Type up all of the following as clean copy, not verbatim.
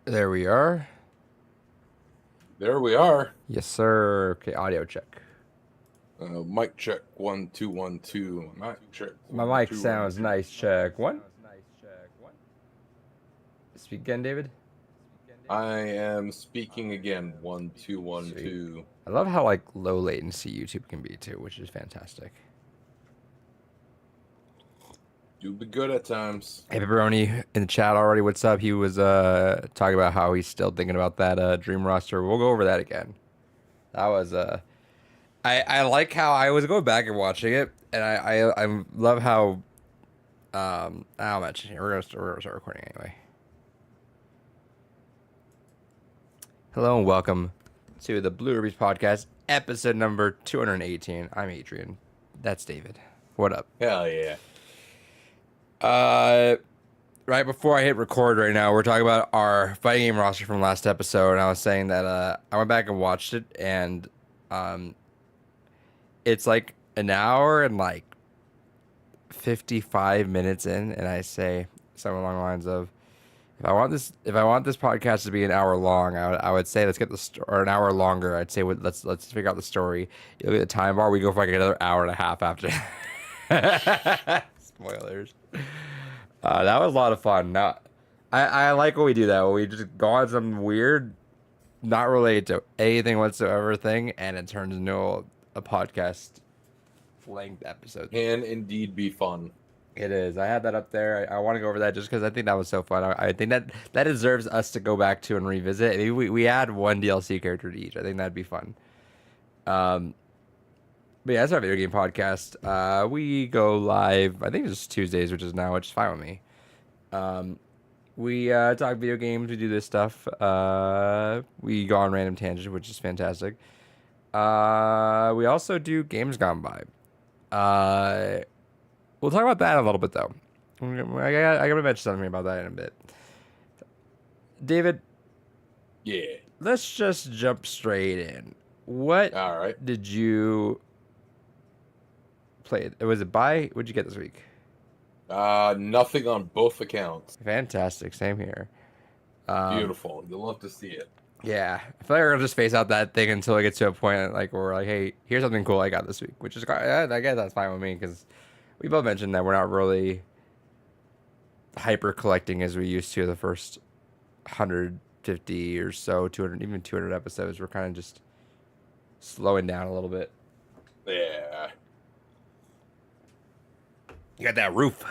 There we are. There we are. Yes, sir. Okay, audio check. Mic check 1 2 1 2. Mic check My one mic two one sounds two. nice. Check one. Speak again, David. I am speaking again. 1 2 1 Sweet. 2. I love how like low latency YouTube can be too, which is fantastic. Do be good at times. Hey, Pepperoni in the chat already. What's up? He was talking about how he's still thinking about that dream roster. We'll go over that again. That was I like how I was going back and watching it, and I love how I'll mention here. We're gonna start recording anyway. Hello and welcome to the Blue Rubies podcast, episode number 218. I'm Adrian. That's David. What up? Hell yeah. Right before I hit record right now, we're talking about our fighting game roster from last episode, and I was saying that I went back and watched it, and it's like an hour and like 55 minutes in, and I say something along the lines of, if I want this podcast to be an hour long, I would say let's get or an hour longer. I'd say let's figure out the story. You look at the time bar, we go for like another hour and a half after. Spoilers. That was a lot of fun. Now, I like when we do that. When we just go on some weird, not related to anything whatsoever thing, and it turns into a podcast length episode. Can indeed be fun. It is. I had that up there. I want to go over that just because I think that was so fun. I think that deserves us to go back to and revisit. Maybe we add one DLC character to each. I think that'd be fun. But yeah, that's our video game podcast. We go live, I think it's Tuesdays, which is is fine with me. We talk video games. We do this stuff. We go on random tangents, which is fantastic. We also do Games Gone By. We'll talk about that in a little bit, though. I gotta mention something about that in a bit. David, Yeah. let's just jump straight in. What All right. did you play? Was it buy? What'd you get this week? Nothing on both accounts. Fantastic. Same here. Beautiful. You'll love to see it. Yeah, I feel like we're gonna just face out that thing until it gets to a point like where we're like, hey, here's something cool I got this week, which is I guess that's fine with me because we both mentioned that we're not really hyper collecting as we used to the first 150 or so, 200, even 200 episodes. We're kind of just slowing down a little bit. Yeah. You got that roof.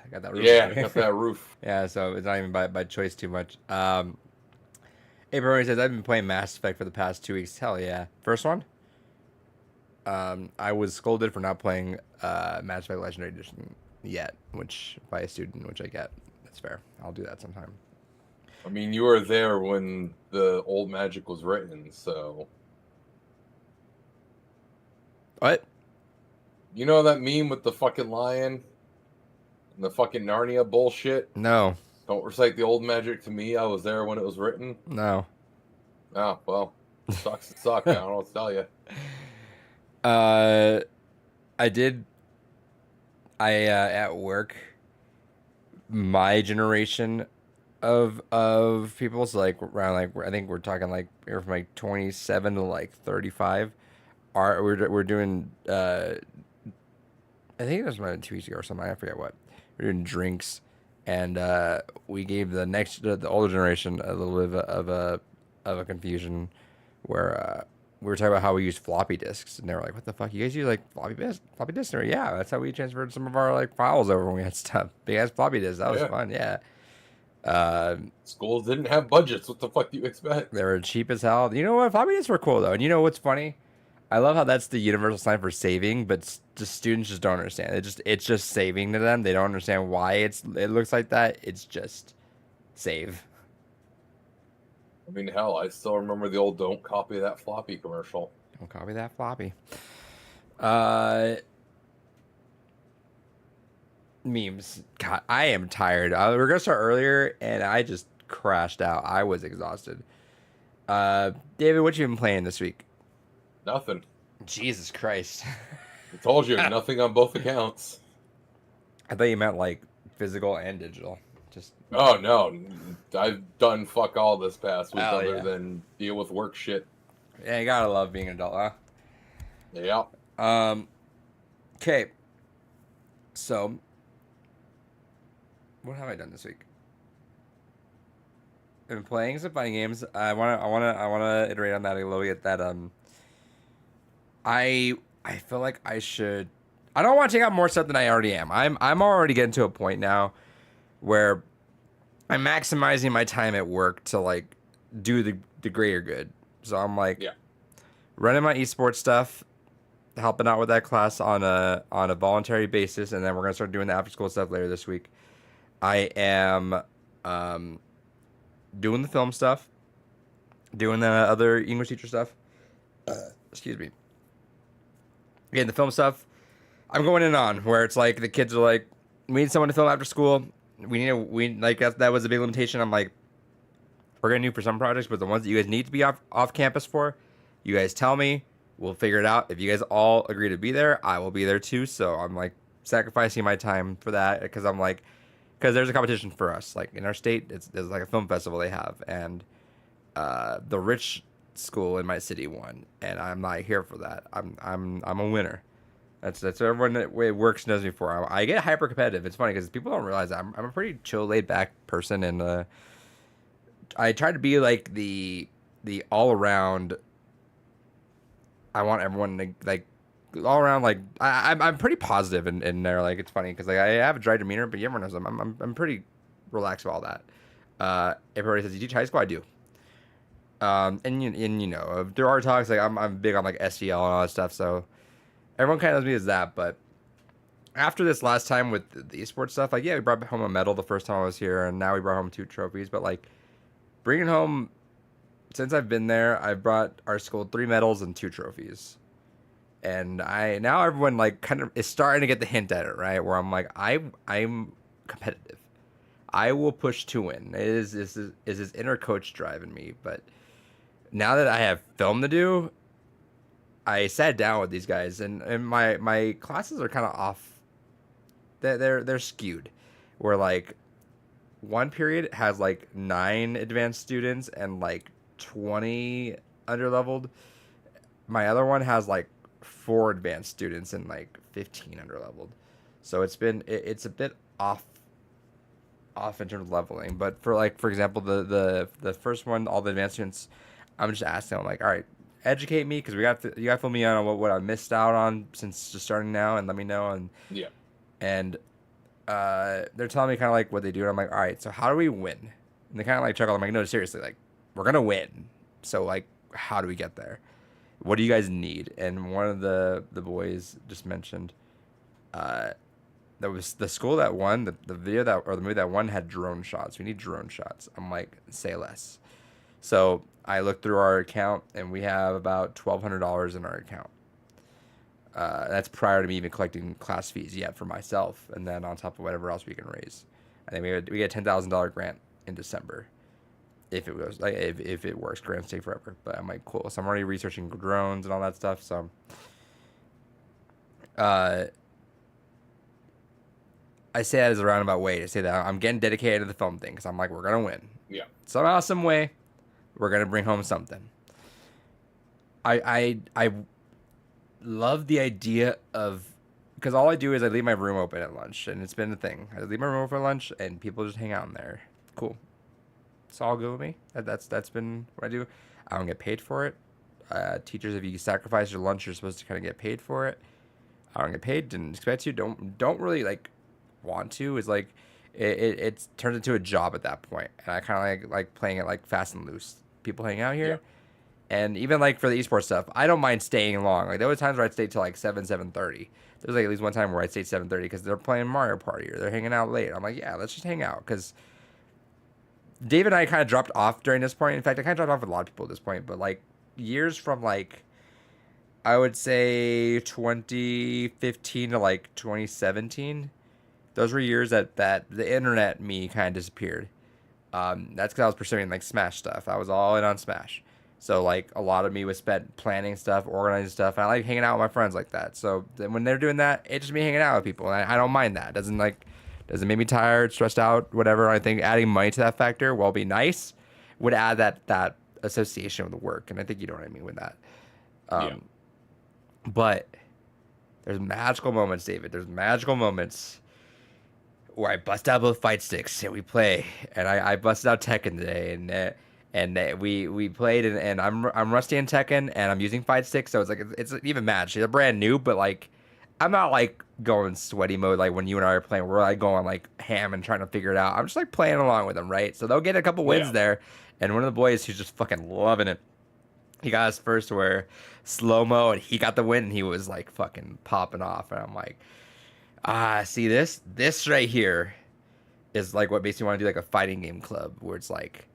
I got that roof. Yeah, I got that roof. Yeah, so it's not even by choice too much. Abraham says, I've been playing Mass Effect for the past 2 weeks. Hell yeah. First one? I was scolded for not playing Mass Effect Legendary Edition yet, which by a student, which I get. That's fair. I'll do that sometime. I mean, you were there when the old magic was written, so. What? You know that meme with the fucking lion and the fucking Narnia bullshit? No. Don't recite the old magic to me. I was there when it was written. No. Oh, well. Sucks to suck. I don't know what to tell you. I did. At work, my generation of people, so like around like I think we're talking like from like 27 to like 35, we're doing I think it was about 2 weeks ago or something. I forget what. We're doing drinks, and we gave the older generation a little bit of a confusion, where we were talking about how we use floppy disks, and they were like, "What the fuck? You guys use like floppy disks?" Or yeah, that's how we transferred some of our like files over when we had stuff. Big ass floppy disks. That was fun. Yeah. Schools didn't have budgets. What the fuck do you expect? They were cheap as hell. You know what? Floppy disks were cool though, and you know what's funny? I love how that's the universal sign for saving, but just students just don't understand. It's just saving to them. They don't understand why it looks like that. It's just save. I mean, hell, I still remember the old "Don't copy that floppy" commercial. Don't copy that floppy. Memes. God, I am tired. We're gonna start earlier, and I just crashed out. I was exhausted. David, what you been playing this week? Nothing. Jesus Christ. I told you, nothing on both accounts. I thought you meant like physical and digital. Just Oh no, I've done fuck all this past week oh other yeah, than deal with work shit. yeah. You gotta love being an adult, huh? Yeah. Okay. So, what have I done this week? I've been playing some fighting games. I wanna iterate on that a little bit. That I feel like I should. I don't want to take out more stuff than I already am. I'm already getting to a point now where I'm maximizing my time at work to like do the greater good. So I'm like Yeah. running my esports stuff, helping out with that class on a voluntary basis, and then we're gonna start doing the after school stuff later this week. I am um, doing the film stuff, doing the other English teacher stuff. Excuse me. Again, the film stuff. I'm going in on where it's like the kids are like, we need someone to film after school. We like that was a big limitation. I'm like, we're gonna do for some projects, but the ones that you guys need to be off campus for, you guys tell me. We'll figure it out. If you guys all agree to be there, I will be there too. So I'm like sacrificing my time for that because I'm like, because there's a competition for us. Like in our state, there's like a film festival they have, and the rich school in my city won, and I'm not here for that. I'm a winner. That's everyone that way works knows me for. I get hyper competitive. It's funny because people don't realize that I'm a pretty chill, laid back person, and I try to be like the all around. I want everyone to like all around like I'm pretty positive in there. Like it's funny because like I have a dry demeanor, but everyone knows I'm pretty relaxed about all that. Everybody says you teach high school, I do. And you know there are talks like I'm big on like SEL and all that stuff, so everyone kind of knows me as that. But after this last time with the esports stuff, like yeah, we brought home a medal the first time I was here, and now we brought home 2 trophies. But like bringing home since I've been there, I've brought our school 3 medals and 2 trophies. And I now everyone like kind of is starting to get the hint at it, right? Where I'm like, I'm competitive. I will push to win. It is this inner coach driving me. But now that I have film to do, I sat down with these guys, and my classes are kind of off. They're skewed. Where like one period has like 9 advanced students and like 20 underleveled. My other one has like 4 advanced students and like 15 underleveled. So it's a bit off in terms of leveling. But for like for example the first one, all the advanced students, I'm just asking them like, all right, educate me because you got to fill me in on what I missed out on since just starting now, and let me know. Yeah. And they're telling me kind of like what they do, and I'm like, all right, so how do we win? And they kind of like chuckle. I'm like, no, seriously, like we're gonna win. So like, how do we get there? What do you guys need? And one of the boys just mentioned, that was the school that won the video that or the movie that won had drone shots. We need drone shots. I'm like, say less. So I looked through our account and we have about $1,200 in our account. That's prior to me even collecting class fees yet for myself, and then on top of whatever else we can raise. I think we get a $10,000 grant in December. If it goes like if it works, grants take forever. But I'm like, cool. So I'm already researching drones and all that stuff. So, I say that as a roundabout way to say that I'm getting dedicated to the film thing because I'm like, we're gonna win. Yeah. Somehow, some way, we're gonna bring home something. I love the idea of because all I do is I leave my room open at lunch, and it's been a thing. I leave my room open at lunch, and people just hang out in there. Cool. It's all good with me. That's been what I do. I don't get paid for it. Teachers, if you sacrifice your lunch, you're supposed to kind of get paid for it. I don't get paid. Didn't expect to. Don't really like want to. Is like it turns into a job at that point, and I kind of like playing it like fast and loose. People hang out here, and even like for the esports stuff, I don't mind staying long. Like there were times where I'd stay till like 7:30. There was like at least one time where I'd stay 7:30 because they're playing Mario Party or they're hanging out late. I'm like, yeah, let's just hang out because Dave and I kind of dropped off during this point. In fact, I kind of dropped off with a lot of people at this point. But like years from like, I would say 2015 to like 2017, those were years that the internet me kind of disappeared. That's because I was pursuing like Smash stuff. I was all in on Smash. So like a lot of me was spent planning stuff, organizing stuff. And I like hanging out with my friends like that. So then when they're doing that, it's just me hanging out with people, and I don't mind that. It Does it make me tired, stressed out, whatever? I think adding money to that factor, while be nice, would add that association with work, and I think you know what I mean with that. Yeah. But there's magical moments, David. There's magical moments where I bust out both fight sticks and we play, and I busted out Tekken today, and we played, and I'm rusty in Tekken, and I'm using fight sticks, so it's like it's an even match. They're brand new, but like I'm not like going sweaty mode like when you and I are playing. We're like going like ham and trying to figure it out. I'm just like playing along with them, right? So they'll get a couple wins there, and one of the boys who's just fucking loving it. He got his first where slow mo, and he got the win, and he was like fucking popping off, and I'm like, see this right here is like what makes me want to do like a fighting game club where it's like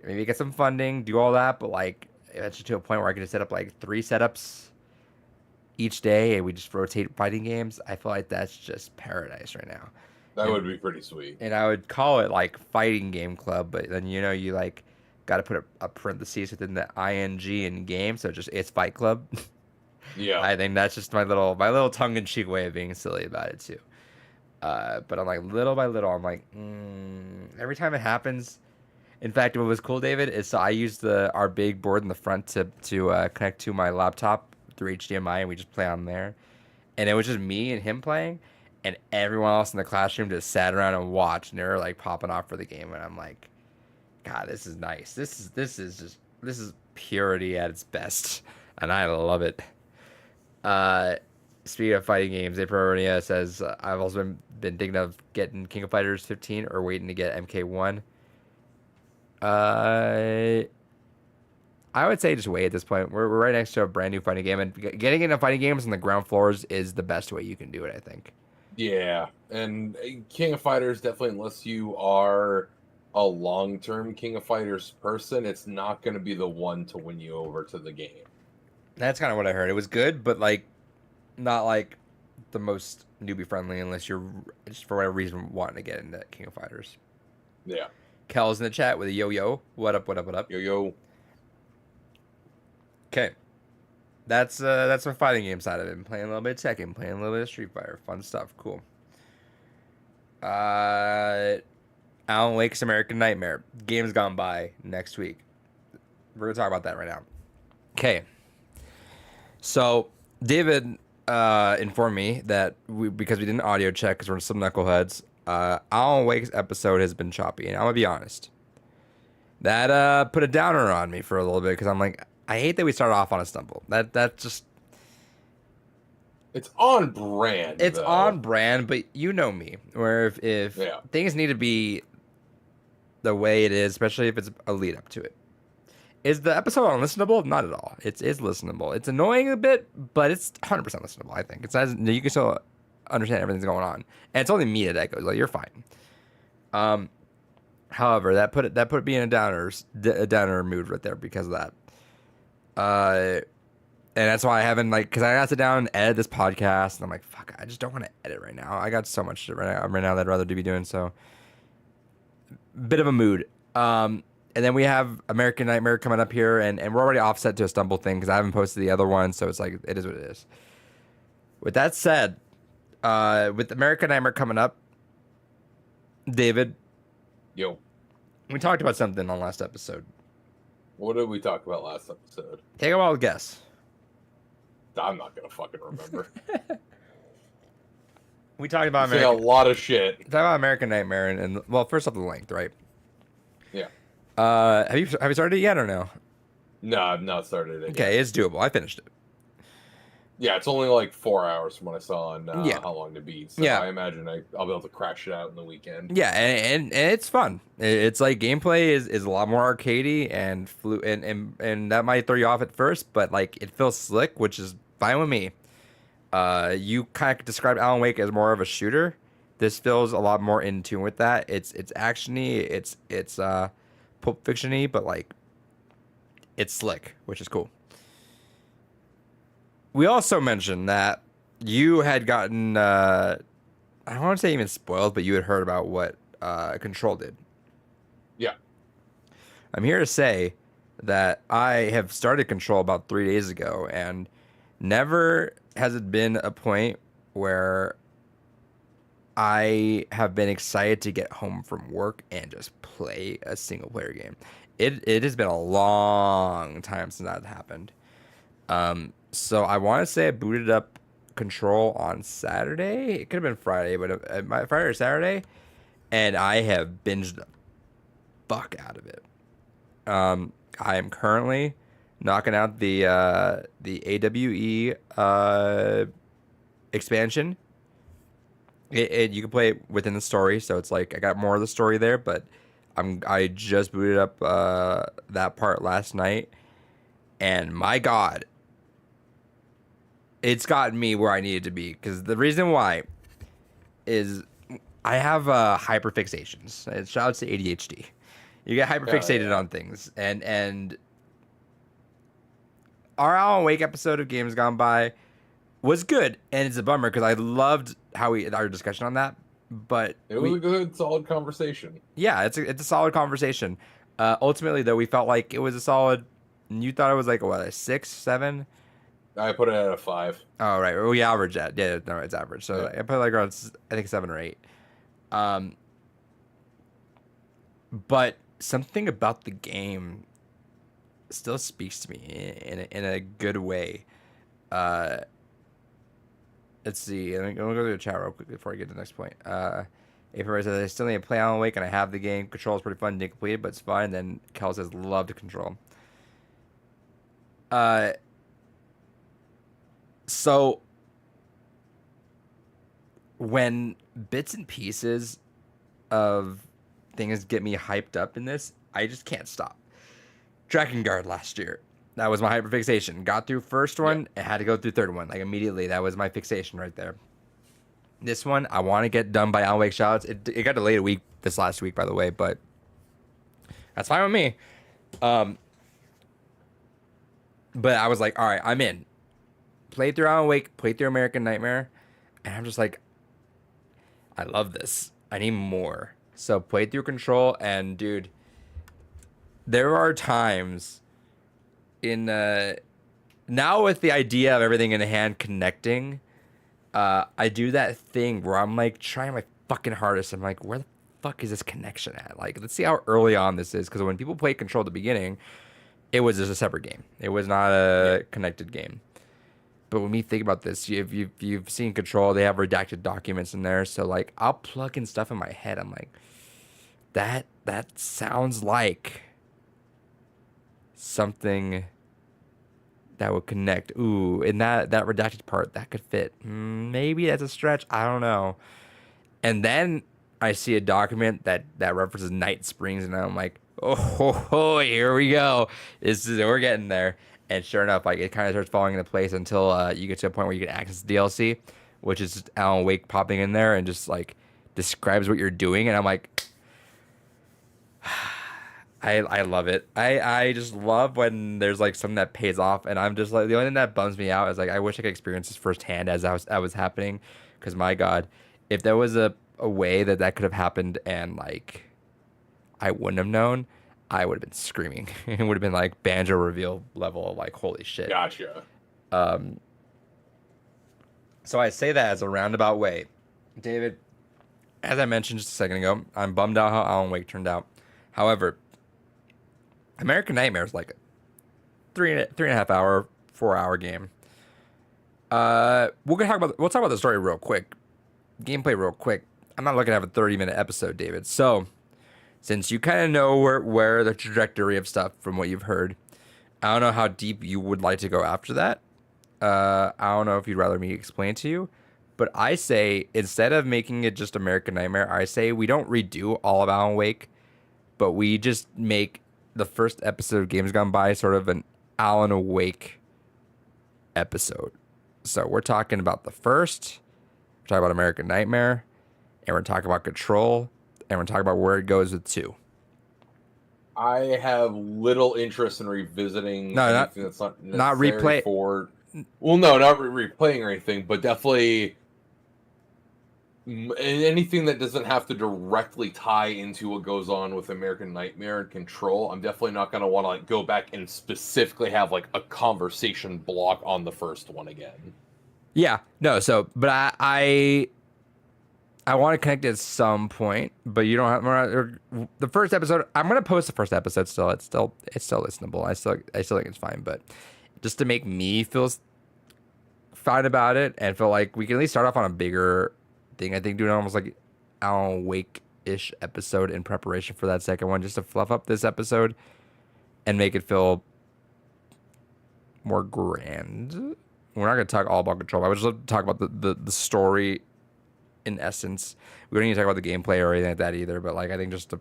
maybe get some funding, do all that, but like eventually to a point where I can just set up like 3 setups each day and we just rotate fighting games. I feel like that's just paradise right now. That would be pretty sweet. And I would call it like fighting game club, but then you like got to put a parentheses within the ing in game, so it's fight club. Yeah. I think that's just my little tongue-in-cheek way of being silly about it too. But I'm like little by little, I'm like every time it happens. In fact, what was cool, David, is so I used our big board in the front to connect to my laptop through HDMI, and we just play on there. And it was just me and him playing, and everyone else in the classroom just sat around and watched, and they were like popping off for the game. And I'm like, God, this is nice. This is purity at its best, and I love it. Speaking of fighting games, Apronia says I've also been thinking of getting King of Fighters 15 or waiting to get MK1. I would say just wait at this point. We're right next to a brand new fighting game, and getting into fighting games on the ground floors is the best way you can do it, I think. Yeah, and King of Fighters definitely, unless you are a long-term King of Fighters person, it's not going to be the one to win you over to the game. That's kind of what I heard. It was good, but like not like the most newbie friendly unless you're just for whatever reason wanting to get into King of Fighters. Yeah. Kel's in the chat with a yo-yo. What up, what up, what up? Yo-yo. Okay. That's my fighting game side of it. I'm playing a little bit of Tekken, playing a little bit of Street Fighter. Fun stuff. Cool. Alan Wake's American Nightmare. Game's gone by next week. We're going to talk about that right now. Okay. So, David informed me that because we didn't audio check because we're some knuckleheads, Alan Wake's episode has been choppy. And I'm going to be honest. That put a downer on me for a little bit because I'm like, I hate that we started off on a stumble. That just... It's on brand. It's though. on brand, but you know me. Where if things need to be the way it is, especially if it's a lead up to it. Is the episode unlistenable? Not at all. It's listenable. It's annoying a bit, but it's 100% listenable, I think. You can still understand everything's going on. And it's only me that echoes. Like, you're fine. However, that put me in a downer mood right there because of that. And that's why I haven't because I got to sit down and edit this podcast, and I'm like, fuck, I just don't want to edit right now. I got so much shit right now that I'd rather be doing. So, bit of a mood. And then we have American Nightmare coming up here, and we're already offset to a stumble thing because I haven't posted the other one, so it's like it is what it is. With that said, with American Nightmare coming up, David, Yo, we talked about something on last episode. what did we talk about last episode? Take a wild guess. I'm not gonna fucking remember. We talked about a lot of shit. Talk about American Nightmare and well, first off the length, right? Yeah. Have you started it yet or no? No, I've not started it. Okay, it's doable. I finished it. Yeah, it's only like 4 hours from what I saw on How Long to Beat. So yeah. I imagine I'll be able to crash it out in the weekend. Yeah, and it's fun. It's like gameplay is a lot more arcadey and and that might throw you off at first, but like it feels slick, which is fine with me. You kind of described Alan Wake as more of a shooter. This feels a lot more in tune with that. It's actiony, it's Pulp Fiction-y, but like it's slick, which is cool. We also mentioned that you had gotten, I don't want to say even spoiled, but you had heard about what Control did. Yeah. I'm here to say that I have started Control about 3 days ago, and never has it been a point where I have been excited to get home from work and just play a single player game. It has been a long time since that happened. So I want to say I booted up Control on Saturday. It could have been Friday, but Friday or Saturday, and I have binged the fuck out of it. I am currently knocking out the AWE expansion. You can play it within the story, so it's like I got more of the story there, but I just booted up that part last night, and my God, it's gotten me where I needed to be. Because the reason why is I have hyperfixations. It shouts to ADHD. You get hyperfixated on things, and our Alan Wake episode of Games Gone By was good, and it's a bummer because I loved how our discussion on that. But it was a good, solid conversation. Yeah, it's a solid conversation. Ultimately, though, we felt like it was a solid. You thought it was like what, a 6, 7? I put it at a 5. Oh right, we average that. Yeah, no, it's average. So Yeah. I put like around, I think 7 or 8. But something about the game still speaks to me in a good way. Let's see. Let me go through the chat real quick before I get to the next point. April says, I still need to play Alan Wake, and I have the game. Control is pretty fun to complete, but it's fun. And then Kel says, love to Control. So when bits and pieces of things get me hyped up in this, I just can't stop. Drakengard last year. That was my hyperfixation. Got through first one and had to go through third one. Like immediately. That was my fixation right there. This one, I want to get done by Alan Wake Shoutouts. It got delayed a week this last week, by the way, but that's fine with me. But I was like, all right, I'm in. Played through Alan Wake, played through American Nightmare, and I'm just like, I love this. I need more. So played through Control, and dude, there are times in now with the idea of everything in the hand connecting, I do that thing where I'm like trying my fucking hardest. I'm like, where the fuck is this connection at? Like, let's see how early on this is, because when people play Control at the beginning, it was just a separate game. It was not a connected game. But when we think about this, you've seen Control, they have redacted documents in there. So like, I'll plug in stuff in my head. I'm like, that sounds like something that would connect. Ooh, and that redacted part, that could fit. Maybe that's a stretch. I don't know. And then I see a document that references Night Springs, and I'm like, oh, here we go. We're getting there. And sure enough, like it kind of starts falling into place until you get to a point where you can access the DLC, which is just Alan Wake popping in there and just like describes what you're doing. And I'm like, I love it. I just love when there's like something that pays off, and I'm just like, the only thing that bums me out is like I wish I could experience this firsthand as that was happening, because my God, if there was a way that could have happened and like I wouldn't have known, I would have been screaming. It would have been like banjo reveal level, like holy shit. Gotcha. So I say that as a roundabout way, David. As I mentioned just a second ago, I'm bummed out how Alan Wake turned out. However, American Nightmare is like a 3.5 hour, 4-hour game. We'll talk about the story real quick, gameplay real quick. I'm not looking to have a 30-minute episode, David. So, since you kind of know where the trajectory of stuff from what you've heard, I don't know how deep you would like to go after that. I don't know if you'd rather me explain to you, but I say instead of making it just American Nightmare, I say we don't redo all of Alan Wake, but we just make the first episode of Games Gone By sort of an Alan Wake episode. So we're talking about the first, we're talking about American Nightmare, and we're talking about Control, and we're talking about where it goes with 2. I have little interest in revisiting anything that's not replay for. Well, no, not replaying or anything, but definitely anything that doesn't have to directly tie into what goes on with American Nightmare and Control. I'm definitely not going to want to like go back and specifically have like a conversation block on the first one again. Yeah, no. So, but I I want to connect at some point, but you don't have the first episode. I'm gonna post the first episode still. It's still listenable. I still think it's fine, but just to make me feel fine about it and feel like we can at least start off on a bigger thing. I think doing almost like Alan Wake ish episode in preparation for that second one, just to fluff up this episode and make it feel more grand. We're not gonna talk all about Control. I would just love to talk about the story in essence. We don't need to talk about the gameplay or anything like that either. But like I think just the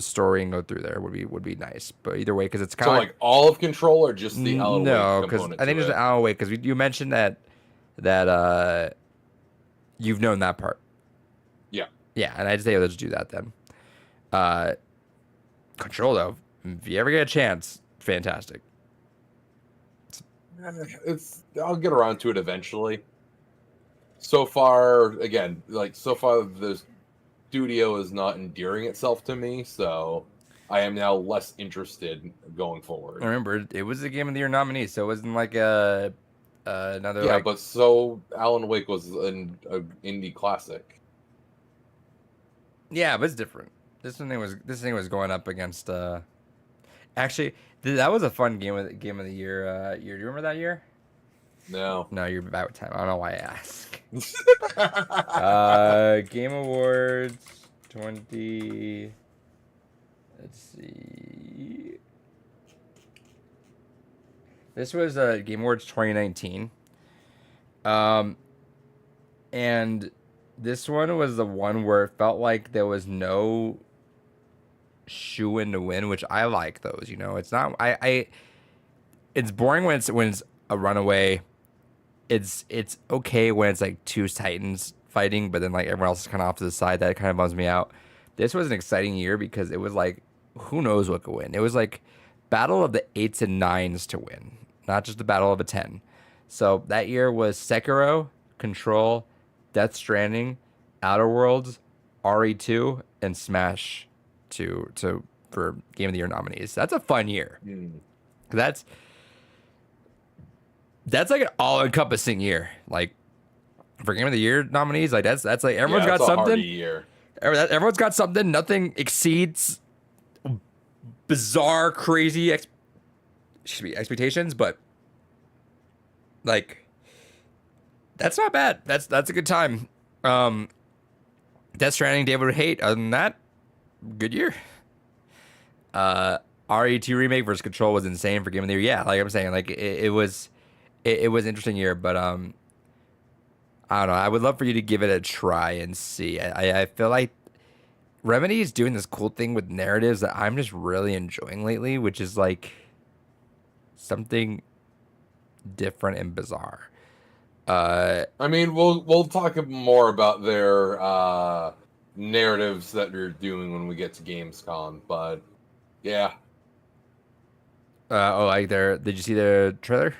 story and go through there would be nice. But either way, because it's kind So of like all of Control or just the Alan no, Wake because component I think to just it? the Alan Wake because you mentioned that you've known that part. Yeah. Yeah, and I'd say let's do that then. Control though, if you ever get a chance, fantastic. I'll get around to it eventually. So far, again, the studio is not endearing itself to me, so I am now less interested going forward. Remember, it was the Game of the Year nominee, so it wasn't like another Yeah, like. but so Alan Wake was an indie classic. Yeah, but it's different. This thing was going up against. Actually, that was a fun game of the year. Year. Do you remember that year? No. No, you're bad with time. I don't know why I ask. Game Awards 20. Let's see. This was Game Awards 2019. And this one was the one where it felt like there was no shoe in to win, which I like those. You know, it's not. It's boring when it's a runaway. It's okay when it's like two titans fighting, but then like everyone else is kind of off to the side. That kind of bums me out. This was an exciting year because it was like who knows what could win. It was like battle of the 8s and 9s to win, not just the battle of a 10. So that year was Sekiro, Control, Death Stranding, Outer Worlds, RE2, and Smash for Game of the Year nominees. That's a fun year. That's like an all-encompassing year. Like for Game of the Year nominees, like that's like everyone's got it's a something. hearty year. Everyone's got something. Nothing exceeds bizarre, crazy expectations, but like that's not bad. That's a good time. Death Stranding, David would hate. Other than that, good year. RE2 remake versus Control was insane for Game of the Year. Yeah, like I'm saying, like it was an interesting year, but I don't know. I would love for you to give it a try and see. I feel like Remedy is doing this cool thing with narratives that I'm just really enjoying lately, which is like something different and bizarre. I mean, we'll talk more about their narratives that they're doing when we get to Gamescom, but yeah. Did you see the trailer?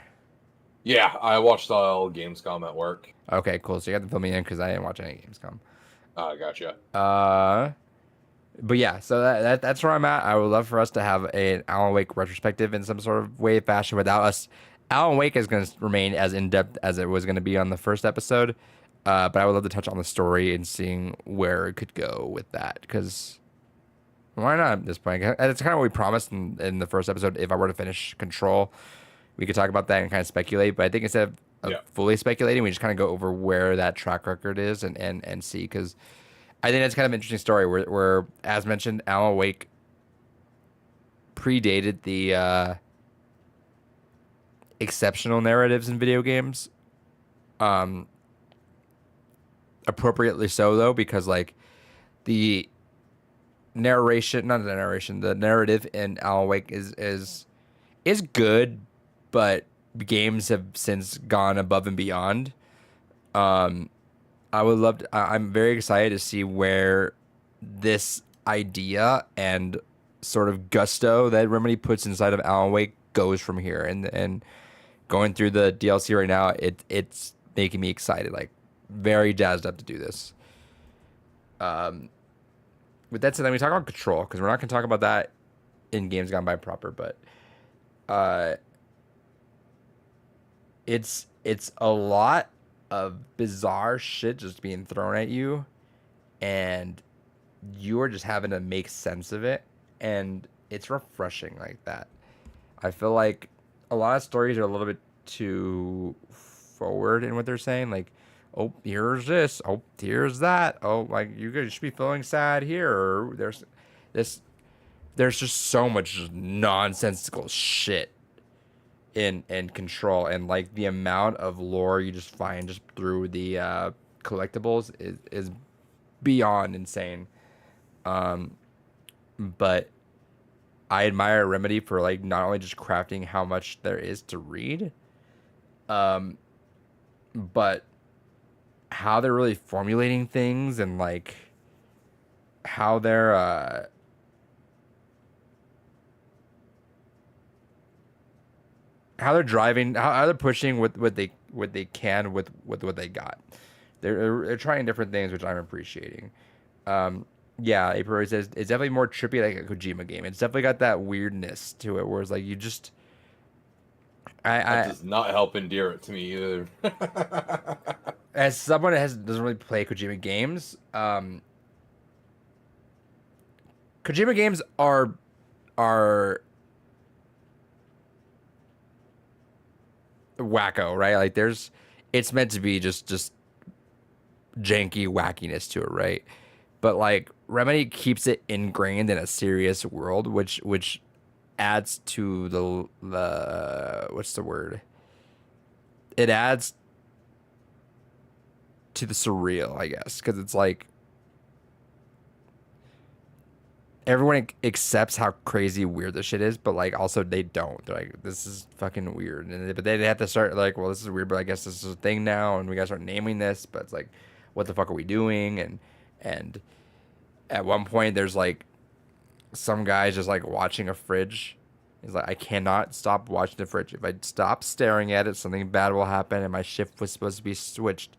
Yeah, I watched all Gamescom at work. Okay, cool. So you got to fill me in because I didn't watch any Gamescom. Gotcha. But yeah, so that's where I'm at. I would love for us to have an Alan Wake retrospective in some sort of way, fashion without us. Alan Wake is going to remain as in depth as it was going to be on the first episode, but I would love to touch on the story and seeing where it could go with that. Because why not at this point? It's kind of what we promised in the first episode. If I were to finish Control, we could talk about that and kind of speculate. But I think instead of fully speculating, we just kind of go over where that track record is and see. Because I think that's kind of an interesting story where, as mentioned, Alan Wake predated the exceptional narratives in video games. Appropriately so, though, because like the narrative in Alan Wake is good, but games have since gone above and beyond. I'm very excited to see where this idea and sort of gusto that Remedy puts inside of Alan Wake goes from here. And going through the DLC right now, it's making me excited, like very jazzed up to do this. With that said, then we talk about Control, because we're not going to talk about that in Games Gone By proper, but it's a lot of bizarre shit just being thrown at you and you are just having to make sense of it, and it's refreshing like that. I feel like a lot of stories are a little bit too forward in what they're saying, like, oh, here's this, oh, here's that, oh, like you guys should be feeling sad here, or this there's just so much nonsensical shit in Control, and like the amount of lore you just find just through the collectibles is beyond insane. But I admire Remedy for like not only just crafting how much there is to read, but how they're really formulating things, and like how they're driving, how they're pushing with what they can with what they got. They're trying different things, which I'm appreciating. Yeah, April says it's definitely more trippy, like a Kojima game. It's definitely got that weirdness to it, where it's like you just, That I does not help endear it to me either. as someone that doesn't really play Kojima games, Kojima games are wacko, right? Like it's meant to be just janky wackiness to it, right? But like Remedy keeps it ingrained in a serious world, which adds to the what's the word? It adds to the surreal, I guess, because it's like everyone accepts how crazy weird this shit is, but like also they don't. They're like, this is fucking weird, but they have to start like, well, this is weird, but I guess this is a thing now, and we gotta start naming this. But it's like, what the fuck are we doing? And at one point, there's like some guys just like watching a fridge. He's like, I cannot stop watching the fridge. If I stop staring at it, something bad will happen, and my shift was supposed to be switched.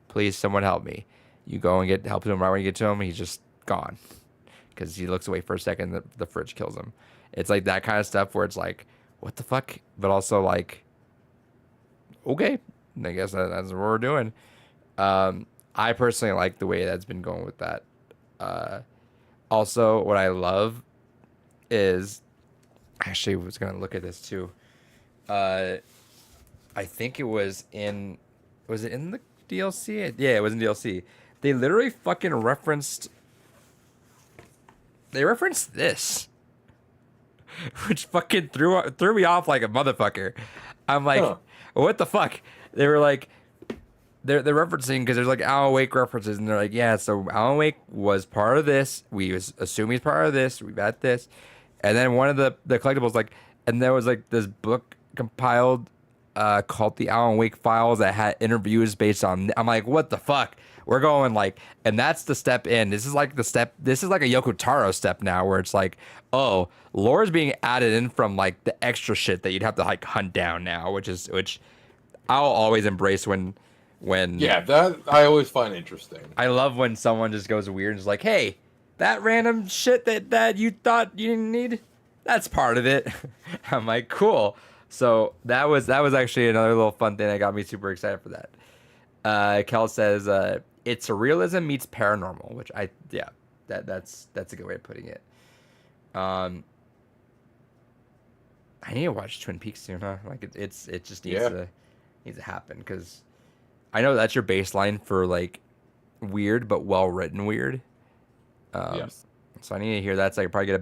Please, someone help me. You go and get help him. Right when you get to him, he's just gone because he looks away for a second. The fridge kills him. It's like that kind of stuff where it's like, what the fuck? But also like, okay, I guess that's what we're doing. I personally like the way that's been going with that. Also, what I love is, I actually was gonna look at this too. I think it was it in the DLC? Yeah, it was in DLC. They literally fucking referenced this, which fucking threw me off like a motherfucker. I'm like, Huh. what the fuck? They were like, they're referencing, because there's like Alan Wake references, and they're like, yeah, so Alan Wake was part of this. We assume he's part of this. We've got this, and then one of the collectibles, like, and there was like this book compiled called the Alan Wake Files that had interviews based on. I'm like, what the fuck? We're going like, and that's the step in. This is like the step. This is like a Yoko Taro step now, where it's like, oh, lore is being added in from like the extra shit that you'd have to like hunt down now, which I'll always embrace when. Yeah, that I always find interesting. I love when someone just goes weird and is like, hey, that random shit that you thought you didn't need, that's part of it. I'm like, cool. So that was actually another little fun thing that got me super excited for that. Kel says, it's surrealism meets paranormal, which that's a good way of putting it. I need to watch Twin Peaks soon, huh? Like it just needs to happen, because I know that's your baseline for like weird but well written weird. Yes. So I need to hear that, so I can probably get a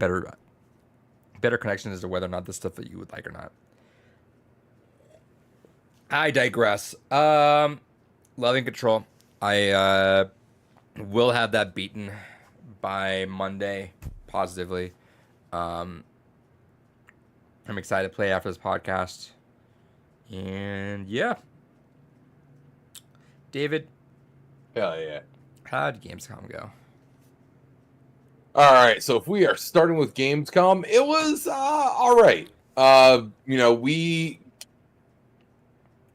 better connection as to whether or not the stuff that you would like or not. I digress. Loving Control. I will have that beaten by Monday, positively. I'm excited to play after this podcast. And yeah. David, Hell yeah. how did Gamescom go? All right, so if we are starting with Gamescom, it was all right. We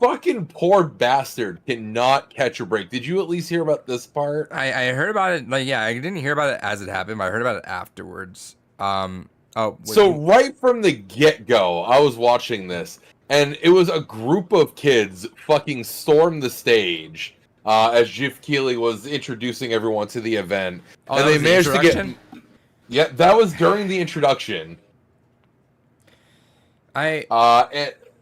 fucking poor bastard cannot catch a break. Did you at least hear about this part? I heard about it. Like, yeah, I didn't hear about it as it happened, but I heard about it afterwards. Right from the get-go, I was watching this, and it was a group of kids fucking stormed the stage. as Jeff Keighley was introducing everyone to the event, Oh, and that they was the managed to get. introduction? Yeah, that was during the introduction. I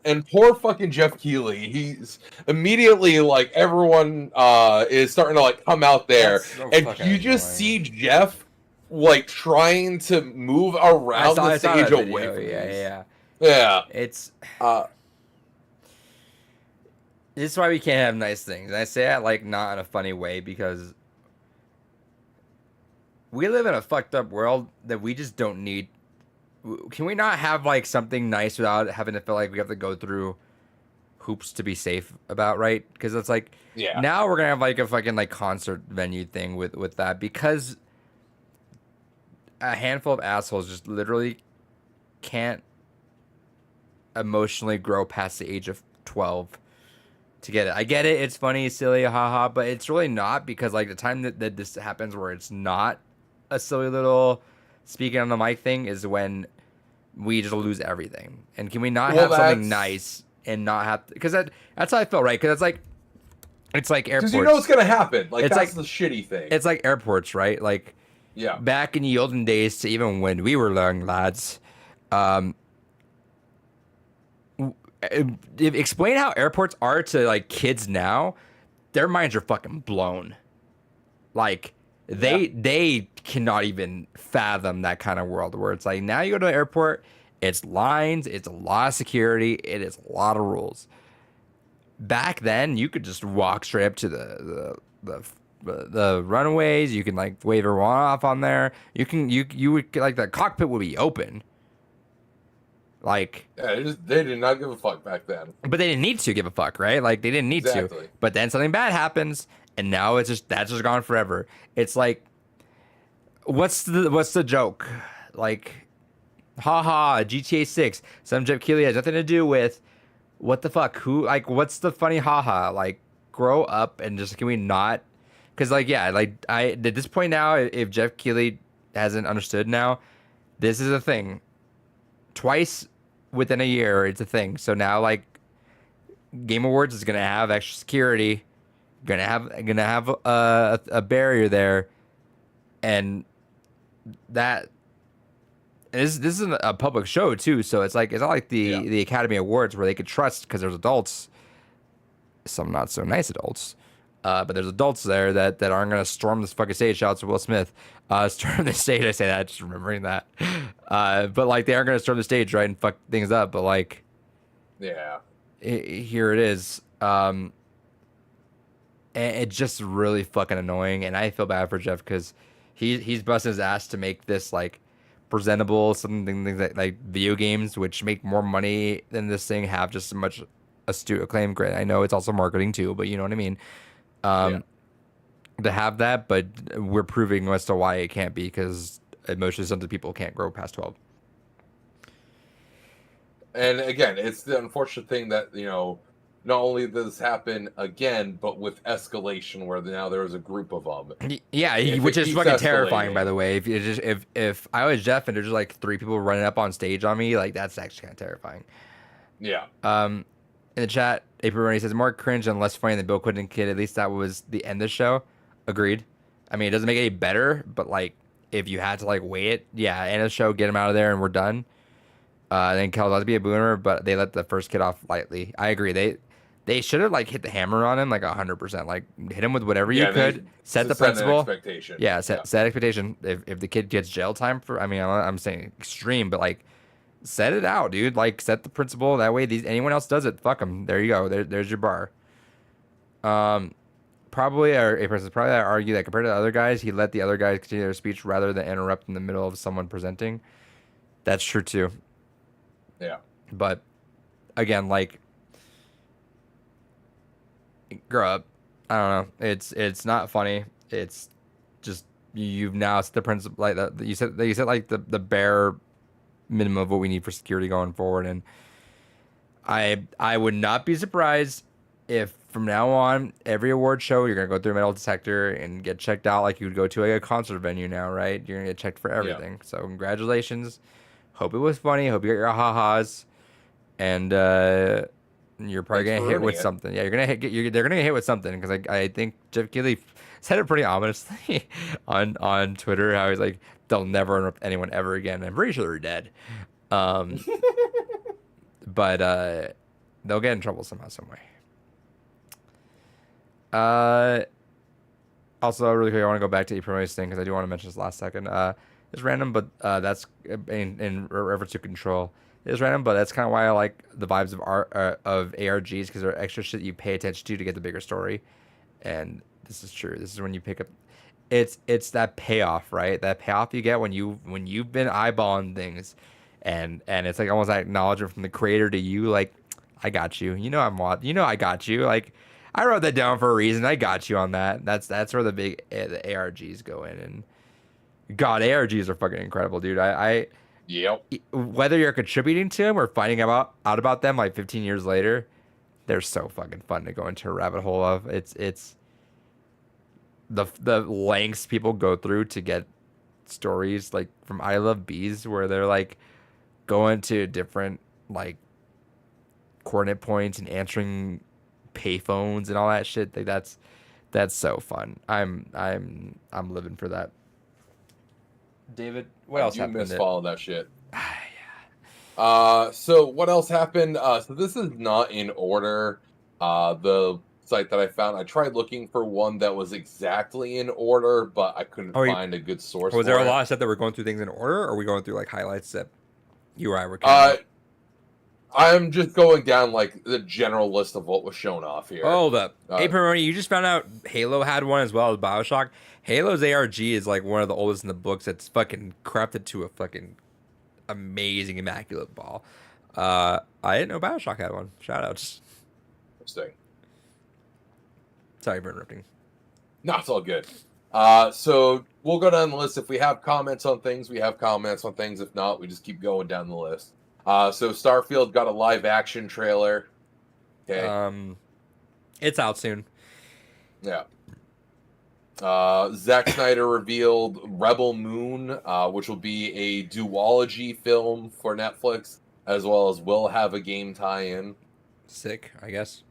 And poor fucking Jeff Keighley, he's immediately like everyone is starting to like come out there, That's so and fucking you just annoying. see Jeff like trying to move around the I saw stage that away video. from Yeah, these. yeah. Yeah. It's Uh, this is why we can't have nice things. And I say that like not in a funny way because we live in a fucked up world that we just don't need. Can we not have like something nice without having to feel like we have to go through hoops to be safe about, right? Because it's like yeah. now we're gonna have like a fucking like concert venue thing with that because a handful of assholes just literally can't emotionally grow past the age of 12 to get it. I get it, it's funny, silly, haha, but it's really not because like the time that this happens where it's not a silly little speaking on the mic thing is when we just lose everything. And can we not have something nice and not have because that's how I felt, right? Because it's like airports. Because you know what's gonna happen. Like It's that's like- the shitty thing. It's like airports, right? Like Yeah. back in the olden days, to even when we were young lads, explain how airports are to like kids now. Their minds are fucking blown. Like they cannot even fathom that kind of world where it's like now you go to an airport, it's lines, it's a lot of security, it is a lot of rules. Back then, you could just walk straight up to the runways. You can like wave everyone off on there. You would like the cockpit would be open. Like, Yeah, they did not give a fuck back then. but they didn't need to give a fuck, right? Like they didn't need Exactly. to. But then something bad happens, and now that's just gone forever. It's like, what's the joke? Like, haha, GTA 6. Some Jeff Keighley has nothing to do with. What the fuck? Who like? What's the funny haha? Like, grow up and just can we not? Because like yeah, like I at this point now, if Jeff Keighley hasn't understood now, this is a thing. Twice within a year, it's a thing. So now like, Game Awards is gonna have extra security, gonna have a barrier there, and that. This is a public show too, so it's like it's not like the Academy Awards where they could trust because there's adults, some not so nice adults, but there's adults there that aren't gonna storm this fucking stage. Shout out to Will Smith, storm the stage. I say that just remembering that, but like they aren't gonna storm the stage right and fuck things up. But like, Yeah. here it is. And it's just really fucking annoying, and I feel bad for Jeff because he's busting his ass to make this like presentable, something like video games, which make more money than this thing, have just as much astute acclaim. Great, I know it's also marketing too, but you know what I mean. To have that, but we're proving as to why it can't be because emotionally sensitive people can't grow past 12. And again, it's the unfortunate thing that, you know, not only does this happen again, but with escalation where now there is a group of them. Yeah, If which it is keeps fucking terrifying, escalating. by the way. If I was Jeff and there's just like 3 people running up on stage on me, like that's actually kind of terrifying. Yeah. In the chat, April Rennie says more cringe and less funny than Bill Clinton Kid. At least that was the end of the show. Agreed. I mean, it doesn't make it any better, but like if you had to like weigh it, yeah, end of the show, get him out of there, and we're done. Then Kel's about to be a boomer, but they let the first kid off lightly. I agree. They should have like hit the hammer on him like 100%. Like hit him with whatever you could. Set the Set an principle. expectation. Yeah, set expectation. If the kid gets jail time for, I mean, I'm saying extreme, but like set it out, dude. Like set the principle. That way, anyone else does it, fuck them. There you go. There's your bar. Probably, or a person probably argue that compared to the other guys, he let the other guys continue their speech rather than interrupt in the middle of someone presenting. That's true too. Yeah. But again, like, grow up. I don't know. It's not funny. It's just you've now set the principle like that. You said like the bare minimum of what we need for security going forward, and I would not be surprised if from now on every award show you're gonna go through a metal detector and get checked out like you would go to like a concert venue now, right? You're gonna get checked for everything. So congratulations. Hope it was funny. Hope you got your ha-has. And You're probably Thanks gonna for hit ruining with it. something. Yeah, they're gonna get hit with something because I think Jeff Keighley said it pretty ominously on Twitter how he's like they'll never interrupt anyone ever again. I'm pretty sure they're dead. Um, but they'll get in trouble somehow, some way. Uh, Also, really quick, I want to go back to Epromo's thing because I do want to mention this last second. It's random, but that's in reference to control. It's random, but that's kind of why I like the vibes of ARGs because they're extra shit you pay attention to get the bigger story. And this is true. This is when you pick up. It's that payoff, right? That payoff you get when you've been eyeballing things, and it's like almost that acknowledgement from the creator to you, like I got you. You know I got you. Like I wrote that down for a reason. I got you on that. That's where the big the ARGs go in, and God, ARGs are fucking incredible, dude. Yep. Whether you're contributing to them or finding out about them like 15 years later, they're so fucking fun to go into a rabbit hole of. It's the lengths people go through to get stories like from I Love Bees where they're like going to different like coordinate points and answering payphones and all that shit. Like that's so fun. I'm living for that. David, what else You happened? miss following that shit. So what else happened? So this is not in order. The site that I found, I tried looking for one that was exactly in order, but I couldn't find a good source. Was there for a it. lot of stuff that we're going through things in order, or are we going through like highlights that you or I were? Counting? I'm just going down like the general list of what was shown off here. Hold up. Hey, Peroni, you just found out Halo had one as well as Bioshock. Halo's ARG is like one of the oldest in the books that's fucking crafted to a fucking amazing, immaculate ball. I didn't know Bioshock had one. Shout outs. Interesting. Sorry for interrupting. No, it's all good. So we'll go down the list. If we have comments on things, we have comments on things. If not, we just keep going down the list. So Starfield got a live action trailer. Okay. It's out soon. Yeah. Zack Snyder revealed Rebel Moon, which will be a duology film for Netflix, as well as will have a game tie-in. Sick, I guess.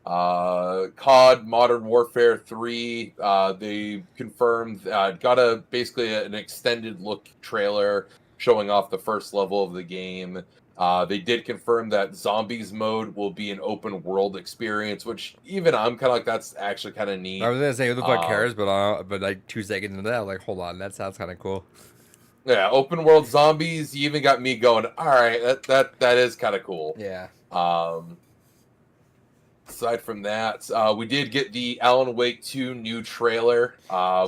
COD Modern Warfare 3, they confirmed, got basically an extended look trailer showing off the first level of the game. They did confirm that Zombies mode will be an open world experience, which even I'm kind of like, that's actually kind of neat. I was gonna say who the fuck cares, but like 2 seconds into that, I'm like, hold on, that sounds kind of cool. Yeah, open world zombies. You even got me going. All right, that is kind of cool. Yeah. Aside from that, we did get the Alan Wake 2 new trailer,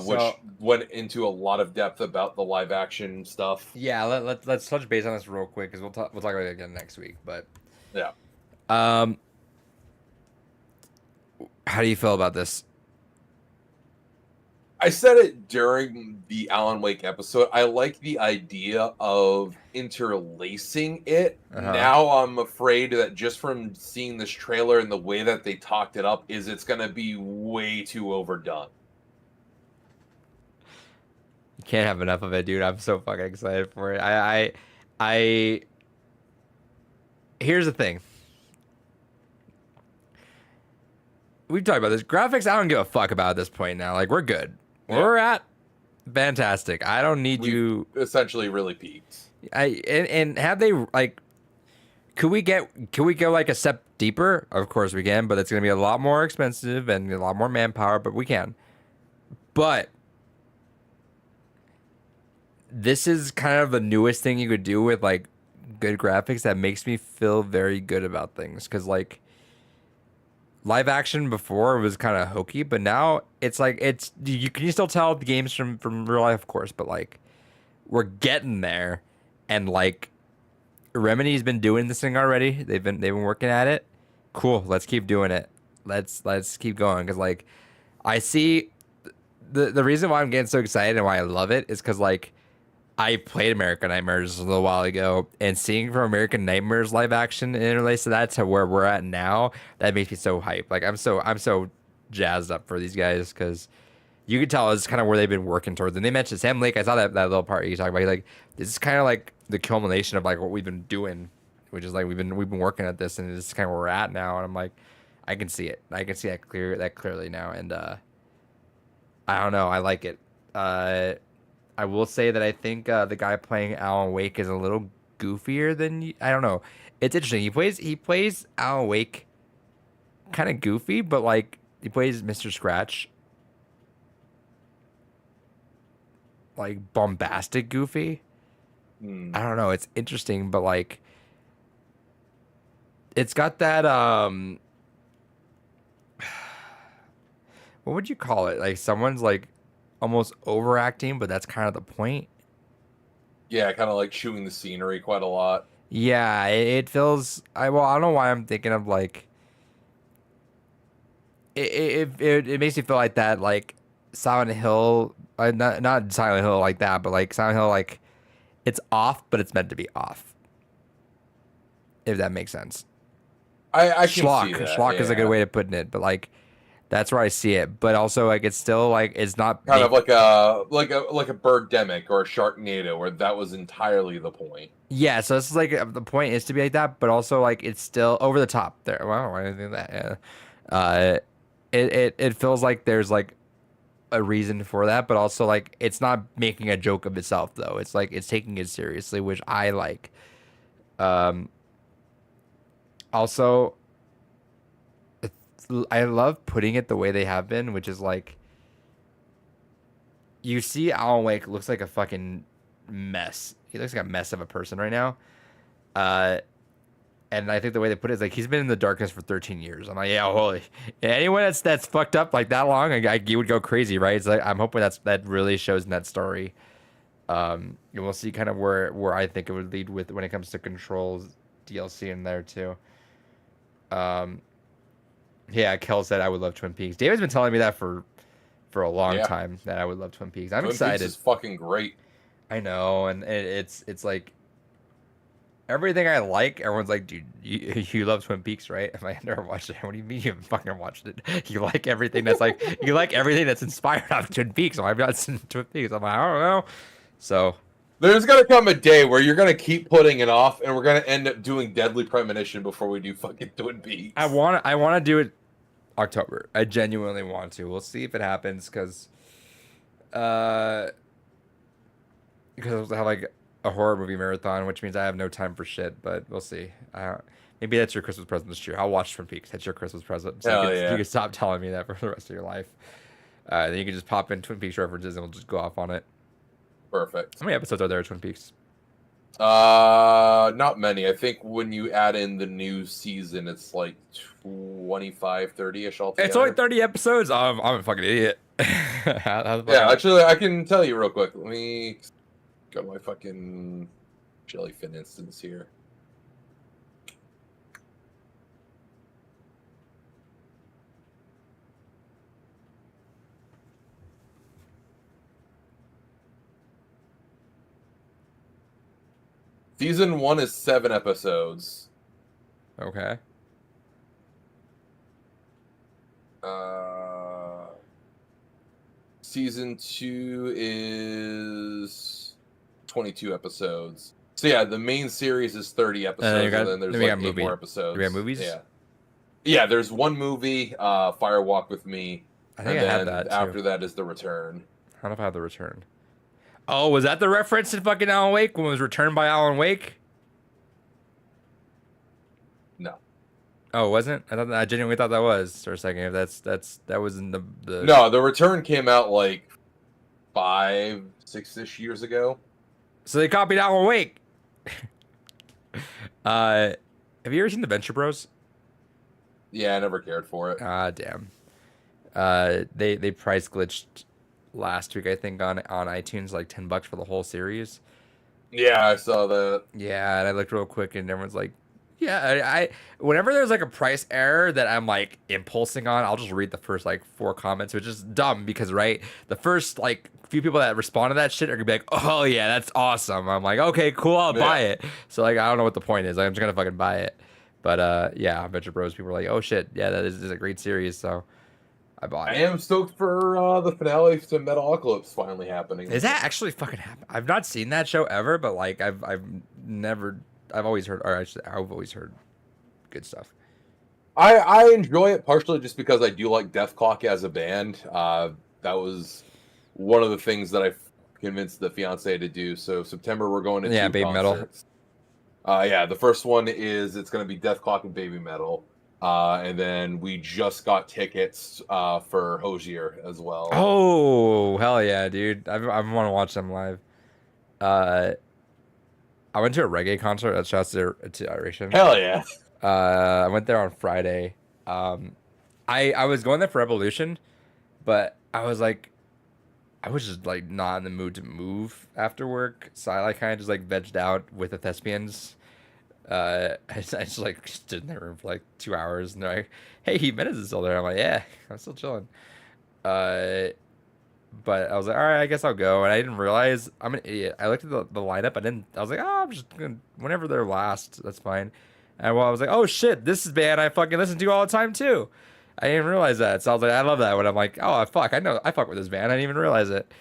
which went into a lot of depth about the live action stuff. Yeah, let's touch base on this real quick because we'll talk about it again next week. But yeah, how do you feel about this? I said it during the Alan Wake episode. I like the idea of interlacing it. Now I'm afraid that just from seeing this trailer and the way that they talked it up, it's going to be way too overdone. You can't have enough of it, dude. I'm so fucking excited for it. I here's the thing. We've talked about this. Graphics, I don't give a fuck about at this point now. Like, we're good. Yeah. We're at fantastic. I don't need you. Essentially, really peaked. And have they like? Could we go like a step deeper? Of course we can, but it's gonna be a lot more expensive and a lot more manpower. But we can. But this is kind of the newest thing you could do with like good graphics that makes me feel very good about things because like. Live action before was kind of hokey, but now it's like you can still tell the games from real life, of course, but like we're getting there, and like Remedy's been doing this thing already. They've been working at it. Cool, let's keep doing it. Let's keep going because like I see the reason why I'm getting so excited and why I love it is because like I played American Nightmares a little while ago, and seeing from American Nightmares live action interlace to that to where we're at now, that makes me so hyped. Like I'm so jazzed up for these guys because you can tell it's kind of where they've been working towards. And they mentioned Sam Lake. I saw that little part you talking about. Like this is kind of like the culmination of like what we've been doing which is like we've been working at this, and it's kind of where we're at now. And I'm like, I can see it. I can see that clearly now, and I don't know. I like it. I will say that I think the guy playing Alan Wake is a little goofier than I don't know. It's interesting. He plays Alan Wake kind of goofy, but like he plays Mr. Scratch like bombastic goofy. Hmm. I don't know. It's interesting, but like it's got that what would you call it? Like someone's like almost overacting, but that's kind of the point. Yeah, kind of like chewing the scenery quite a lot. Yeah, it feels. I don't know why I'm thinking of like it makes me feel like that like Silent Hill, not Silent Hill like that, but like Silent Hill like it's off, but it's meant to be off. If that makes sense. I can see Schlock, that. schlock is a good Yeah. way to put it, but like that's where I see it. But also like it's still like it's not Kind of like a Birdemic or a Sharknado, where that was entirely the point. yeah. So this is like the point is to be like that, but also like it's still over the top there. Wow, I didn't think that. Yeah. It feels like there's like a reason for that, but also like it's not making a joke of itself though. It's like it's taking it seriously, which I like. Um, Also, I love putting it the way they have been, which is like you see Alan Wake looks like a fucking mess. He looks like a mess of a person right now. Uh, and I think the way they put it is like he's been in the darkness for 13 years. I'm like, yeah, holy. Anyone that's fucked up like that long, you would go crazy, right? It's like I'm hoping that really shows in that story. And we'll see kind of where I think it would lead with when it comes to Control's DLC in there too. Um, yeah, Kel said I would love Twin Peaks. David's been telling me that for a long Yeah, time that I would love Twin Peaks. I'm Twin Peaks excited. is fucking great. I know, and it's like everything I like. Everyone's like, dude, you love Twin Peaks, right? I'm like, I never watched it. What do you mean you haven't fucking watched it? You like everything that's like you like everything that's inspired off Twin Peaks. I've not seen Twin Peaks. I'm like, I don't know. So There's gonna come a day where you're gonna keep putting it off, and we're gonna end up doing Deadly Premonition before we do fucking Twin Peaks. I want to do it October. I genuinely want to. We'll see if it happens because we'll have like a horror movie marathon, which means I have no time for shit. But we'll see. Maybe that's your Christmas present this year. I'll watch Twin Peaks. That's your Christmas present. So Hell you yeah. can stop telling me that for the rest of your life. Then you can just pop in Twin Peaks references and we'll just go off on it. Perfect. How many episodes are there of Twin Peaks? Not many. I think when you add in the new season, it's like 25, 30-ish altogether. It's only 30 episodes. I'm a fucking idiot. How the fuck Yeah, actually, I can tell you real quick. Let me go to my fucking Jellyfin instance here. Season 1 is 7 episodes. Okay. Season 2 is 22 episodes. So yeah, the main series is 30 episodes, and then there's then we like got 8 more episodes. Do we have movies? Yeah. Yeah, there's one movie, Fire Walk with Me. I think and I then had that too. after that is The Return. I don't know if I have The Return. Oh, was that the reference to fucking Alan Wake when it was returned by Alan Wake? No. Oh, it wasn't? I genuinely thought that was for a second. If that was in the No, The Return came out like 5, 6-ish years ago. So they copied Alan Wake. Have you ever seen The Venture Bros? Yeah, I never cared for it. Ah, damn. They price glitched last week, I think, on iTunes, like $10 for the whole series. Yeah, I saw that. Yeah, and I looked real quick, and everyone's like, "Yeah." I whenever there's like a price error that I'm like impulsing on, I'll just read the first like 4 comments, which is dumb because right, the first like few people that respond to that shit are gonna be like, "Oh yeah, that's awesome." I'm like, "Okay, cool, I'll buy it." So like, I don't know what the point is. Like, I'm just gonna fucking buy it. But yeah, Venture Bros. People are like, "Oh shit, yeah, that is a great series." So I bought I it. am stoked for the finale to Metalocalypse finally happening. Is that actually fucking happen? I've not seen that show ever, but like I've never I've always heard, or actually, I've always heard good stuff. I enjoy it partially just because I do like Death Clock as a band. That was one of the things that I convinced the fiance to do. So September we're going to Yeah, two Baby Metal. concerts. Yeah, the first one is it's going to be Death Clock and Baby Metal, and then we just got tickets for Hosier as well. Oh, hell yeah, dude! I want to watch them live. Uh, I went to a reggae concert at shouts to Iration. Hell yeah! I went there on Friday. I was going there for Evolution, but I was like, I was just like not in the mood to move after work, so I like kind of just like vegged out with the Thespians. I just like stood in their room for like 2 hours, and they're like, "Hey, Jimenez is still there." I'm like, "Yeah, I'm still chilling." Uh, but I was like, "All right, I guess I'll go." And I didn't realize I'm an idiot. I looked at the lineup. I didn't. I was like, "Oh, I'm just gonna whenever they're last, that's fine." And well, I was like, "Oh shit, this is band I fucking listen to all the time too." I didn't realize that, so I was like, "I love that." When I'm like, "Oh fuck, I know I fuck with this band." I didn't even realize it.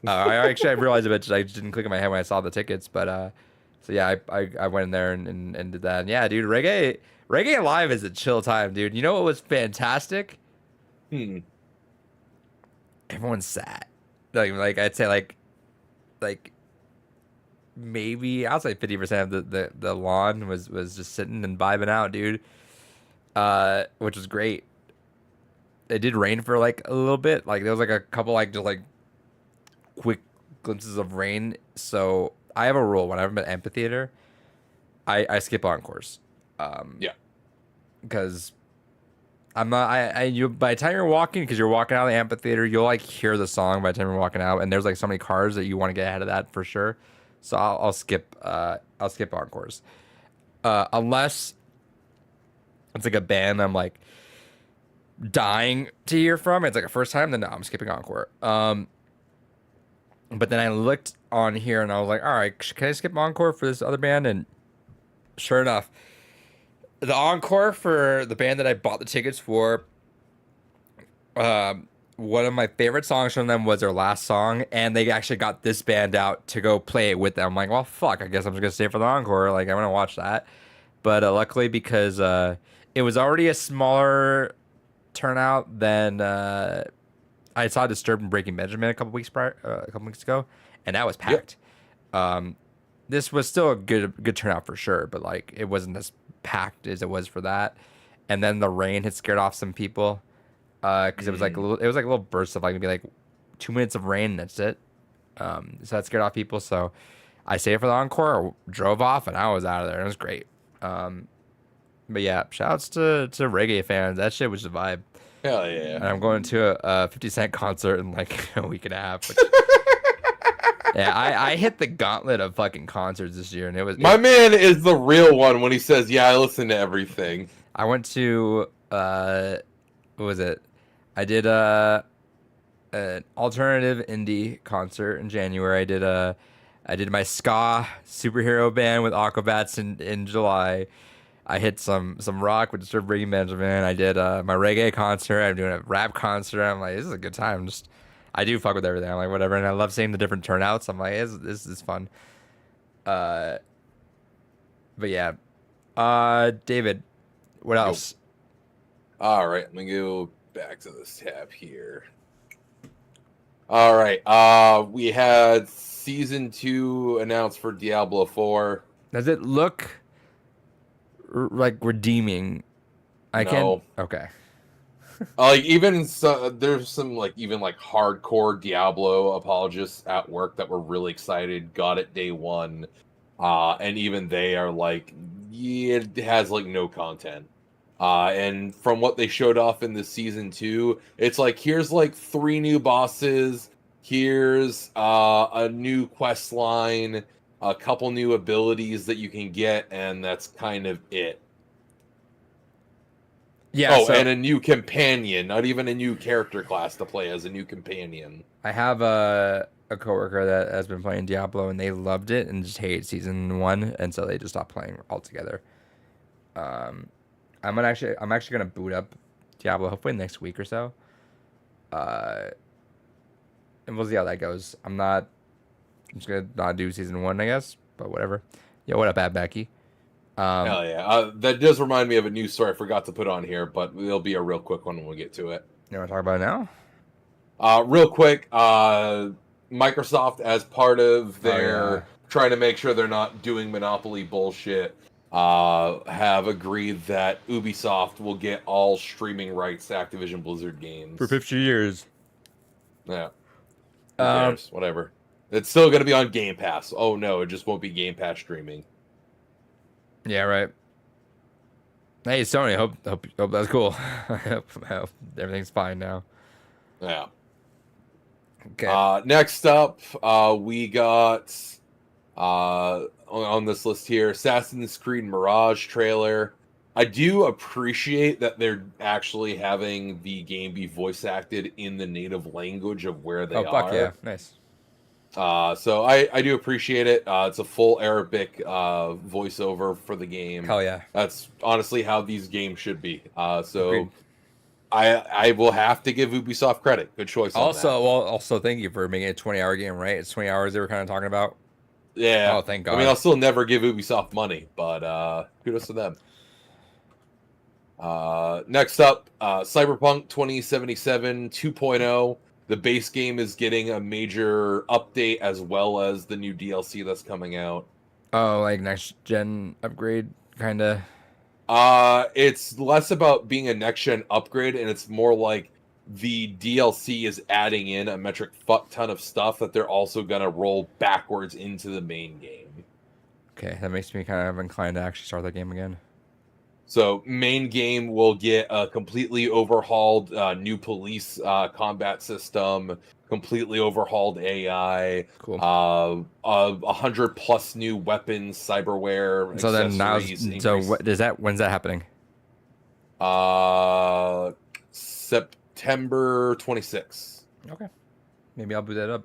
I realized it, but I just didn't click in my head when I saw the tickets. But so yeah, I went in there and did that. And yeah, dude, reggae live is a chill time, dude. You know what was fantastic? Hmm. Everyone's sad. Like I'd say like maybe I'll say 50% of the lawn was just sitting and vibing out, dude. Which was great. It did rain for like a little bit. Like there was like a couple like just like quick glimpses of rain. So I have a rule when I'm at amphitheater, I skip encores. Yeah. Because I'm not you by the time you're walking, because you're walking out of the amphitheater, you'll like hear the song by the time you're walking out, and there's like so many cars that you want to get ahead of that for sure. So I'll skip encores. Unless it's like a band I'm like dying to hear from. It's like a first time, then no, I'm skipping encore. But then I looked on here and I was like, all right, can I skip encore for this other band? And sure enough, the encore for the band that I bought the tickets for, one of my favorite songs from them was their last song, and they actually got this band out to go play it with them. I'm like, well, fuck, I guess I'm just gonna stay for the encore. Like, I'm gonna watch that. But luckily, because it was already a smaller turnout than I saw Disturbed and Breaking Benjamin a couple weeks ago, and that was packed. This was still a good turnout for sure, but like it wasn't as packed as it was for that. And then the rain had scared off some people because it was like a little burst of like maybe like 2 minutes of rain. And that's it. So that scared off people. So I stayed for the encore, drove off, and I was out of there. It was great. But yeah, shouts to reggae fans. That shit was the vibe. Hell yeah! And I'm going to a 50 Cent concert in like a week and a half. Which, yeah, I hit the gauntlet of fucking concerts this year, and My man is the real one when he says, "Yeah, I listen to everything." I went to what was it? I did an alternative indie concert in January. I did my ska superhero band with Aquabats in July. I hit some rock with Disturbed Breaking Benjamin. I did my reggae concert. I'm doing a rap concert. I'm like, this is a good time. I do fuck with everything. I'm like, whatever. And I love seeing the different turnouts. I'm like, this is fun. But yeah. David, what else? All right, let me go back to this tab here. All right. We had season 2 announced for Diablo 4. Does it look like redeeming? No. Can't. Okay. Like even there's some like even like hardcore Diablo apologists at work that were really excited, got it day one, and even they are like, yeah, it has like no content. And from what they showed off in the season 2, it's like here's like 3 new bosses, here's a new quest line, a couple new abilities that you can get, and that's kind of it. Yeah. Oh, and a new companion, not even a new character class to play as, a new companion. I have a coworker that has been playing Diablo, and they loved it and just hated season 1, and so they just stopped playing altogether. I'm actually gonna boot up Diablo hopefully next week or so. And we'll see how that goes. I'm just gonna not do season 1, I guess, but whatever. Yo, what up, Ab Becky? Um, Hell yeah. That does remind me of a news story I forgot to put on here, but it'll be a real quick one when we get to it. you want to talk about it now? Real quick, Microsoft, as part of their yeah. trying to make sure they're not doing monopoly bullshit, have agreed that Ubisoft will get all streaming rights to Activision Blizzard games. For 50 years. Yeah. Who cares? Whatever. It's still going to be on Game Pass. Oh no, it just won't be Game Pass streaming. Yeah, right. Hey, Sony, hope that's cool. I hope everything's fine now. Yeah. Okay. Next up, we got on this list here, Assassin's Creed Mirage trailer. I do appreciate that they're actually having the game be voice acted in the native language of where they are. Oh, fuck yeah. Nice. So I do appreciate it. It's a full Arabic voiceover for the game. Hell yeah. That's honestly how these games should be. So Agreed. I will have to give Ubisoft credit. Good choice. Also, thank you for making it a 20-hour game, right? It's 20 hours they were kind of talking about. Yeah. Oh, thank God. I mean, I'll still never give Ubisoft money, but kudos to them. Next up, Cyberpunk 2077 2.0. The base game is getting a major update as well as the new DLC that's coming out. Oh, like next gen upgrade, kind of. It's less about being a next gen upgrade, and it's more like the DLC is adding in a metric fuck ton of stuff that they're also gonna roll backwards into the main game. Okay, that makes me kind of inclined to actually start that game again. So main game will get a completely overhauled new police combat system, completely overhauled AI, Cool. 100+ new weapons, cyberware. So then now, accessories, so what is that? When's that happening? September 26th. Okay, maybe I'll boot that up.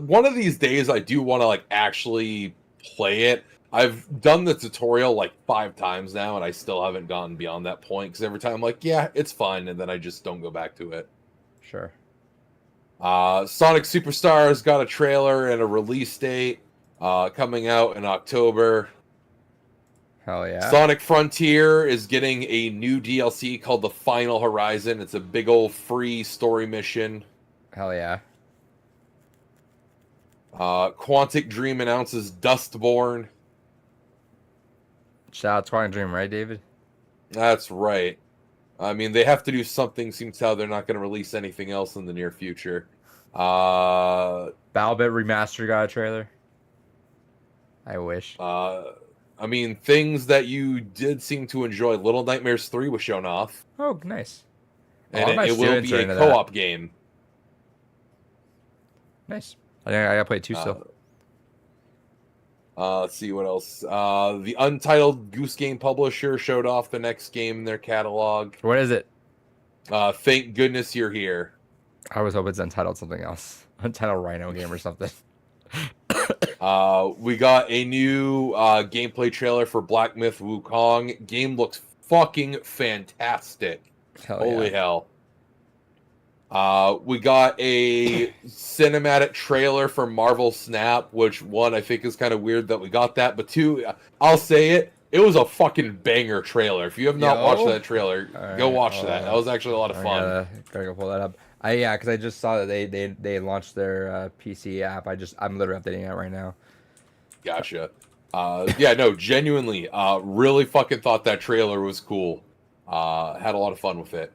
One of these days, I do want to like actually play it. I've done the tutorial like 5 times now, and I still haven't gotten beyond that point. Because every time I'm like, yeah, it's fun, and then I just don't go back to it. Sure. Sonic Superstars got a trailer and a release date coming out in October. Hell yeah. Sonic Frontier is getting a new DLC called The Final Horizon. It's a big old free story mission. Hell yeah. Quantic Dream announces Dustborn. Shout out to Quantic Dream, right, David? That's right. I mean, they have to do something. Seems how they're not going to release anything else in the near future. Battlebit Remastered got a trailer. I wish. I mean, things that you did seem to enjoy. Little Nightmares 3 was shown off. Oh, nice. And my it will students be are a into co-op game. Nice. I think I gotta play 2 still. Let's see what else. The Untitled Goose Game publisher showed off the next game in their catalog. What is it? Thank goodness you're here. I was hoping it's Untitled something else. Untitled Rhino game or something. We got a new gameplay trailer for Black Myth Wukong. Game looks fucking fantastic. Holy hell. We got a cinematic trailer for Marvel Snap, which one I think is kind of weird that we got that, but 2, I'll say it was a fucking banger trailer. If you have not watched that trailer, go watch that. That was actually a lot of fun. Gotta go pull that up. Yeah, because I just saw that they launched their PC app. I'm literally updating it right now. Gotcha. Yeah, no, genuinely, really fucking thought that trailer was cool. Had a lot of fun with it.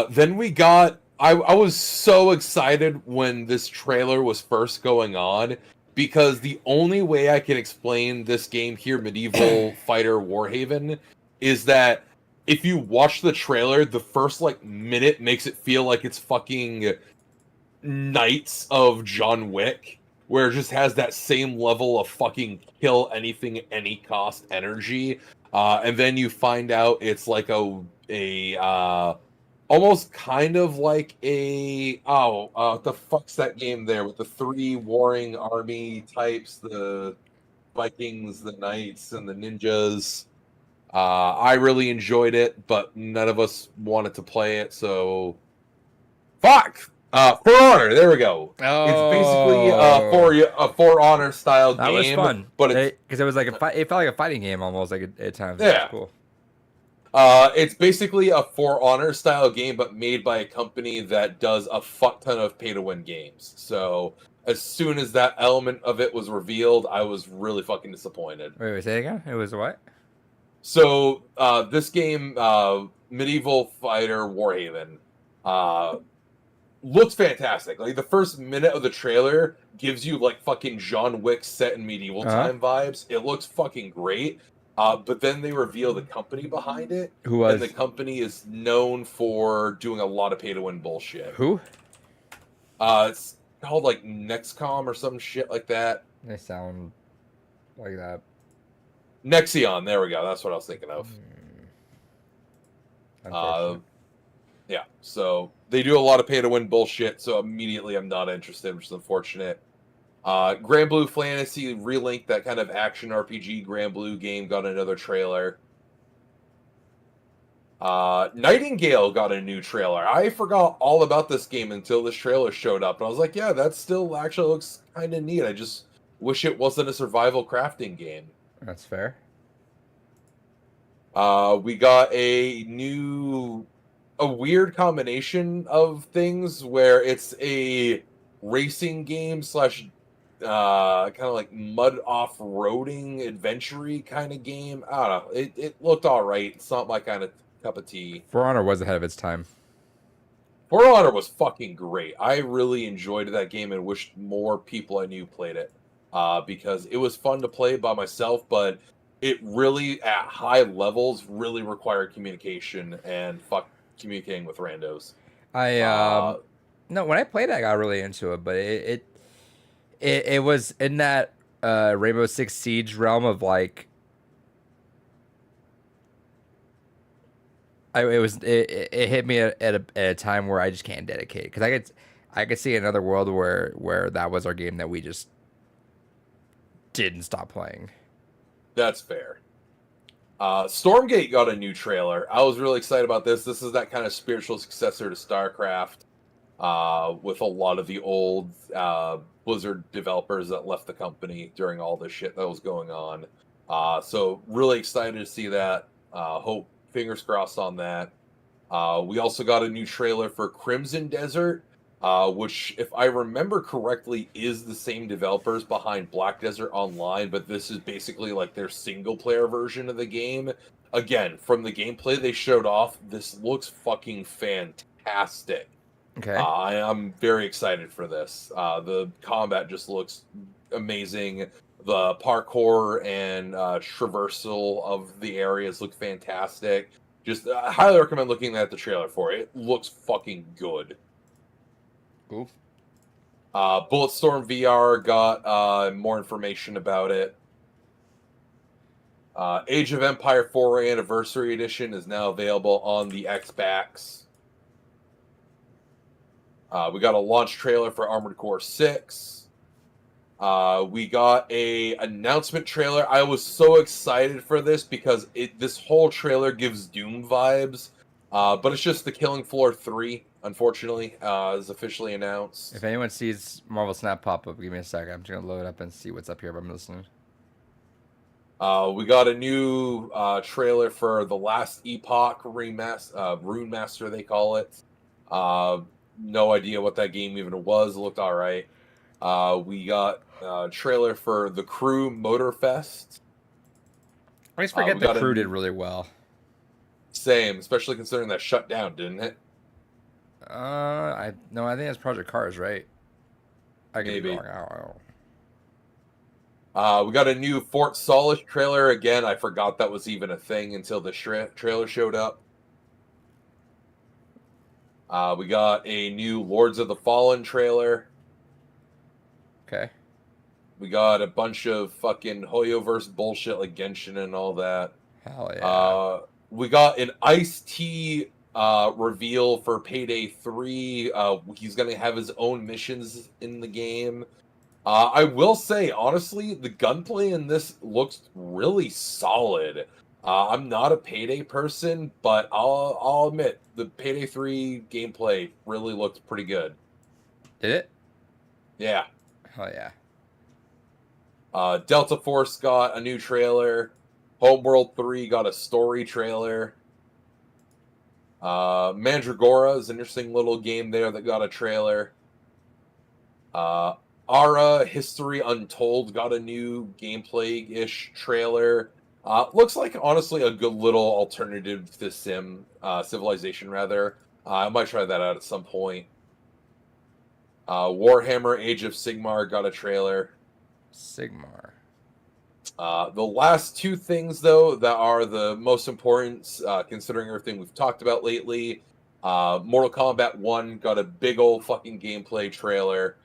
Then we got... I was so excited when this trailer was first going on, because the only way I can explain this game here, Medieval Fighter Warhaven, is that if you watch the trailer, the first, minute makes it feel like it's fucking Knights of John Wick, where it just has that same level of fucking kill anything at any cost energy. And then you find out it's like almost kind of like what the fuck's that game there with the 3 warring army types, the Vikings, the Knights, and the Ninjas. I really enjoyed it, but none of us wanted to play it, so fuck! For Honor, there we go. Oh, It's basically a For Honor style that game, was fun. but it's Because it was like it felt like a fighting game almost, like at times. It was yeah. cool. It's basically a For Honor style game, but made by a company that does a fuck ton of pay to win games. So as soon as that element of it was revealed, I was really fucking disappointed. Wait, say it again. It was what? So this game, Medieval Fighter Warhaven, looks fantastic. Like the first minute of the trailer gives you like fucking John Wick set in medieval time vibes. It looks fucking great. But then they reveal the company behind it. Who was? And the company is known for doing a lot of pay to win bullshit. Who? It's called like Nexcom or some shit like that. They sound like that. Nexion, there we go. That's what I was thinking of. Unfortunate. Yeah, so they do a lot of pay to win bullshit, so immediately I'm not interested, which is unfortunate. Grand Blue Fantasy Relink, that kind of action RPG Grand Blue game, got another trailer. Nightingale got a new trailer. I forgot all about this game until this trailer showed up, and I was like, yeah, that still actually looks kind of neat. I just wish it wasn't a survival crafting game. That's fair. We got a weird combination of things where it's a racing game slash kind of like mud off-roading adventure-y kind of game. I don't know. It looked all right. It's not my kind of cup of tea. For Honor was ahead of its time. For Honor was fucking great. I really enjoyed that game and wished more people I knew played it because it was fun to play by myself, but it really, at high levels, really required communication and communicating with randos. No, when I played it, I got really into it, but it was in that Rainbow Six Siege realm of like it hit me at a time where I just can't dedicate because I could see another world where that was our game that we just didn't stop playing. That's fair. Stormgate got a new trailer. I was really excited about this. This is that kind of spiritual successor to StarCraft, with a lot of the old Blizzard developers that left the company during all this shit that was going on. So really excited to see that. Hope, fingers crossed on that. We also got a new trailer for Crimson Desert, which, if I remember correctly, is the same developers behind Black Desert Online, but this is basically like their single-player version of the game. Again, from the gameplay they showed off, this looks fucking fantastic. Okay. I'm very excited for this. The combat just looks amazing. The parkour and traversal of the areas look fantastic. Just I highly recommend looking at the trailer for it. It looks fucking good. Cool. Bulletstorm VR got more information about it. Age of Empire 4 Anniversary Edition is now available on the Xbox. We got a launch trailer for Armored Core 6. We got a announcement trailer. I was so excited for this because this whole trailer gives Doom vibes. But it's just the Killing Floor 3, unfortunately, is officially announced. If anyone sees Marvel Snap pop up, give me a second. I'm just going to load it up and see what's up here if I'm listening. We got a new trailer for The Last Epoch Rune Master, they call it. No idea what that game even was. It looked all right. We got a trailer for The Crew Motorfest. I always forget The Crew did really well. Same, especially considering that shut down, didn't it? I think that's Project Cars, right? I could be wrong. We got a new Fort Solis trailer. Again, I forgot that was even a thing until the trailer showed up. We got a new Lords of the Fallen trailer. Okay. We got a bunch of fucking Hoyoverse bullshit like Genshin and all that. Hell yeah. We got an Ice-T reveal for Payday 3. He's going to have his own missions in the game. I will say, honestly, the gunplay in this looks really solid. I'm not a Payday person, but I'll admit, the Payday 3 gameplay really looked pretty good. Did it? Yeah. Oh yeah. Delta Force got a new trailer. Homeworld 3 got a story trailer. Mandragora is an interesting little game there that got a trailer. Ara History Untold got a new gameplay-ish trailer. Looks like, honestly, a good little alternative to Civilization, rather. I might try that out at some point. Warhammer Age of Sigmar got a trailer. Sigmar. The last two things, though, that are the most important, considering everything we've talked about lately. Mortal Kombat 1 got a big old fucking gameplay trailer.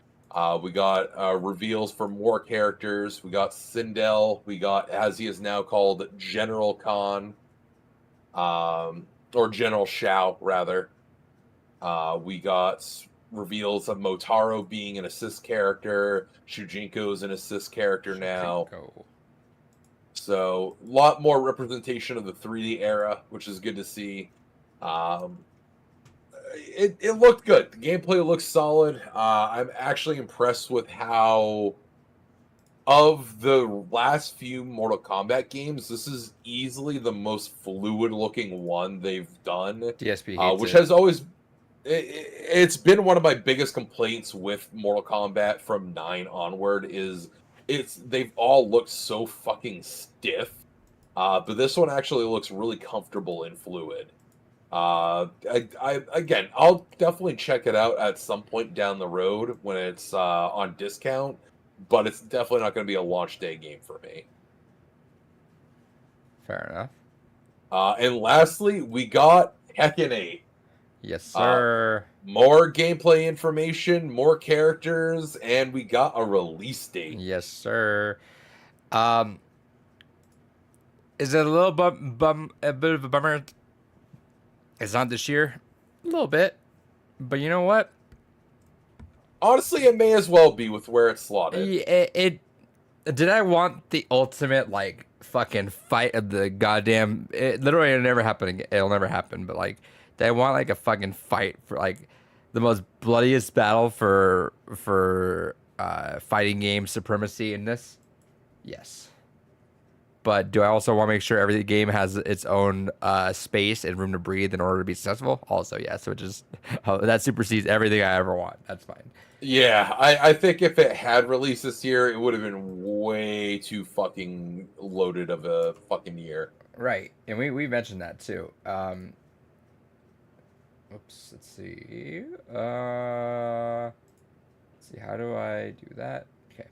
We got reveals for more characters. We got Sindel. We got, as he is now called, General Khan. Or General Shao, rather. We got reveals of Motaro being an assist character. Shujinko is an assist character now. So, a lot more representation of the 3D era, which is good to see. It looked good. The gameplay looks solid. I'm actually impressed with how, of the last few Mortal Kombat games, this is easily the most fluid-looking one they've done. DSP hates which it. has always... It's been one of my biggest complaints with Mortal Kombat from 9 onward, is they've all looked so fucking stiff, but this one actually looks really comfortable and fluid. Again, I'll definitely check it out at some point down the road when it's on discount, but it's definitely not going to be a launch day game for me. Fair enough. And lastly, we got Tekken 8. Yes, sir. More gameplay information, more characters, and we got a release date. Yes, sir. Is it a little a bit of a bummer? It's not this year. A little bit. But you know what? Honestly, it may as well be with where it's slotted. Did I want the ultimate, like, fucking fight of the goddamn... literally, it'll never happen again. It'll never happen, but, like, did I want, like, a fucking fight for, like, the most bloodiest battle for fighting game supremacy in this? Yes. But do I also want to make sure every game has its own space and room to breathe in order to be successful? Also, yes. So that supersedes everything I ever want. That's fine. Yeah, I think if it had released this year, it would have been way too fucking loaded of a fucking year. Right, and we mentioned that too. Oops, let's see. Let's see, how do I do that? Okay.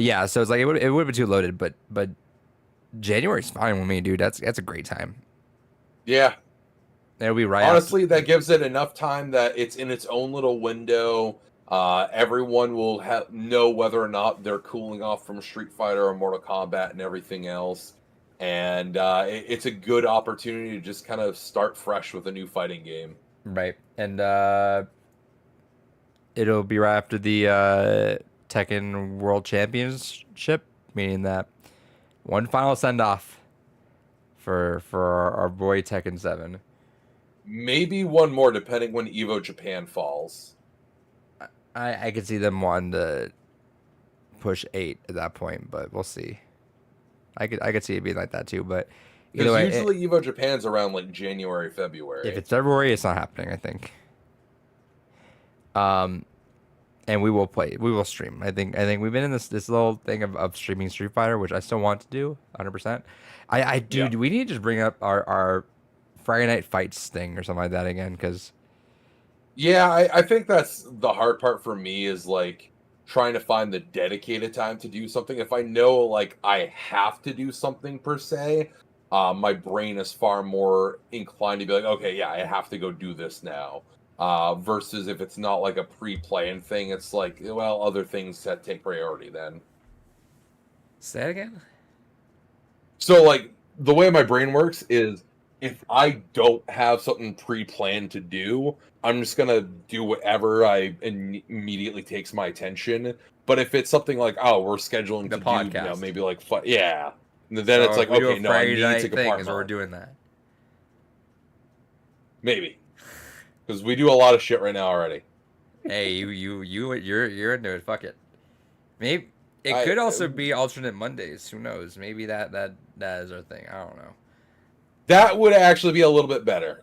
Yeah, so it's like it would have been too loaded, but January's fine with me, dude. That's a great time. Yeah. It'll be right. Honestly, that gives it enough time that it's in its own little window. Everyone will know whether or not they're cooling off from Street Fighter or Mortal Kombat and everything else. And it's a good opportunity to just kind of start fresh with a new fighting game. Right. And it'll be right after the Tekken World Championship, meaning that one final send-off for our boy Tekken 7. Maybe one more, depending when Evo Japan falls. I could see them wanting to push 8 at that point, but we'll see. I could see it being like that too, but either way, usually Evo Japan's around like January, February. If it's February, it's not happening, I think. And we will play. We will stream. I think we've been in this little thing of streaming Street Fighter, which I still want to do 100%. I do. Yeah. We need to just bring up our Friday Night Fights thing or something like that again, because. Yeah, I think that's the hard part for me, is like trying to find the dedicated time to do something. If I know like I have to do something per se, my brain is far more inclined to be like, okay, yeah, I have to go do this now. Versus if it's not like a pre-planned thing, it's like, well, other things that take priority then. Say it again? So like the way my brain works is, if I don't have something pre-planned to do, I'm just gonna do whatever immediately takes my attention. But if it's something like, oh, we're scheduling the to podcast. do, you know, maybe like, yeah, and then so it's like, okay, no, I need to compartmentalize. We're doing that. Maybe, because we do a lot of shit right now already. Hey, you're into it. Fuck it. Maybe it I could also be alternate Mondays. Who knows? Maybe that is our thing. I don't know. That would actually be a little bit better,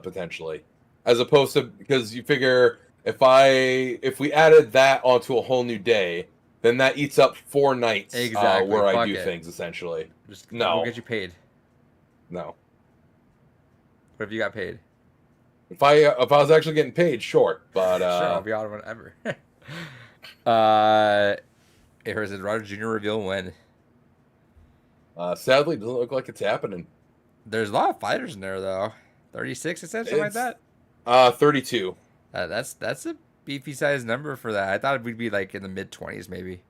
potentially, as opposed to, because you figure if we added that onto a whole new day, then that eats up 4 nights Exactly. where I Fuck do it. things essentially. Just we'll No, get you paid. no. What if you got paid? If I was actually getting paid, sure, but Sure, I'll be on whenever. uh, here is it. Roger Jr. reveal when. sadly, it doesn't look like it's happening. There's a lot of fighters in there though. 36, it said something like It's that. 32. That's a beefy size number for that. I thought we'd be like in the mid 20s maybe.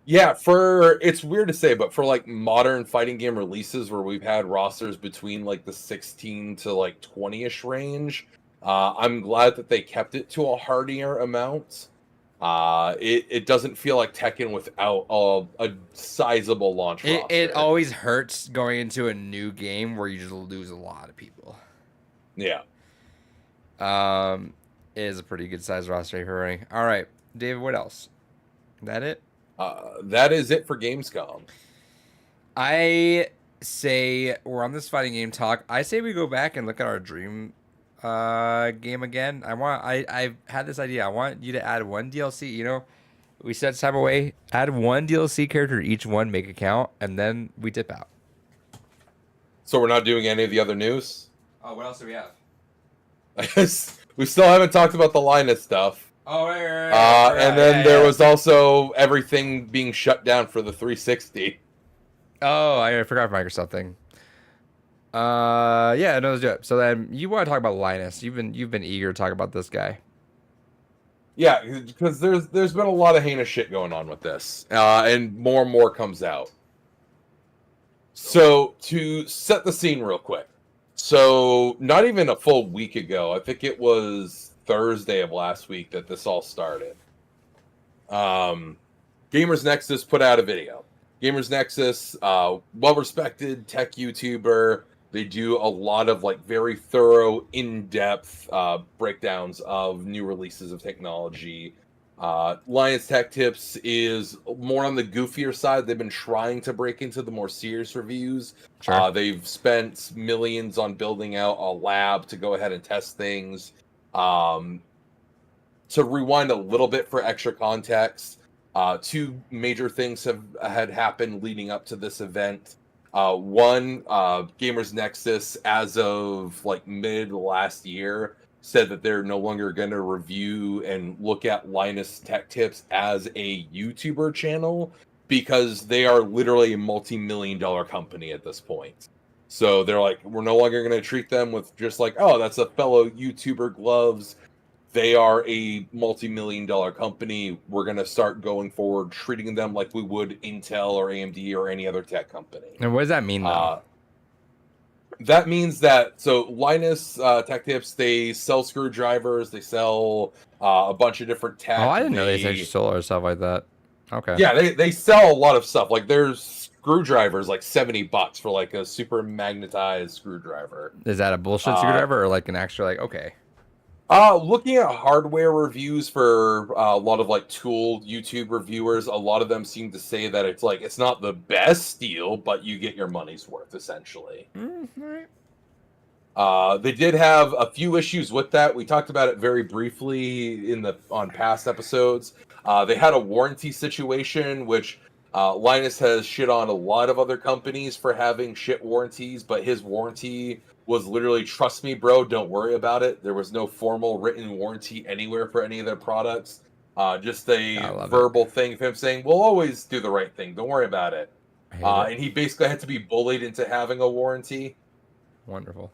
Yeah, it's weird to say, but for like modern fighting game releases where we've had rosters between like the 16 to like 20ish range, I'm glad that they kept it to a hardier amount. It doesn't feel like Tekken without a sizable launch roster. It always hurts going into a new game where you just lose a lot of people. Yeah. It is a pretty good size roster for running. All right, David, what else? That it? That is it for Gamescom. I say we're on this fighting game talk. I say we go back and look at our dream game again. I've had this idea. I want you to add one DLC. You know, we set time away. Add one DLC character each one, make a count, and then we dip out. So we're not doing any of the other news? Oh, what else do we have? I guess we still haven't talked about the Linus stuff. Oh, right. And then there was also everything being shut down for the 360. Oh, I forgot Microsoft thing. Yeah, no, let's do it. So then you want to talk about Linus. You've been eager to talk about this guy. Yeah, because there's been a lot of heinous shit going on with this, and more comes out. So to set the scene real quick, so not even a full week ago, I think it was Thursday of last week that this all started. Gamers Nexus put out a video. Gamers Nexus, well-respected tech YouTuber. They do a lot of like very thorough, in-depth breakdowns of new releases of technology. Linus Tech Tips is more on the goofier side. They've been trying to break into the more serious reviews. Sure. They've spent millions on building out a lab to go ahead and test things. To rewind a little bit for extra context, two major things had happened leading up to this event. One, Gamers Nexus, as of like mid last year, said that they're no longer going to review and look at Linus Tech Tips as a YouTuber channel because they are literally a multi-million-dollar company at this point. So they're like, we're no longer going to treat them with just like, oh, that's a fellow YouTuber Gloves. They are a multi-million-dollar company. We're going to start going forward treating them like we would Intel or AMD or any other tech company. And what does that mean, though? That means that, so Linus Tech Tips, they sell screwdrivers, they sell a bunch of different tech. Oh, I didn't know they sell solar stuff like that. Okay. Yeah, they sell a lot of stuff. Like there's screwdrivers like $70 for like a super magnetized screwdriver. Is that a bullshit screwdriver or like an extra like okay? Looking at hardware reviews for a lot of like tool YouTube reviewers, a lot of them seem to say that it's like it's not the best deal, but you get your money's worth essentially. All right. They did have a few issues with that. We talked about it very briefly on past episodes. They had a warranty situation, which Linus has shit on a lot of other companies for having shit warranties, but his warranty was literally, trust me, bro, don't worry about it. There was no formal written warranty anywhere for any of their products. Just a verbal thing of him saying, we'll always do the right thing. Don't worry about it. And he basically had to be bullied into having a warranty. Wonderful.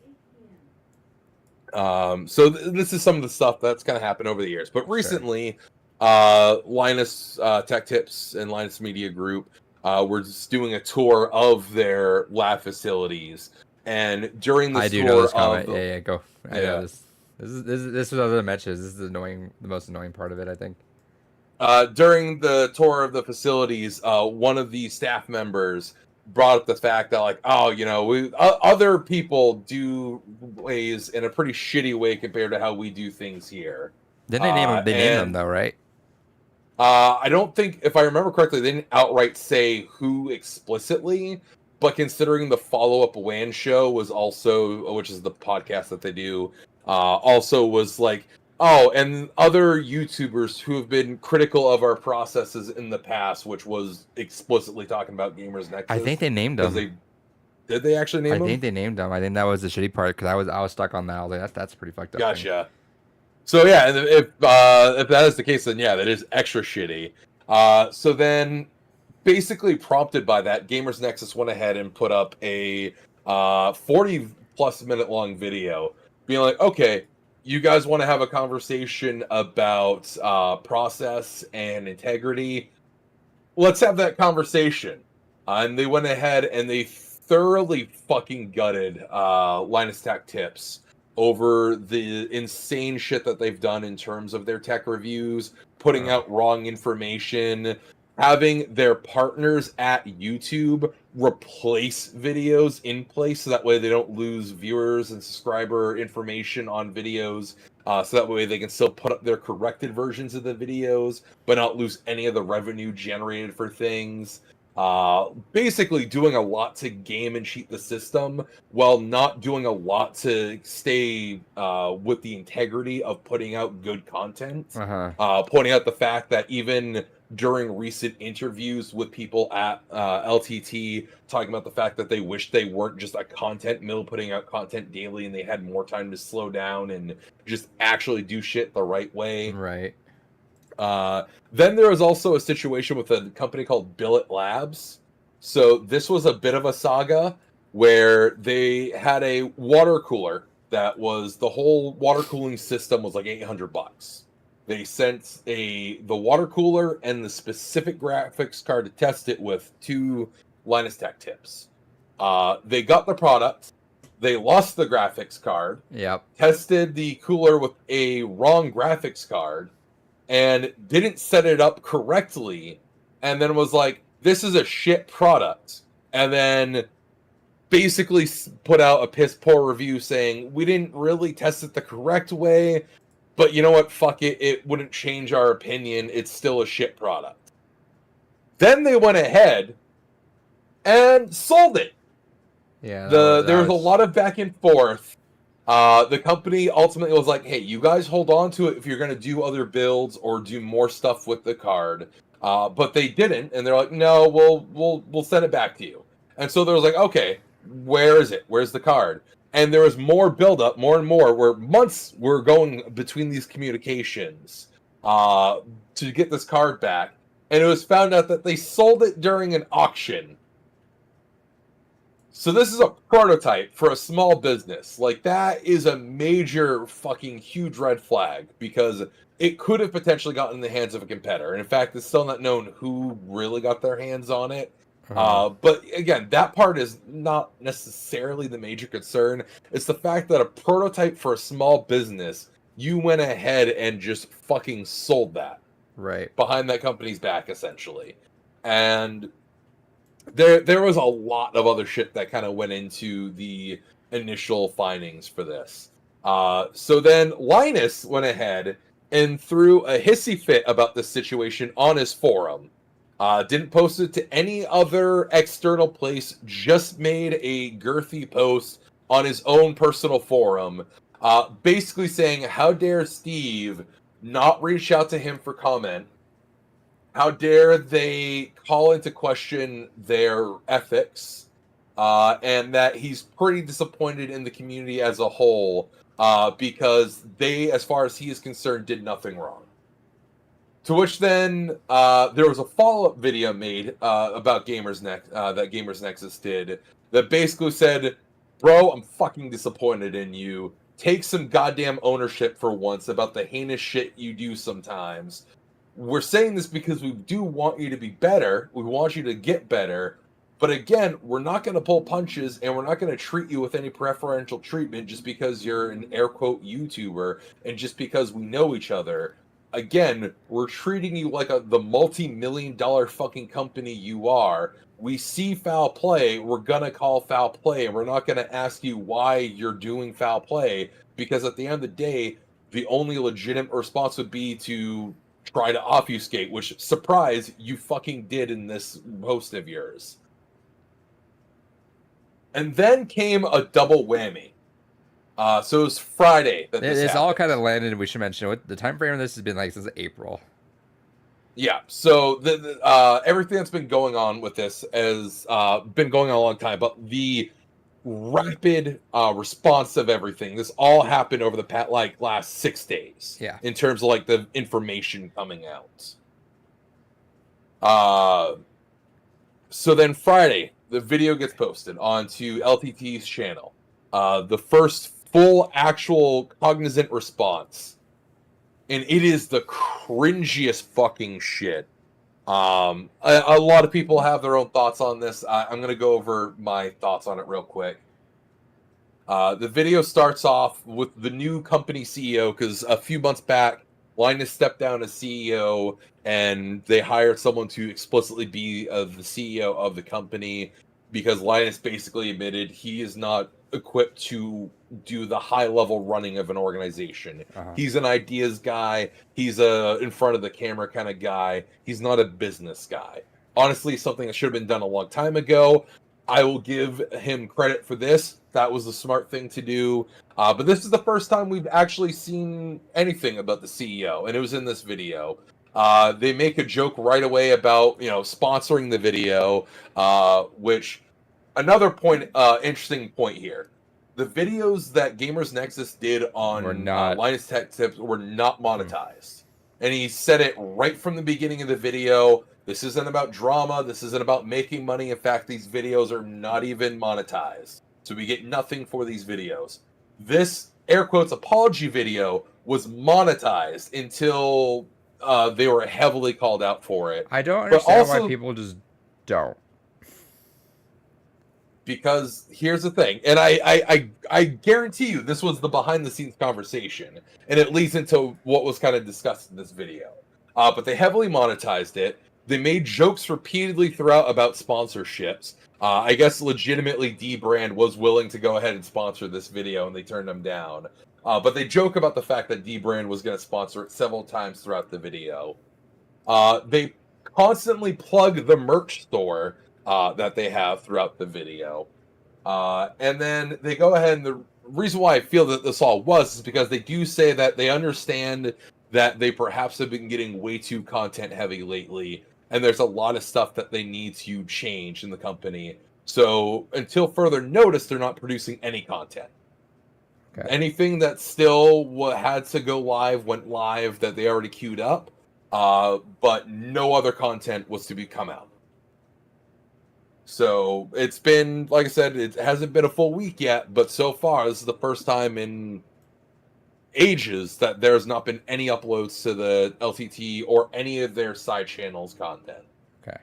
So this is some of the stuff that's kind of happened over the years. But recently, Linus Tech Tips and Linus Media Group were just doing a tour of their lab facilities. And during this tour, know this comment. Yeah, go. I know this. This was other mentions. This is the most annoying part of it, I think. During the tour of the facilities, one of the staff members brought up the fact that, like, oh, you know, other people do ways in a pretty shitty way compared to how we do things here. Didn't they name him? They named them And though, right? I don't think, if I remember correctly, they didn't outright say who explicitly, but considering the follow-up WAN show was also, which is the podcast that they do, also was like, oh, and other YouTubers who have been critical of our processes in the past, which was explicitly talking about Gamers I Nexus, think they named because them. they actually I name them? think they named them. I think that was the shitty part because I was stuck on that. I was like, that's a pretty fucked up thing. Gotcha. So yeah, and if that is the case, then yeah, that is extra shitty. So then, basically prompted by that, Gamers Nexus went ahead and put up a 40+ minute long video, being like, okay, you guys want to have a conversation about process and integrity? Let's have that conversation. And they went ahead and they thoroughly fucking gutted Linus Tech Tips over the insane shit that they've done in terms of their tech reviews, putting out wrong information, having their partners at YouTube replace videos in place so that way they don't lose viewers and subscriber information on videos. So that way they can still put up their corrected versions of the videos, but not lose any of the revenue generated for things. Basically doing a lot to game and cheat the system while not doing a lot to stay with the integrity of putting out good content. Pointing out the fact that even during recent interviews with people at LTT, talking about the fact that they wish they weren't just a content mill putting out content daily and they had more time to slow down and just actually do shit the right way. Right. Then there was also a situation with a company called Billet Labs. So this was a bit of a saga where they had a water cooler that was, the whole water cooling system was like $800. They sent the water cooler and the specific graphics card to test it with 2 Linus Tech Tips. They got the product. They lost the graphics card. Yep. Tested the cooler with a wrong graphics card and didn't set it up correctly, and then was like, this is a shit product, and then basically put out a piss poor review saying, we didn't really test it the correct way, but you know what, fuck it, it wouldn't change our opinion, it's still a shit product. Then they went ahead and sold it. Yeah. There was a lot of back and forth. The company ultimately was like, hey, you guys hold on to it if you're going to do other builds or do more stuff with the card. But they didn't, and they're like, no, we'll send it back to you. And so there was like, okay, where is it? Where's the card? And there was more buildup, more and more, where months were going between these communications to get this card back. And it was found out that they sold it during an auction. So this is a prototype for a small business. Like, that is a major fucking huge red flag because it could have potentially gotten in the hands of a competitor. And in fact, it's still not known who really got their hands on it. But again, that part is not necessarily the major concern. It's the fact that a prototype for a small business, you went ahead and just fucking sold that. Right. Behind that company's back, essentially. And there was a lot of other shit that kind of went into the initial findings for this. So then Linus went ahead and threw a hissy fit about this situation on his forum. Didn't post it to any other external place, just made a girthy post on his own personal forum, basically saying, how dare Steve not reach out to him for comment? How dare they call into question their ethics, and that he's pretty disappointed in the community as a whole, because they, as far as he is concerned, did nothing wrong. To which then there was a follow-up video made about Gamers that Gamers Nexus did that basically said, bro, I'm fucking disappointed in you. Take some goddamn ownership for once about the heinous shit you do sometimes. We're saying this because we do want you to be better. We want you to get better. But again, we're not going to pull punches and we're not going to treat you with any preferential treatment just because you're an air quote YouTuber and just because we know each other. Again, we're treating you like the multi-million-dollar fucking company you are. We see foul play, we're going to call foul play, and we're not going to ask you why you're doing foul play, because at the end of the day, the only legitimate response would be to try to obfuscate, which, surprise, you fucking did in this post of yours. And then came a double whammy. So it was Friday that this It's all happened. kind of landed. We should mention what the time frame of this has been like since April. Yeah, so everything that's been going on with this has been going on a long time, but the rapid response of everything, this all happened over the last 6 days. Yeah. In terms of like the information coming out. So then Friday, the video gets posted onto LTT's channel. The first full actual cognizant response. And it is the cringiest fucking shit. A lot of people have their own thoughts on this. I'm going to go over my thoughts on it real quick. The video starts off with the new company CEO, because a few months back, Linus stepped down as CEO, and they hired someone to explicitly be the CEO of the company, because Linus basically admitted he is not equipped to do the high-level running of an organization. He's an ideas guy. He's a in front of the camera kind of guy. He's not a business guy. Honestly, something that should have been done a long time ago. I will give him credit for this. That was the smart thing to do. But this is the first time we've actually seen anything about the CEO, and it was in this video. They make a joke right away about, sponsoring the video, which another point, interesting point here. The videos that Gamers Nexus did on Linus Tech Tips were not monetized. And he said it right from the beginning of the video. This isn't about drama. This isn't about making money. In fact, these videos are not even monetized. So we get nothing for these videos. This, air quotes, apology video was monetized until they were heavily called out for it. I don't understand why people just don't. Because here's the thing, and I guarantee you this was the behind-the-scenes conversation, and it leads into what was kind of discussed in this video. But they heavily monetized it. They made jokes repeatedly throughout about sponsorships. I guess legitimately D-Brand was willing to go ahead and sponsor this video, and they turned them down. But they joke about the fact that D-Brand was going to sponsor it several times throughout the video. They constantly plug the merch store that they have throughout the video. And then they go ahead, and the reason why I feel that this all was is because they do say that they understand that they perhaps have been getting way too content heavy lately, and there's a lot of stuff that they need to change in the company. So until further notice, they're not producing any content. Okay. Anything that still had to go live went live that they already queued up, but no other content was to come out. So it's been, like I said, it hasn't been a full week yet, but so far this is the first time in ages that there's not been any uploads to the LTT or any of their side channels content. Okay.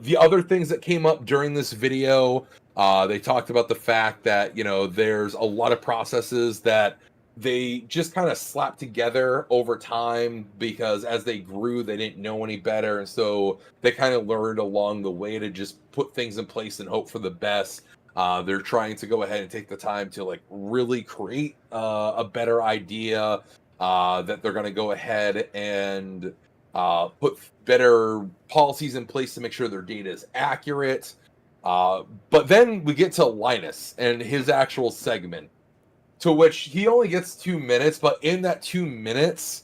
The other things that came up during this video, they talked about the fact that, there's a lot of processes that they just kind of slapped together over time because as they grew, they didn't know any better. And so they kind of learned along the way to just put things in place and hope for the best. They're trying to go ahead and take the time to really create a better idea that they're going to go ahead and put better policies in place to make sure their data is accurate. But then we get to Linus and his actual segment, to which he only gets 2 minutes, but in that 2 minutes,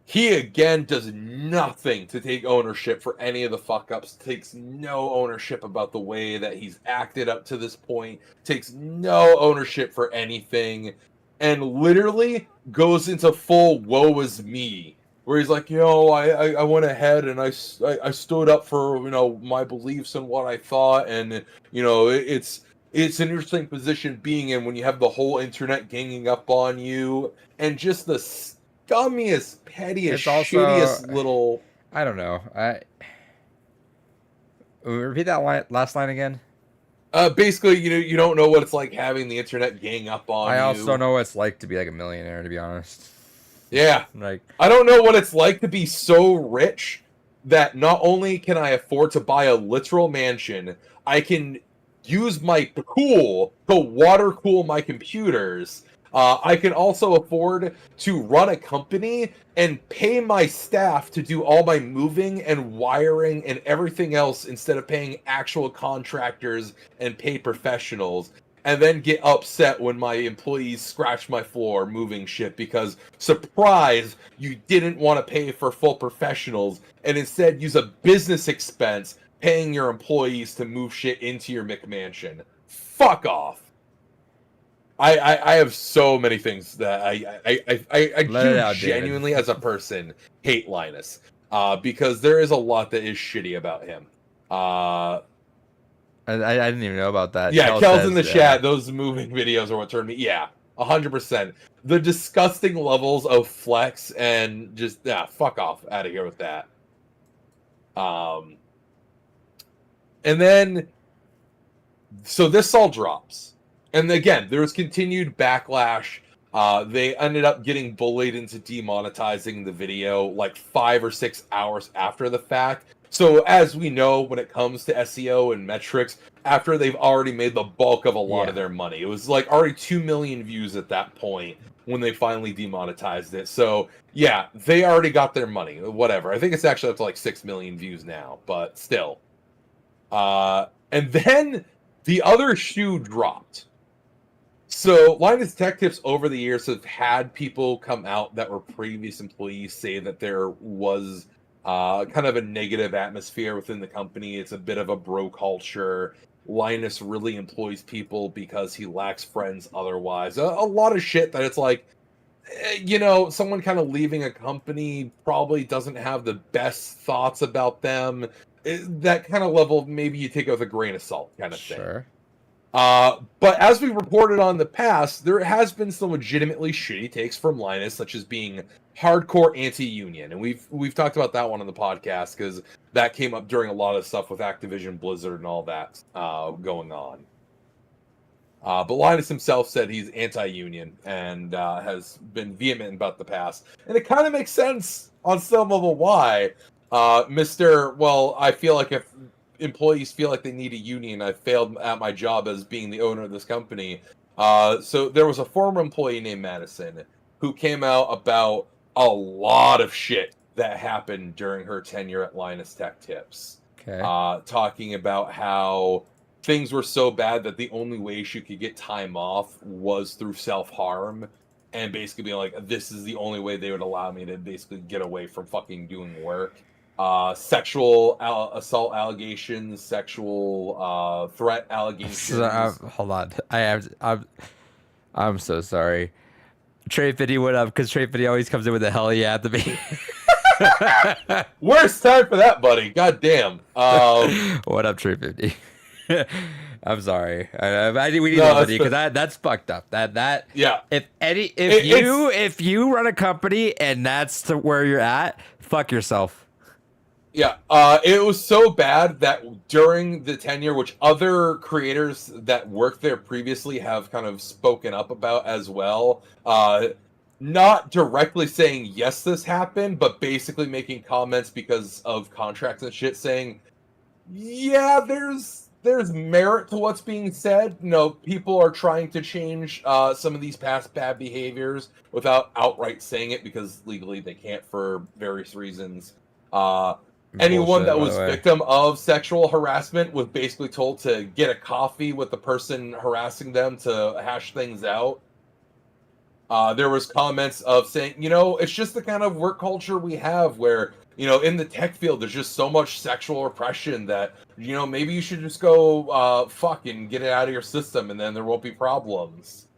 he again does nothing to take ownership for any of the fuck-ups, takes no ownership about the way that he's acted up to this point, takes no ownership for anything, and literally goes into full woe is me, where he's like, I went ahead and I stood up for, my beliefs and what I thought, and, it's an interesting position being in when you have the whole internet ganging up on you, and just the scummiest, pettiest, shittiest little... I don't know. Repeat that last line again. Basically, you don't know what it's like having the internet gang up on you. I also don't know what it's like to be a millionaire, to be honest. Yeah. I don't know what it's like to be so rich that not only can I afford to buy a literal mansion, I can use my pool to water cool my computers. I can also afford to run a company and pay my staff to do all my moving and wiring and everything else instead of paying actual contractors and pay professionals, and then get upset when my employees scratch my floor moving shit because, surprise, you didn't want to pay for full professionals and instead use a business expense paying your employees to move shit into your McMansion. Fuck off. I have so many things that I do out, genuinely as a person hate Linus, because there is a lot that is shitty about him. I didn't even know about that. Yeah, Kel Kel's says, in the chat. Those moving videos are what turned me. Yeah, 100%. The disgusting levels of flex and just fuck off out of here with that. And then, so this all drops. And again, there was continued backlash. They ended up getting bullied into demonetizing the video like 5 or 6 hours after the fact. So as we know, when it comes to SEO and metrics, after they've already made the bulk of a lot of their money, it was like already 2 million views at that point when they finally demonetized it. So yeah, they already got their money. Whatever. I think it's actually up to like 6 million views now, but still. And then the other shoe dropped. So Linus Tech Tips over the years have had people come out that were previous employees say that there was kind of a negative atmosphere within the company. It's a bit of a bro culture. Linus really employs people because he lacks friends otherwise. A lot of shit that it's like, someone kind of leaving a company probably doesn't have the best thoughts about them. That kind of level, maybe you take it with a grain of salt kind of thing. Sure. But as we reported on in the past, there has been some legitimately shitty takes from Linus, such as being hardcore anti-union, and we've talked about that one on the podcast because that came up during a lot of stuff with Activision Blizzard and all that going on. But Linus himself said he's anti-union and has been vehement about the past, and it kind of makes sense on some level why. I feel like if employees feel like they need a union, I failed at my job as being the owner of this company. So there was a former employee named Madison who came out about a lot of shit that happened during her tenure at Linus Tech Tips. Okay. Talking about how things were so bad that the only way she could get time off was through self-harm, and basically being like, this is the only way they would allow me to basically get away from fucking doing work. Sexual assault allegations, sexual threat allegations. Hold on, I'm so sorry. Trey 50 went up because Trey 50 always comes in with a hell yeah at the beginning. Worst time for that, buddy. God damn. What up, Trey 50? I'm sorry. We need somebody because that's fucked up. That yeah. If you run a company and that's where you're at, fuck yourself. Yeah, it was so bad that during the tenure, which other creators that worked there previously have kind of spoken up about as well, not directly saying, yes, this happened, but basically making comments because of contracts and shit saying, yeah, there's merit to what's being said. People are trying to change some of these past bad behaviors without outright saying it because legally they can't for various reasons. Anyone that was victim of sexual harassment was basically told to get a coffee with the person harassing them to hash things out. There was comments of saying, it's just the kind of work culture we have where, in the tech field, there's just so much sexual repression that, maybe you should just go fuck and get it out of your system and then there won't be problems.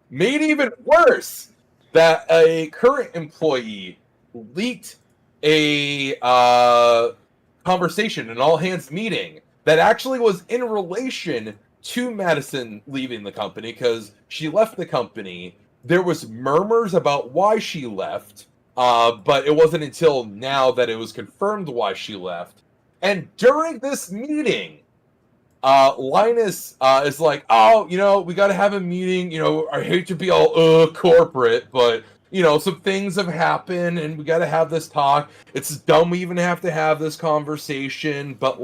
Made even worse that a current employee leaked a conversation, an all-hands meeting that actually was in relation to Madison leaving the company because she left the company. There was murmurs about why she left, but it wasn't until now that it was confirmed why she left. And during this meeting, Linus is like, we got to have a meeting. I hate to be all corporate, but some things have happened and we got to have this talk. It's dumb we even have to have this conversation, but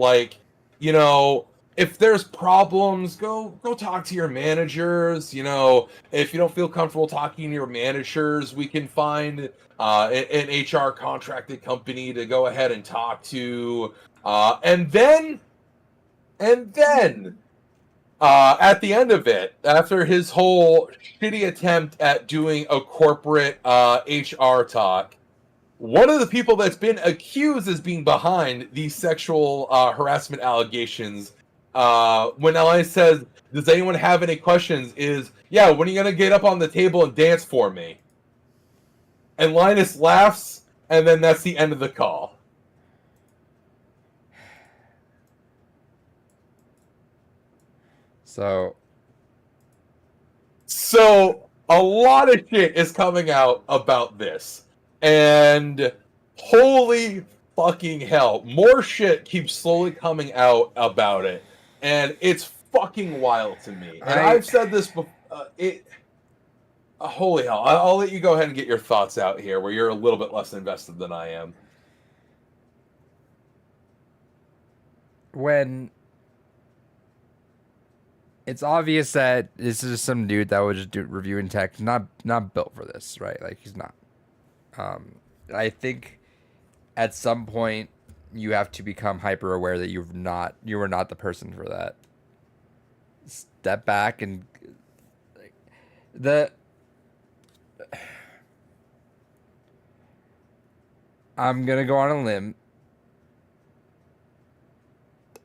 if there's problems, go talk to your managers. You know, if you don't feel comfortable talking to your managers, we can find an HR contracted company to go ahead and talk to, and then at the end of it, after his whole shitty attempt at doing a corporate HR talk, one of the people that's been accused as being behind these sexual harassment allegations, when Elias says, "Does anyone have any questions?" is, "Yeah, when are you gonna get up on the table and dance for me?" And Linus laughs, and then that's the end of the call. So So a lot of shit is coming out about this, and holy fucking hell, more shit keeps slowly coming out about it, and it's fucking wild to me. And I I've said this before. Holy hell! I'll let you go ahead and get your thoughts out here, where you're a little bit less invested than I am. when it's obvious that this is some dude that was just reviewing tech, not built for this, right? Like he's not. Um, I think at some point you have to become hyper aware that you were not the person for that. Step back and like the I'm gonna go on a limb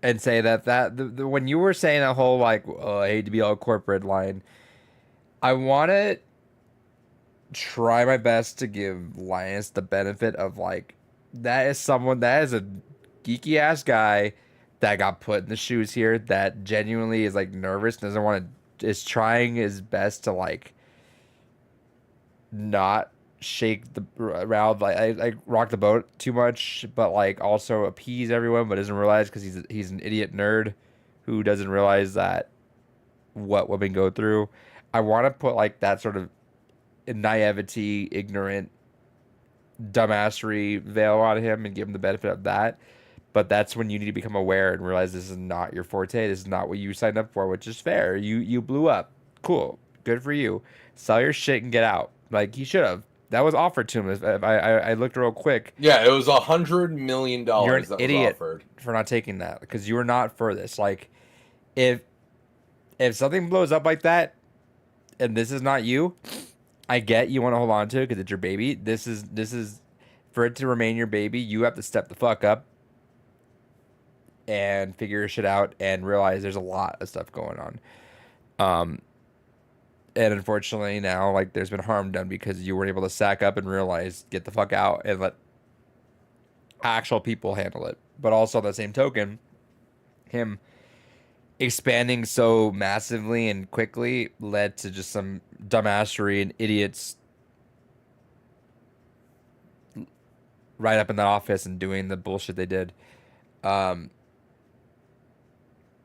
and say that when you were saying that whole like I hate to be all corporate line, I want to try my best to give Linus the benefit of like that is a geeky ass guy that got put in the shoes here that genuinely is like nervous, doesn't want to, is trying his best to like not shake the around like rock the boat too much, but like also appease everyone, but doesn't realize because he's an idiot nerd who doesn't realize that what women go through. I want to put like that sort of naivety, ignorant, dumbassery veil on him and give him the benefit of that. But that's when you need to become aware and realize this is not your forte. This is not what you signed up for, which is fair. You blew up. Cool. Good for you. Sell your shit and get out. Like he should have. That was offered to him. I looked real quick. Yeah, it was $100 million You're an that was idiot offered. for not taking that because you were not for this. Like if something blows up like that and this is not you, I get you want to hold on to it because it's your baby. This is for it to remain your baby. You have to step the fuck up and figure your shit out and realize there's a lot of stuff going on. Um, and unfortunately now, like, there's been harm done because you weren't able to sack up and realize, get the fuck out and let actual people handle it. But also, on the same token, him expanding so massively and quickly led to just some dumbassery and idiots right up in the office and doing the bullshit they did. Um,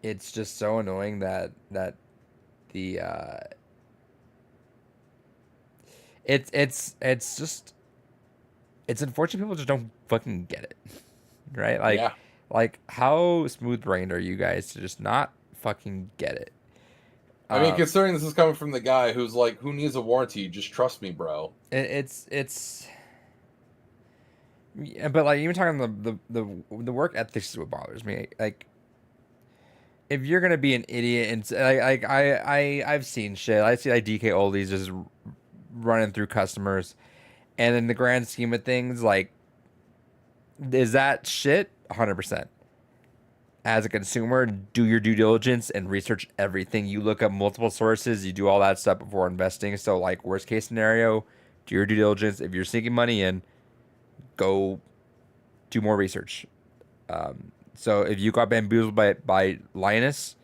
it's just so annoying that the it's just it's unfortunate people just don't fucking get it, right? Yeah. Like how smooth brained are you guys to just not fucking get it? I mean, considering this is coming from the guy who's like, "Who needs a warranty? Just trust me, bro." It's yeah, but like even talking the work ethics is what bothers me. Like if you're gonna be an idiot and like I've seen shit. I see like DK oldies just running through customers, and in the grand scheme of things, like is that shit? 100%. As a consumer, do your due diligence and research everything. You look up multiple sources, you do all that stuff before investing. So, like, worst case scenario, do your due diligence. If you're sinking money in, go do more research. So, if you got bamboozled by Linus,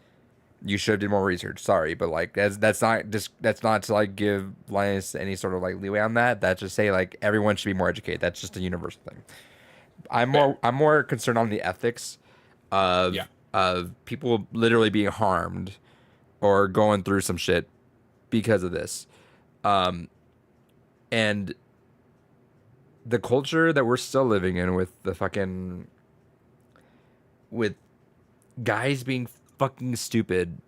you should have did more research. Sorry, but like that's not to like give Linus any sort of like leeway on that. That's just say like everyone should be more educated. That's just a universal thing. I'm more concerned on the ethics of Yeah. people literally being harmed or going through some shit because of this. And the culture that we're still living in with the fucking with guys being fucking stupid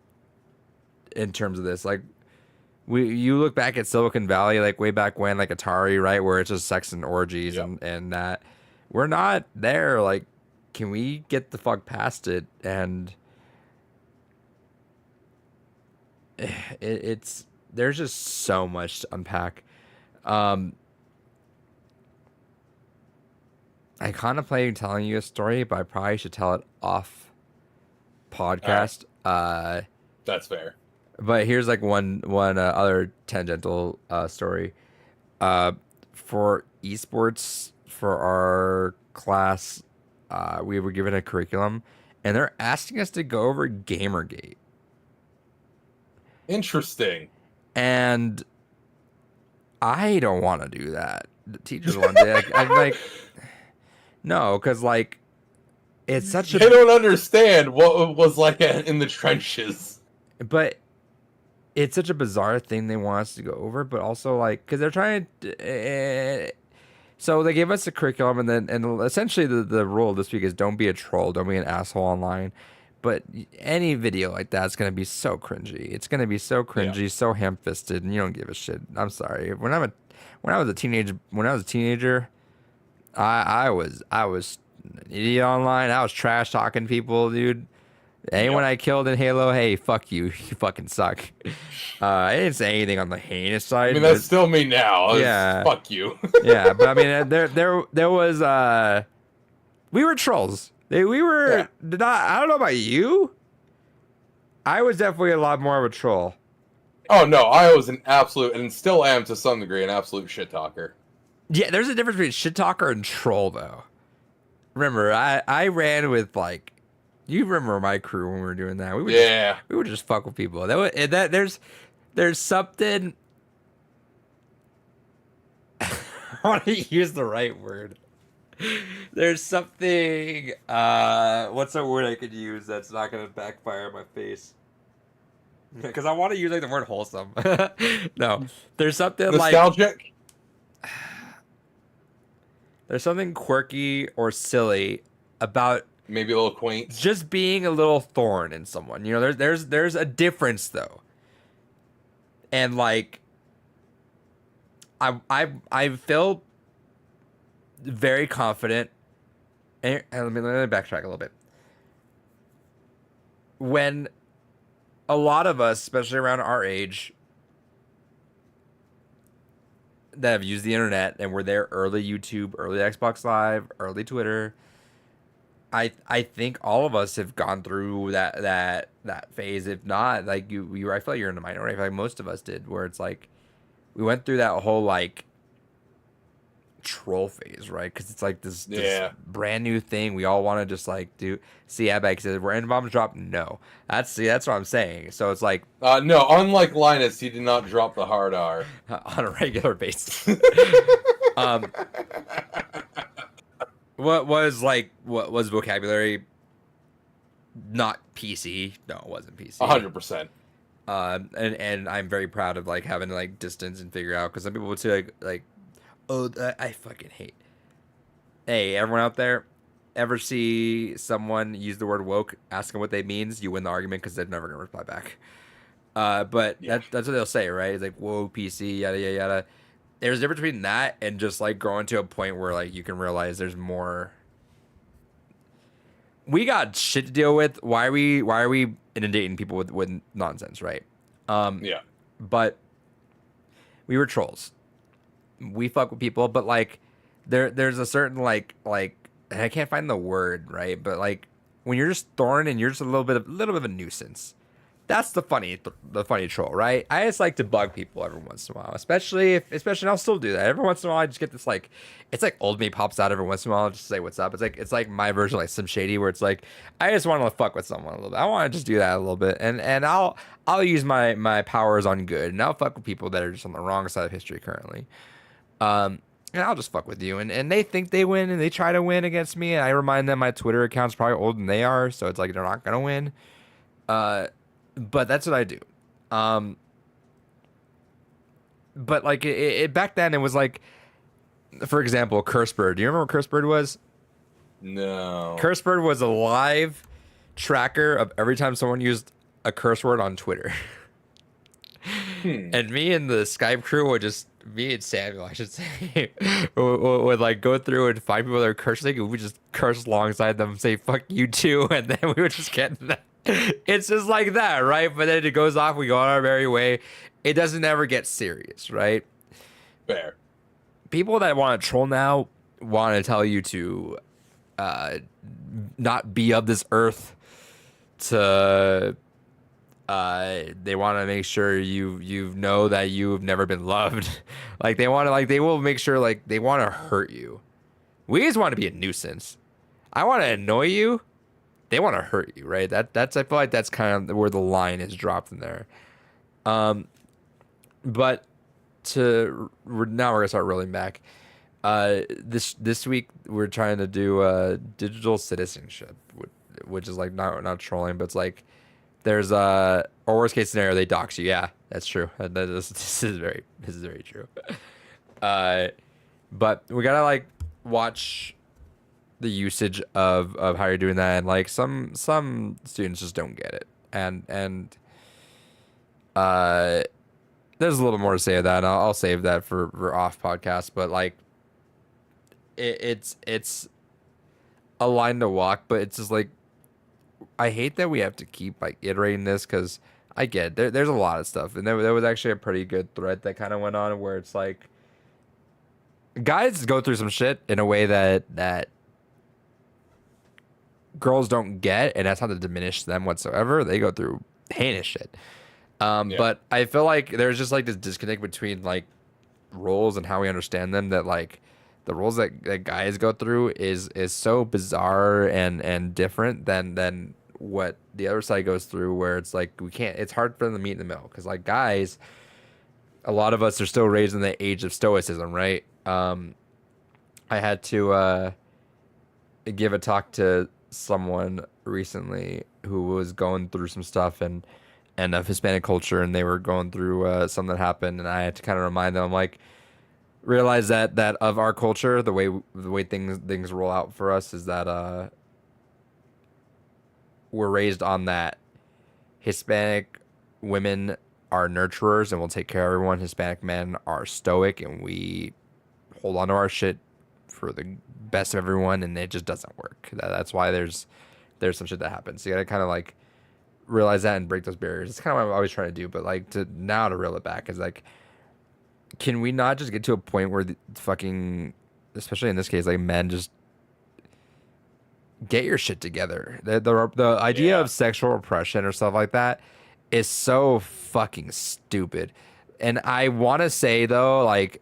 in terms of this. Like, you look back at Silicon Valley, like way back when, like Atari, right, where it's just sex and orgies and that. We're not there. Like, can we get the fuck past it? And it's there's just so much to unpack. I contemplated telling you a story, but I probably should tell it off podcast. That's fair. But here's like one other tangential story. For esports for our class, we were given a curriculum, and they're asking us to go over Gamergate. Interesting. And I don't want to do that. The teachers one day, I'm like, no, because like it's such a. They don't understand what it was like in the trenches. But it's such a bizarre thing they want us to go over, but also like because they're trying to. So they gave us a curriculum, and essentially the rule this week is don't be a troll, don't be an asshole online. But any video like that's gonna be so cringy. It's gonna be so cringy, so ham-fisted, and you don't give a shit. I'm sorry. When I was a teenager, I was an idiot online. I was trash talking people, dude. Anyone I killed in Halo, hey, fuck you. You fucking suck. I didn't say anything on the heinous side. I mean, that's still me now. Yeah. Fuck you. Yeah, but I mean, there was we were trolls. We were not. I don't know about you. I was definitely a lot more of a troll. Oh no, I was an absolute, and still am to some degree, an absolute shit talker. Yeah, there's a difference between shit talker and troll, though. Remember, I ran with like, you remember my crew when we were doing that? We would just fuck with people. There's something. I want to use the right word. There's something. What's a word I could use that's not gonna backfire in my face? Because I want to use like the word wholesome. No, there's something nostalgic. There's something quirky or silly about maybe a little quaint, just being a little thorn in someone. You know, there's a difference though, and like I feel very confident. And let me backtrack a little bit. When a lot of us, especially around our age, that have used the internet and were there early YouTube, early Xbox Live, early Twitter, I think all of us have gone through that phase. If not, like you I feel like you're in the minority. I feel like most of us did, where it's like we went through that whole like troll phase, right? Because it's like this brand new thing we all want to just like do. See, Abag says were N bombs dropped? No, that's what I'm saying. So it's like no, unlike Linus, he did not drop the hard R on a regular basis. What was vocabulary not PC? No, it wasn't PC. 100%. And I'm very proud of like having to like distance and figure out, because some people would say like oh, I fucking hate. Hey, everyone out there, ever see someone use the word woke, ask them what they means, you win the argument because they're never gonna reply back. But that's what they'll say, right? It's like whoa, PC, yada yada yada. There's a difference between that and just like growing to a point where like you can realize there's more. We got shit to deal with. Why are we inundating people with nonsense, right? But we were trolls. We fuck with people, but like there's a certain like I can't find the word, right? But like when you're just thorn and you're just a little bit of a nuisance. That's the funny troll, right? I just like to bug people every once in a while, especially and I'll still do that. Every once in a while I just get this like, it's like old me pops out every once in a while just to say what's up. It's like my version of like some shady where it's like I just want to fuck with someone a little bit. I want to just do that a little bit, and I'll use my powers on good, and I'll fuck with people that are just on the wrong side of history currently. And I'll just fuck with you, and they think they win, and they try to win against me, and I remind them my Twitter account's probably older than they are, so it's like they're not gonna win. But that's what I do. But like it back then, it was like, for example, Cursebird. Do you remember what Cursebird was? No. Cursebird was a live tracker of every time someone used a curse word on Twitter. Hmm. And me and the Skype crew would just, me and Samuel, I should say, would like go through and find people that are cursing, and we just curse alongside them, say "fuck you too," and then we would just get that. It's just like that, right? But then it goes off, we go on our merry way. It doesn't ever get serious, right? Fair. People that want to troll now want to tell you to not be of this earth, to they want to make sure you know that you've never been loved. Like they want to, like they will make sure, like they want to hurt you. We just want to be a nuisance. I want to annoy you. They want to hurt you, right? That's I feel like that's kind of where the line is dropped in there. But now we're gonna start rolling back. This week we're trying to do digital citizenship, which is like not trolling, but it's like there's or worst case scenario, they dox you. Yeah, that's true. This is very true. But we gotta like watch the usage of how you're doing that, and like some students just don't get it, and there's a little more to say of that. And I'll save that for off podcast, but like it's a line to walk, but it's just like I hate that we have to keep like iterating this, because I get it. There's a lot of stuff, and there was actually a pretty good thread that kind of went on where it's like guys go through some shit in a way that girls don't get, and that's not to diminish them whatsoever. They go through heinous shit. Yeah. But I feel like there's just like this disconnect between like roles and how we understand them, that like the roles that guys go through is so bizarre and different than what the other side goes through, where it's like it's hard for them to meet in the middle, because like guys, a lot of us are still raised in the age of stoicism, right? I had to give a talk to someone recently who was going through some stuff and of Hispanic culture, and they were going through something that happened, and I had to kind of remind them, like, realize that of our culture, the way things roll out for us is that we're raised on that Hispanic women are nurturers and will take care of everyone. Hispanic men are stoic, and we hold on to our shit for the best of everyone, and it just doesn't work. That's why there's some shit that happens. So you gotta kind of like realize that and break those barriers. It's kind of what I'm always trying to do, but like to reel it back is like, can we not just get to a point where the fucking, especially in this case, like men just get your shit together? The idea of sexual repression or stuff like that is so fucking stupid. And I want to say though, like,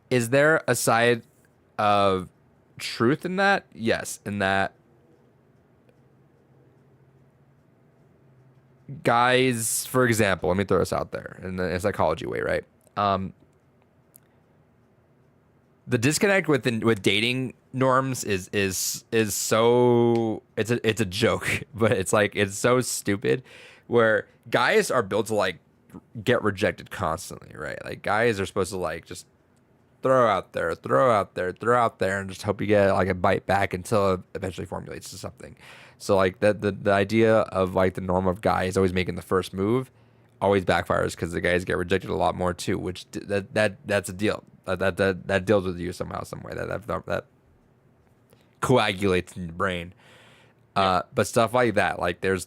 is there a side of truth in that? Yes, in that guys, for example, let me throw this out there in the psychology way, right? The disconnect with dating norms is so it's a joke, but it's like it's so stupid, where guys are built to like get rejected constantly, right? Like guys are supposed to like just throw out there, and just hope you get like a bite back until it eventually formulates to something. So like the idea of like the norm of guys always making the first move always backfires, because the guys get rejected a lot more too, which that's a deal. That deals with you somehow, some way. That coagulates in your brain. But stuff like that, like there's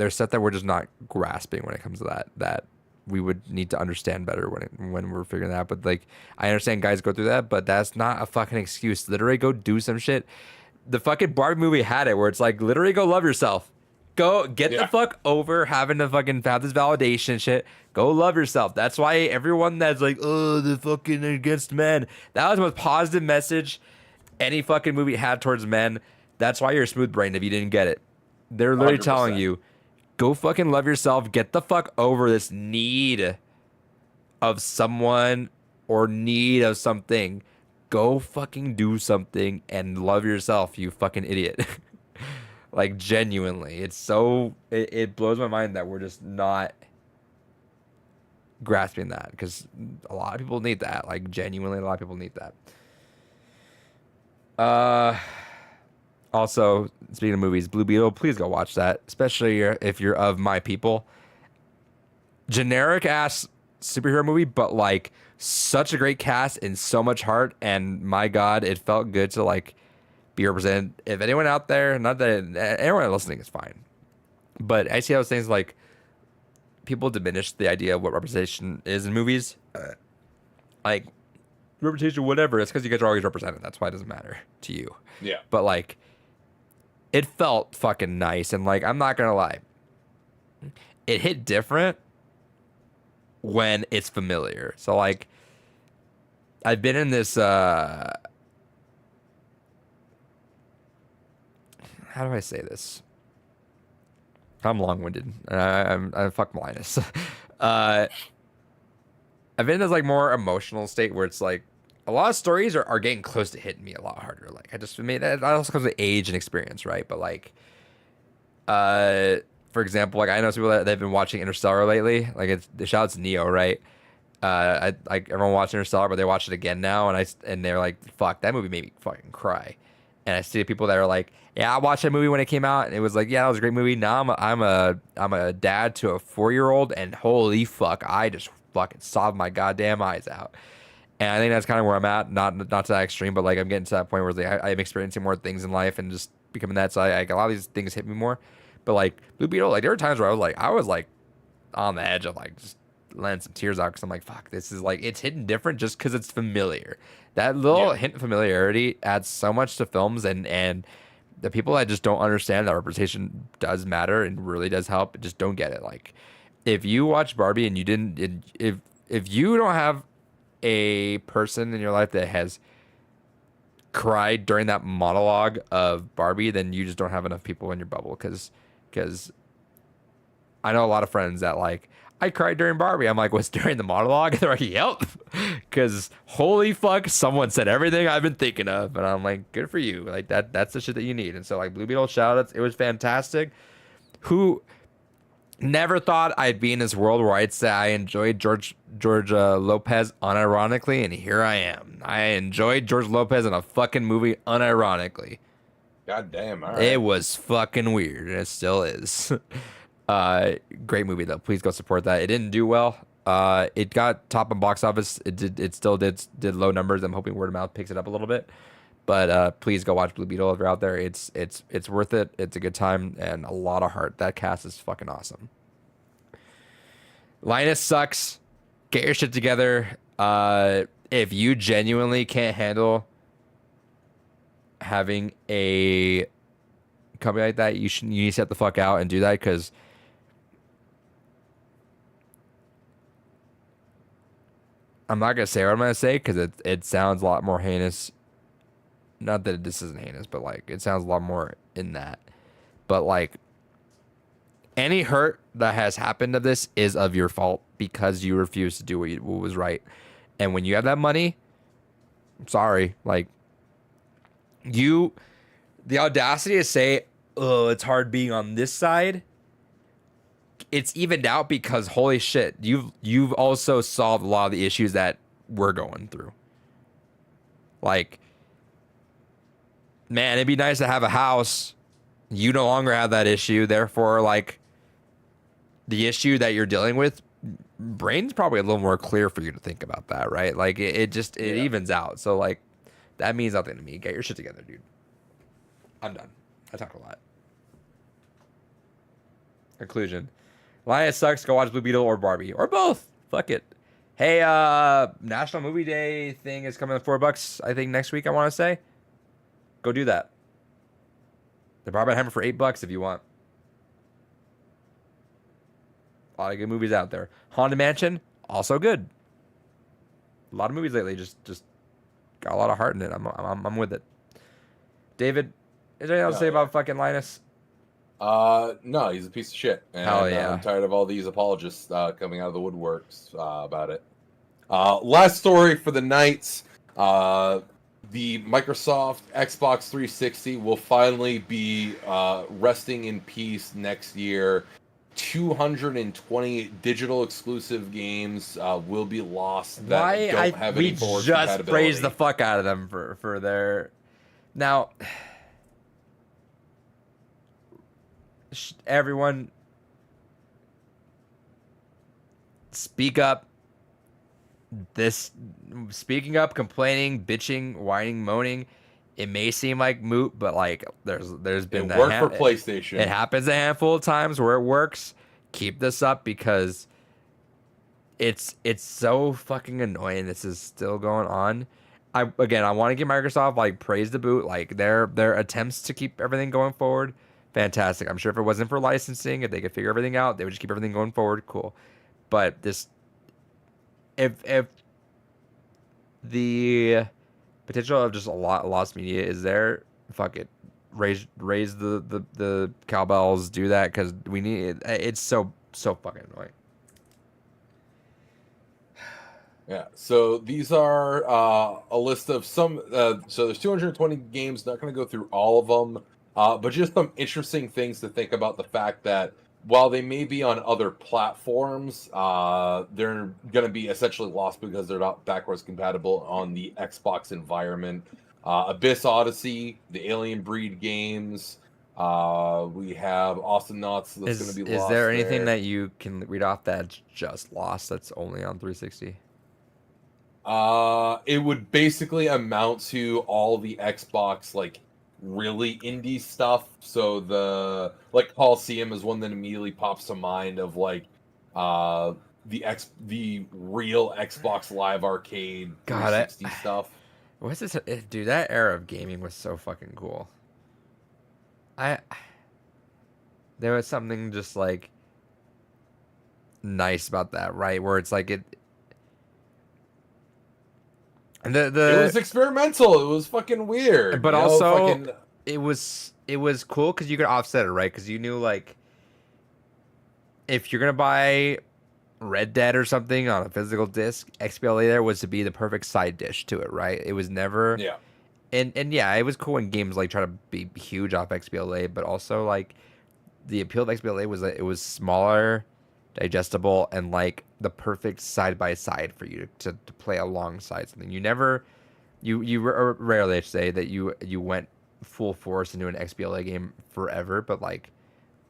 stuff that we're just not grasping when it comes to that we would need to understand better when we're figuring that out. But like, I understand guys go through that, but that's not a fucking excuse. Literally go do some shit. The fucking Barbie movie had it, where it's like, literally go love yourself. Go get the fuck over having to fucking have this validation shit. Go love yourself. That's why everyone that's like, oh, the fucking against men. That was the most positive message any fucking movie had towards men. That's why you're smooth brained if you didn't get it. They're literally 100%. telling you, go fucking love yourself. Get the fuck over this need of someone or need of something. Go fucking do something and love yourself, you fucking idiot. Like, genuinely. It's so... It blows my mind that we're just not grasping that, because a lot of people need that. Like, genuinely, a lot of people need that. Also, speaking of movies, Blue Beetle, please go watch that, especially if you're of my people. Generic ass superhero movie, but like such a great cast and so much heart. And my God, it felt good to like be represented. If anyone out there, not that anyone listening is fine, but I see those things like people diminish the idea of what representation is in movies. Like representation, whatever. It's because you guys are always represented. That's why it doesn't matter to you. Yeah. But like, it felt fucking nice, and like, I'm not gonna lie, it hit different when it's familiar. So like, I've been in this. How do I say this? I'm long-winded. I'm fuck Linus. I've been in this like more emotional state where it's like a lot of stories are getting close to hitting me a lot harder. Like I just made that also comes with age and experience, right? But like, for example, like I know some people that they've been watching Interstellar lately. Like it's the shout out to Neo, right? I like everyone watched Interstellar, but they watched it again now, and they're like, "Fuck, that movie made me fucking cry." And I see people that are like, "Yeah, I watched that movie when it came out, and it was like, yeah, that was a great movie." Now I'm a dad to a 4-year-old, and holy fuck, I just fucking sobbed my goddamn eyes out. And I think that's kind of where I'm at. Not to that extreme, but like I'm getting to that point where like I'm experiencing more things in life and just becoming that. So like a lot of these things hit me more. But like Blue Beetle, like there were times where I was like on the edge of like just letting some tears out because I'm like, fuck, this is like it's hitting different just because it's familiar. That little hint of familiarity adds so much to films, and the people that just don't understand that representation does matter and really does help just don't get it. Like if you watch Barbie and you didn't, if you don't have a person in your life that has cried during that monologue of Barbie, then you just don't have enough people in your bubble. Because I know a lot of friends that like I cried during Barbie. I'm like, what's during the monologue? They're like, yep. Because holy fuck, someone said everything I've been thinking of, and I'm like, good for you. Like that's the shit that you need. And so like Blue Beetle shout outs, it was fantastic. Who never thought I'd be in this world where I'd say I enjoyed George Lopez unironically, and here I am. I enjoyed George Lopez in a fucking movie unironically. God damn, all right. It was fucking weird, and it still is. Great movie though. Please go support that. It didn't do well. It got top in box office. It still did low numbers. I'm hoping word of mouth picks it up a little bit. But please go watch Blue Beetle if you're out there. It's worth it. It's a good time and a lot of heart. That cast is fucking awesome. Linus sucks. Get your shit together. If you genuinely can't handle having a company like that, you need to step the fuck out and do that, because I'm not gonna say what I'm gonna say because it sounds a lot more heinous. Not that this isn't heinous, but like it sounds a lot more in that. But like any hurt that has happened of this is of your fault because you refused to do what was right. And when you have that money, I'm sorry, like the audacity to say, "Oh, it's hard being on this side." It's evened out because holy shit, you've also solved a lot of the issues that we're going through. Like, man, it'd be nice to have a house. You no longer have that issue. Therefore, like, the issue that you're dealing with, brain's probably a little more clear for you to think about that, right? Like, it evens out. So, like, that means nothing to me. Get your shit together, dude. I'm done. I talked a lot. Conclusion. Linus sucks. Go watch Blue Beetle or Barbie. Or both. Fuck it. Hey, National Movie Day thing is coming at $4, I think, next week, I want to say. Go do that. The Barbenheimer for $8 if you want. A lot of good movies out there. Haunted Mansion, also good. A lot of movies lately just got a lot of heart in it. I'm with it. David, is there anything else to say about fucking Linus? No, he's a piece of shit. And Hell yeah. I'm tired of all these apologists coming out of the woodworks about it. Last story for the night. The Microsoft Xbox 360 will finally be resting in peace next year. 220 digital exclusive games will be lost that don't have any forward compatibility. We just praised the fuck out of them for their... Now, everyone speak up. This speaking up, complaining, bitching, whining, moaning. It may seem like moot, but like there's It been worked for it PlayStation. happens a handful of times where it works. Keep this up because it's so fucking annoying. This is still going on. I want to give Microsoft like praise the boot, like their attempts to keep everything going forward. Fantastic. I'm sure if it wasn't for licensing, if they could figure everything out, they would just keep everything going forward. Cool. But this, if the potential of just a lot lost media is there, fuck it, raise the cowbells, do that because we need it. It's so fucking annoying. Yeah. So these are a list of some. So there's 220 games. Not going to go through all of them, but just some interesting things to think about. The fact that while they may be on other platforms, they're going to be essentially lost because they're not backwards compatible on the Xbox environment. Abyss Odyssey, the Alien Breed games. We have Austin Knots that's going to be Is lost there anything there. that you can read off that's just lost that's only on 360? It would basically amount to all the Xbox like really indie stuff. So the like Coliseum is one that immediately pops to mind of like uh the real Xbox Live Arcade God, 360 stuff. what's this? Dude, that era of gaming was so fucking cool. I there was something just like nice about that, right? Where it's like it. And It was experimental. It was fucking weird, but you know, also fucking it was cool because you could offset it, right? Because you knew like if you're gonna buy Red Dead or something on a physical disc, XBLA there was to be the perfect side dish to it, right? It was never yeah. and yeah, it was cool when games like try to be huge off XBLA, but also like the appeal of XBLA was that it was smaller, digestible, and like the perfect side by side for you to play alongside something. You never, rarely I should say that you went full force into an XBLA game forever, but like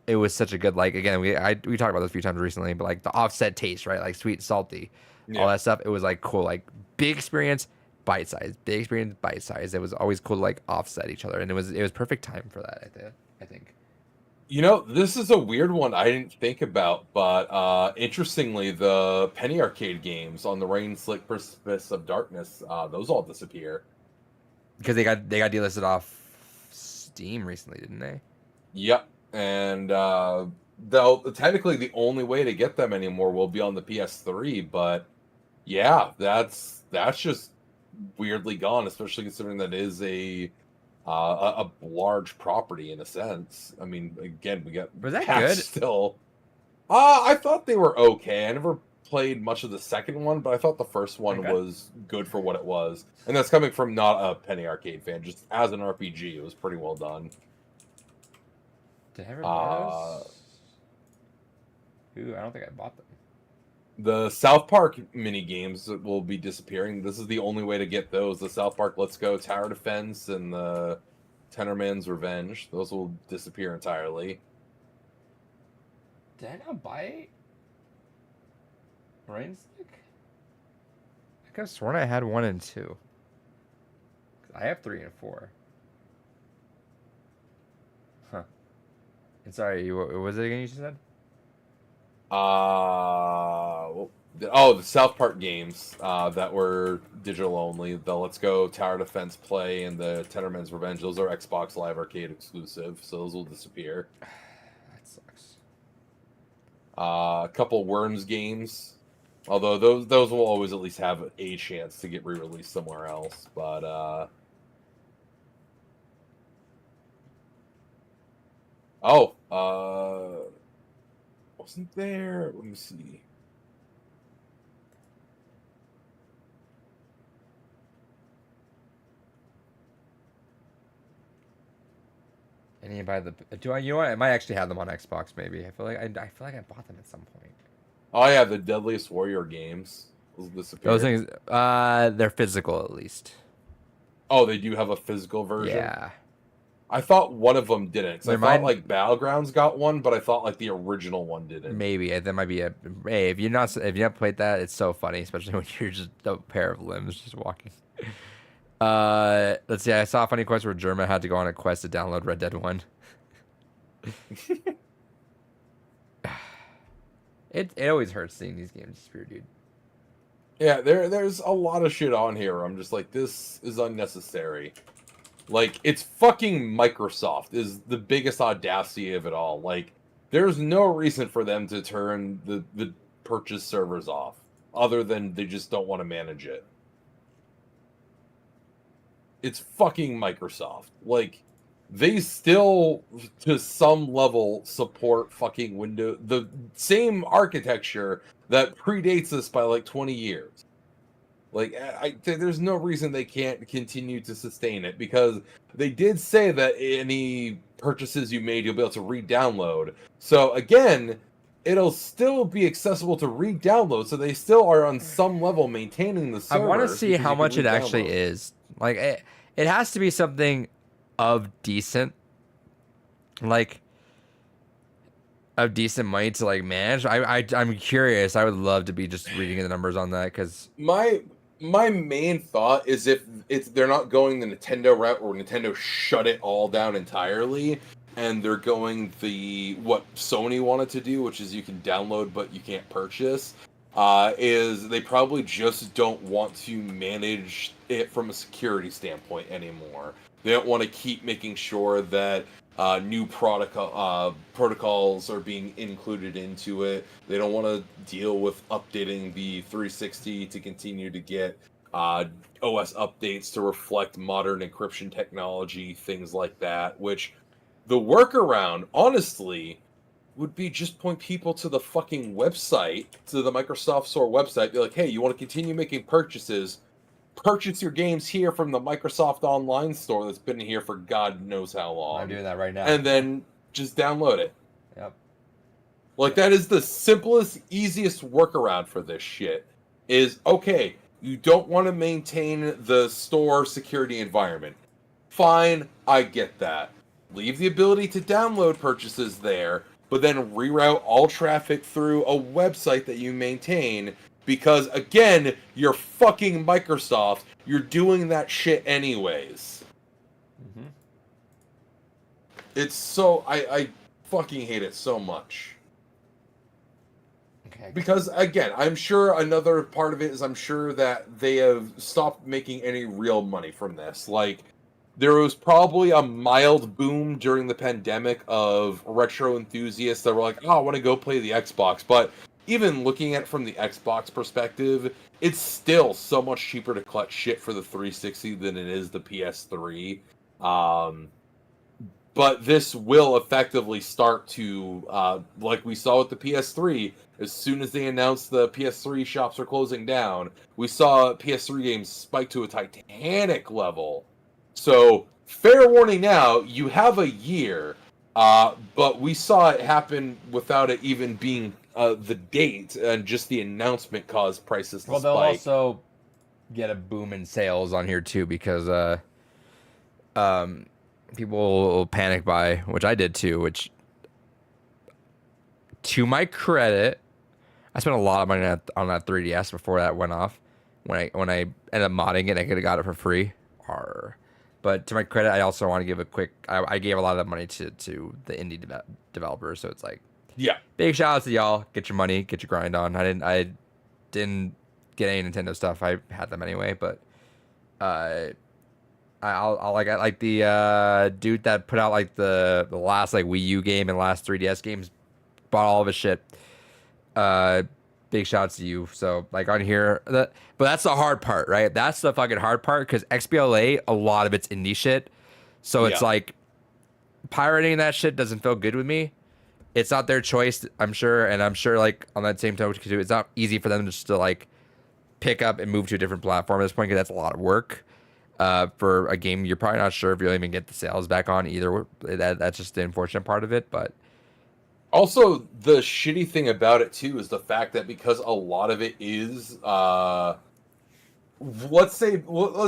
it was such a good like again we talked about this a few times recently, but like the offset taste, right? Like sweet, salty, all Yeah. that stuff. It was like cool, like big experience, bite size, big experience, bite size. It was always cool to like offset each other, and it was perfect time for that. I think. You know, this is a weird one I didn't think about, but interestingly, the Penny Arcade games on the Rain Slick Precipice of Darkness, those all disappear. Because they got delisted off Steam recently, didn't they? Yep. And though technically the only way to get them anymore will be on the PS3, but yeah, that's just weirdly gone, especially considering that is a large property in a sense. I mean, again, we got Was that patch good? still. I thought they were okay. I never played much of the second one, but I thought the first one Okay. was good for what it was. And that's coming from not a Penny Arcade fan, just as an RPG, it was pretty well done. Did I ever buy Uh, those? Ooh, I don't think I bought them. the South Park mini games will be disappearing. This is the only way to get those. The South Park Let's Go Tower Defense and the Tenderman's Revenge. Those will disappear entirely. Did I not buy Rainstick? I could have sworn I had 1 and 2. I have 3 and 4. Huh. And sorry, what was it again you said? The South Park games that were digital only. The Let's Go Tower Defense Play and the Tenderman's Revenge. Those are Xbox Live Arcade exclusive, so those will disappear. That sucks. A couple Worms games, although those will always at least have a chance to get re-released somewhere else. But wasn't there? Let me see. And you buy the do I you know what I might actually have them on Xbox maybe. I feel like I bought them at some point. Oh yeah, the Deadliest Warrior games will disappear. Those things they're physical at least. Oh, they do have a physical version. Yeah. I thought one of them didn't. 'Cause I There thought might- like Battlegrounds got one, but I thought like the original one didn't. Maybe that might be a. Hey, if you not played that, it's so funny, especially when you're just a pair of limbs just walking. Let's see. I saw a funny quest where German had to go on a quest to download Red Dead 1. It always hurts seeing these games disappear, dude. Yeah, there's a lot of shit on here. I'm just like, this is unnecessary. Like, it's fucking Microsoft is the biggest audacity of it all. Like, there's no reason for them to turn the purchase servers off, other than they just don't want to manage it. It's fucking Microsoft. Like, they still, to some level, support fucking Windows, the same architecture that predates us by like 20 years. Like, there's no reason they can't continue to sustain it, because they did say that any purchases you made, you'll be able to re-download. So again, it'll still be accessible to re-download, so they still are on some level maintaining the server. I want to see how much it actually is. Like, it has to be something of decent, like, of decent money to like manage. I'm curious. I would love to be just reading the numbers on that, because my main thought is if they're not going the Nintendo route where Nintendo shut it all down entirely, and they're going what Sony wanted to do, which is you can download but you can't purchase, is they probably just don't want to manage it from a security standpoint anymore. They don't want to keep making sure that new protocols are being included into it. They don't want to deal with updating the 360 to continue to get OS updates to reflect modern encryption technology, things like that. Which the workaround, honestly, would be just point people to the fucking website, to the Microsoft Store website. Be like, hey, you want to continue making purchases? Purchase your games here from the Microsoft Online Store that's been here for God knows how long. I'm doing that right now. And then just download it. Yep. Like, that is the simplest, easiest workaround for this shit. Is, okay, you don't want to maintain the store security environment. Fine, I get that. Leave the ability to download purchases there, but then reroute all traffic through a website that you maintain. Because, again, you're fucking Microsoft. You're doing that shit anyways. Mm-hmm. It's so... I fucking hate it so much. Okay. Because, again, I'm sure another part of it is I'm sure that they have stopped making any real money from this. Like, there was probably a mild boom during the pandemic of retro enthusiasts that were like, oh, I want to go play the Xbox. But even looking at it from the Xbox perspective, it's still so much cheaper to clutch shit for the 360 than it is the PS3. But this will effectively start to, like we saw with the PS3, as soon as they announced the PS3 shops are closing down, we saw PS3 games spike to a Titanic level. So, fair warning now, you have a year, but we saw it happen without it even being the date, and just the announcement caused prices to spike. Well, they'll also get a boom in sales on here too, because people will panic buy, which I did too. Which, to my credit, I spent a lot of money on that 3DS before that went off. When I ended up modding it, I could have got it for free. But to my credit, I also want to give a quick. I gave a lot of that money to the indie developers, so it's like, yeah, big shout out to y'all. Get your money, get your grind on. I didn't get any Nintendo stuff. I had them anyway, but I like the dude that put out like the last like Wii U game and last 3DS games, bought all of his shit. Big shouts to you. So like on here, but that's the hard part, right? That's the fucking hard part, because XBLA, a lot of it's indie shit. So it's like pirating that shit doesn't feel good with me. It's not their choice, I'm sure, and I'm sure like on that same token too, it's not easy for them just to like pick up and move to a different platform at this point, because that's a lot of work for a game you're probably not sure if you'll even get the sales back on either. That's just the unfortunate part of it, but. Also, the shitty thing about it too is the fact that because a lot of it is let's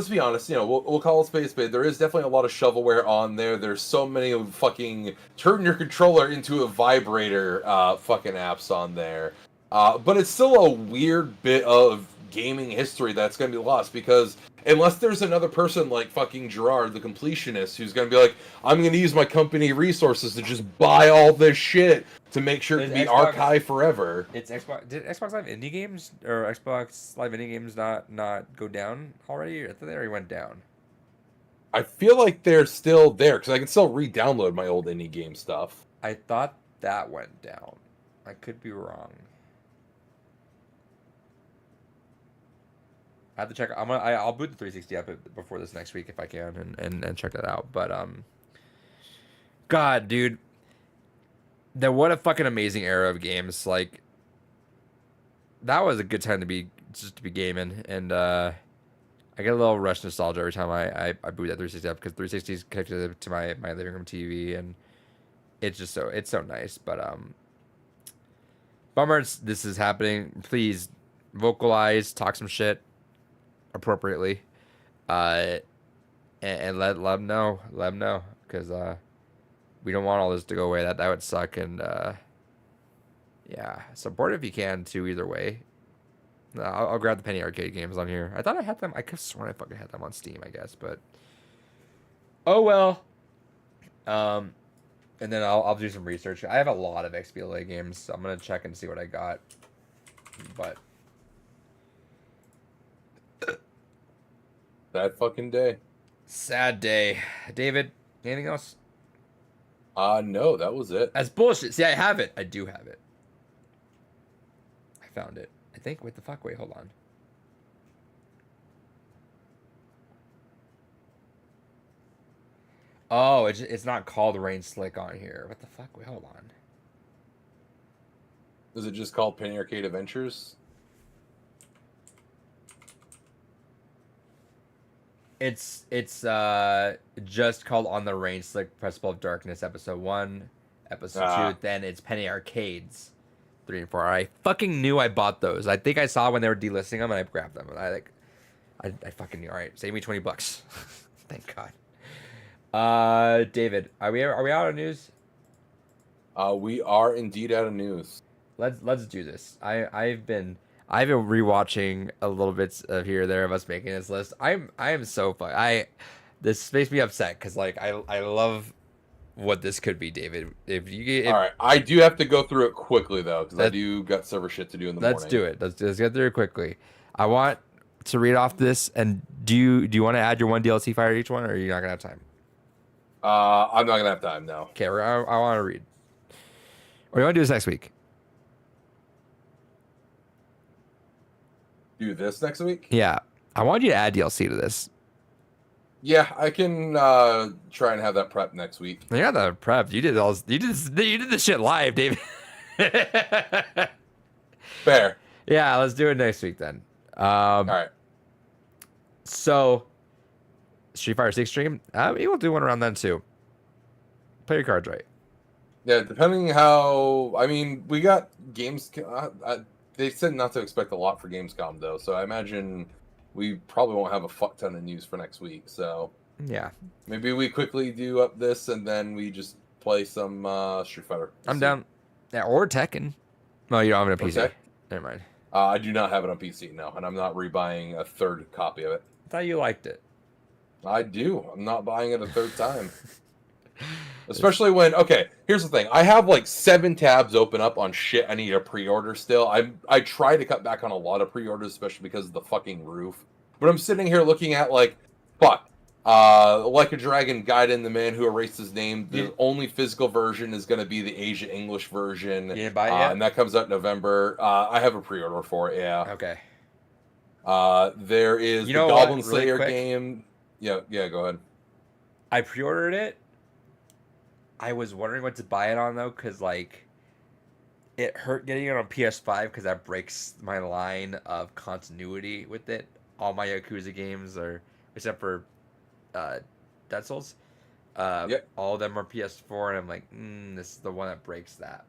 be honest. We'll call it space spade. There is definitely a lot of shovelware on there. There's so many fucking turn your controller into a vibrator fucking apps on there. But it's still a weird bit of gaming history that's going to be lost because unless there's another person like fucking Gerard, the completionist, who's going to be like, I'm going to use my company resources to just buy all this shit to make sure it can be archived forever. It's Xbox. Did Xbox Live Indie Games or Xbox Live Indie Games not go down already? I thought they already went down. I feel like they're still there because I can still re-download my old indie game stuff. I thought that went down. I could be wrong. I have to check. I'll boot the 360 up before this next week if I can and check that out. But God, dude, what a fucking amazing era of games. Like that was a good time to be gaming, and I get a little rush nostalgia every time I boot that 360 up because 360 is connected to my living room TV, and it's so nice. But bummer this is happening. Please vocalize, talk some shit appropriately, and let them know, because we don't want all this to go away. That would suck, and yeah, support it if you can too. Either way, I'll grab the Penny Arcade games on here. I thought I had them. I could have sworn I fucking had them on Steam, I guess, but oh well. And then I'll do some research. I have a lot of XBLA games, so I'm gonna check and see what I got, but. That fucking day. Sad day. David, anything else? No, that was it. That's bullshit. See, I have it. I do have it. I found it. I think. What the fuck? Wait, hold on. Oh, it's not called Rain Slick on here. What the fuck? Wait, hold on. Is it just called Penny Arcade Adventures? It's just called On the Rain Slick Principle of Darkness, Episode 1, Episode 2. Then it's Penny Arcades 3 and 4. I fucking knew I bought those. I think I saw when they were delisting them and I grabbed them. I fucking knew. All right, save me $20. Thank God. David, are we out of news? We are indeed out of news. Let's do this. I've been rewatching a little bit of here or there of us making this list. I am so fun. This makes me upset because like I love what this could be, David. All right, I do have to go through it quickly though because I do got server shit to do in the morning. Let's do it. Let's get through it quickly. I want to read off this, and do you want to add your one DLC fire to each one, or are you not gonna have time? I'm not gonna have time now. Okay, I want to read. Or you want to do this next week? Do this next week? Yeah, I want you to add DLC to this. Yeah, I can try and have that prep next week. Yeah, the prep. You did this shit live, David. Fair. Yeah, let's do it next week then. All right. So, Street Fighter 6 stream. We will do one around then too. Play your cards right. Yeah, depending how. I mean, we got games. They said not to expect a lot for Gamescom though, so I imagine we probably won't have a fuck ton of news for next week. So yeah, maybe we quickly do up this and then we just play some Street Fighter. I'm down. Yeah, or Tekken. No, you don't have it on PC. Okay. Never mind. I do not have it on PC, no, and I'm not rebuying a third copy of it. I thought you liked it. I do. I'm not buying it a third time. Especially when, okay, here's the thing. I have like 7 tabs open up on shit I need to pre-order still. I try to cut back on a lot of pre-orders, especially because of the fucking roof. But I'm sitting here looking at like, fuck. Like a Dragon Gaiden, the man who erased his name. The only physical version is going to be the Asia English version. You didn't buy it yet? And that comes out in November. I have a pre-order for it, yeah. Okay. There is the Goblin Slayer game. Yeah, go ahead. I pre-ordered it. I was wondering what to buy it on though, because like it hurt getting it on PS5 because that breaks my line of continuity with it. All my Yakuza games are, except for Dead Souls, all of them are PS4, and I'm like, this is the one that breaks that.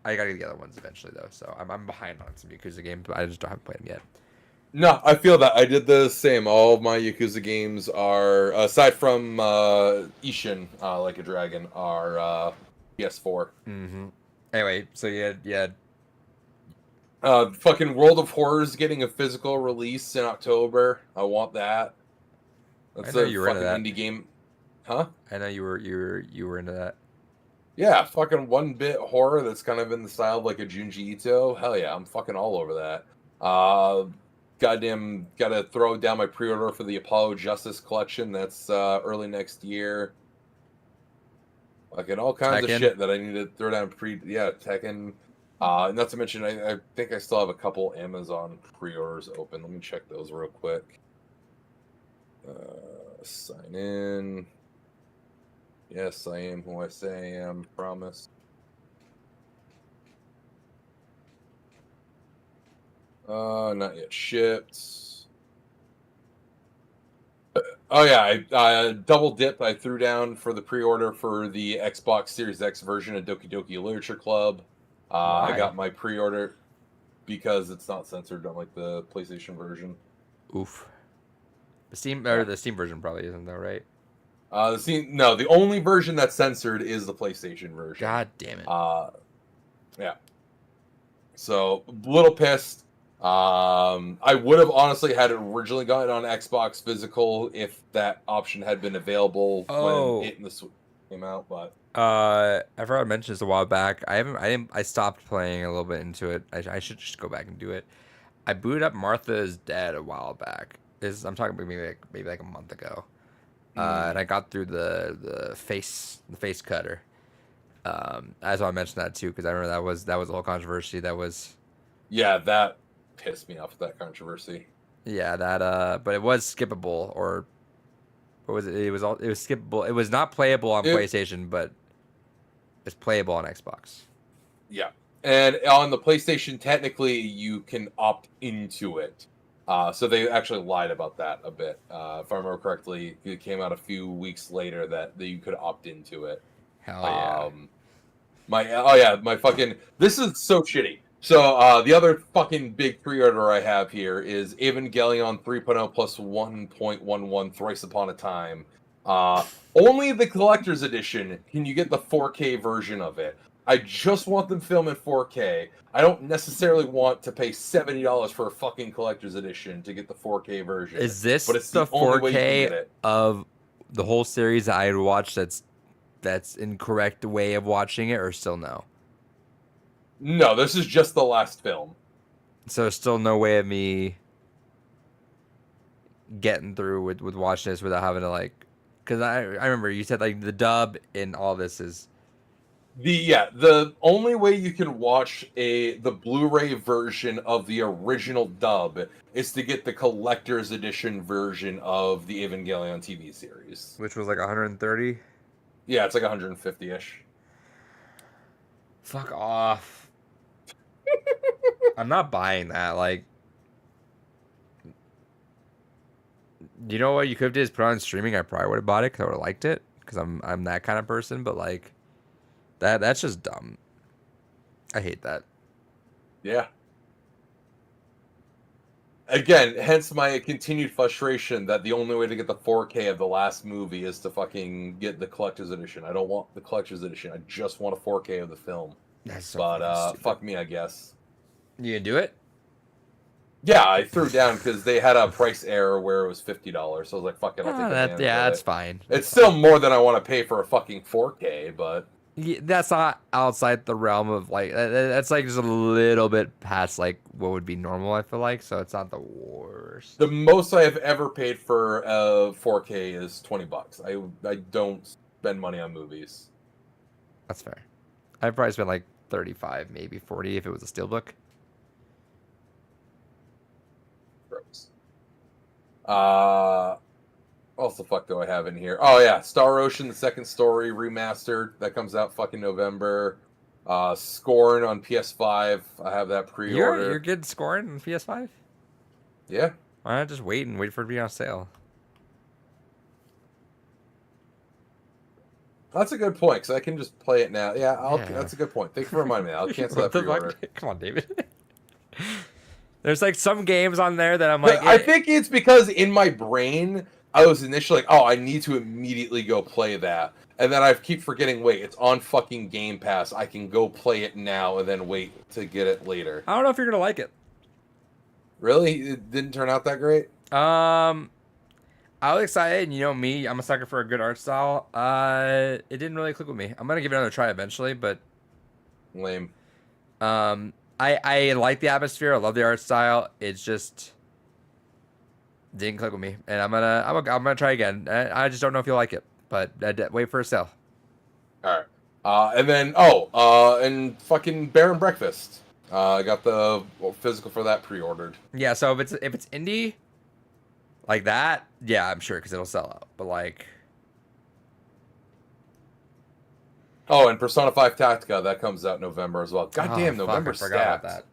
I gotta get the other ones eventually though, so I'm behind on some Yakuza games, but I just haven't played them yet. No, I feel that. I did the same. All of my Yakuza games are, aside from Ishin, Like a Dragon, are PS4. Mm-hmm. Anyway, so you had Fucking World of Horrors getting a physical release in October. I want that. I That's know a you were into fucking that. indie game. Huh? I know you were into that. Yeah, fucking one bit horror that's kind of in the style of like a Junji Ito. Hell yeah, I'm fucking all over that. Goddamn, gotta throw down my pre-order for the Apollo Justice collection. That's early next year. Fucking all kinds of Tekken. shit that I need to throw down yeah, Tekken. Not to mention, I think I still have a couple Amazon pre-orders open. Let me check those real quick. Sign in. Yes, I am who I say I am. Promise. Not yet shipped. Oh yeah, I double dipped. I threw down for the pre-order for the Xbox Series X version of Doki Doki Literature Club. I Why? got my pre-order because it's not censored unlike the PlayStation version. Oof. Yeah. The Steam version probably isn't though, right? The only version that's censored is the PlayStation version. God damn it. Yeah. So a little pissed. I would have honestly had it originally gotten on Xbox physical if that option had been available when Oh, it and the Switch came out, but I forgot to mention this a while back. I stopped playing a little bit into it. I should just go back and do it. I booted up Martha's Dead a while back. I'm talking about maybe like a month ago. And I got through the face cutter. As I mentioned that too, because I remember that was a whole controversy. That was yeah, that pissed me off with that controversy. yeah that but it was skippable or what was it? It was skippable. It was not playable on It PlayStation, but it's playable on Xbox. Yeah. And on the PlayStation, technically, you can opt into it. So they actually lied about that a bit. If I remember correctly, it came out a few weeks later that you could opt into it. Hell yeah. Um, my fucking this is so shitty. So the other fucking big pre-order I have here is Evangelion 3.0 plus 1.11 Thrice Upon a Time. Only the collector's edition can you get the 4K version of it. I just want them film in 4K. I don't necessarily want to pay $70 for a fucking collector's edition to get the 4K version, Is this but it's the the only way you can 4K get it. of the whole series that I had watched that's incorrect way of watching it or still no? No, this is just the last film. So still no way of me getting through with watching this without having to like because I remember you said like the dub in all this is The only way you can watch the Blu-ray version of the original dub is to get the collector's edition version of the Evangelion TV series. which was like 130. Yeah, it's like 150-ish. Fuck off. I'm not buying that. Like, you know what you could have did is put it on streaming. I probably would have bought it because I would have liked it because I'm that kind of person. But like that's just dumb. I hate that. Yeah. Again, hence my continued frustration that the only way to get the 4K of the last movie is to fucking get the collector's edition. I don't want the collector's edition. I just want a 4K of the film. That's so But fucking stupid. fuck me, I guess. You gonna do it? Yeah, I threw down because they had a price error where it was $50. So I was like, "Fuck it, I'll take advantage Yeah, of that's it." fine. It's still more than I want to pay for a fucking 4K, but Yeah, that's not outside the realm of like that's like just a little bit past like what would be normal. I feel like so it's not the worst. the most I have ever paid for 4K is $20. I don't spend money on movies. That's fair. I'd probably spend like 35, maybe 40 if it was a steelbook. Gross. What else the fuck do I have in here? Oh yeah, Star Ocean: The Second Story remastered that comes out fucking November. Scorn on PS5. I have that pre-order. You're good scoring on PS5. Yeah. Why not just wait for it to be on sale? That's a good point because I can just play it now. Yeah, Yeah. that's a good point. Thank you for reminding me. I'll cancel that What the pre-order. fuck? Come on, David. There's like some games on there that I'm like, I think it's because in my brain I was initially like, oh, I need to immediately go play that, and then I keep forgetting. Wait, it's on fucking Game Pass. I can go play it now and then wait to get it later. I don't know if you're gonna like it. Really, it didn't turn out that great. I was excited, and you know me, I'm a sucker for a good art style. It didn't really click with me. I'm gonna give it another try eventually, but Lame. I like the atmosphere. I love the art style. It's just didn't click with me, and I'm gonna try again. I just don't know if you'll like it, but wait for a sale. All right. And then and fucking Bear and Breakfast. I got the physical for that pre-ordered. Yeah, so if it's indie like that, yeah, I'm sure because it'll sell out. But like, Oh, and Persona 5 Tactica, that comes out November as well. God damn, fuck, November I forgot stacked. about that.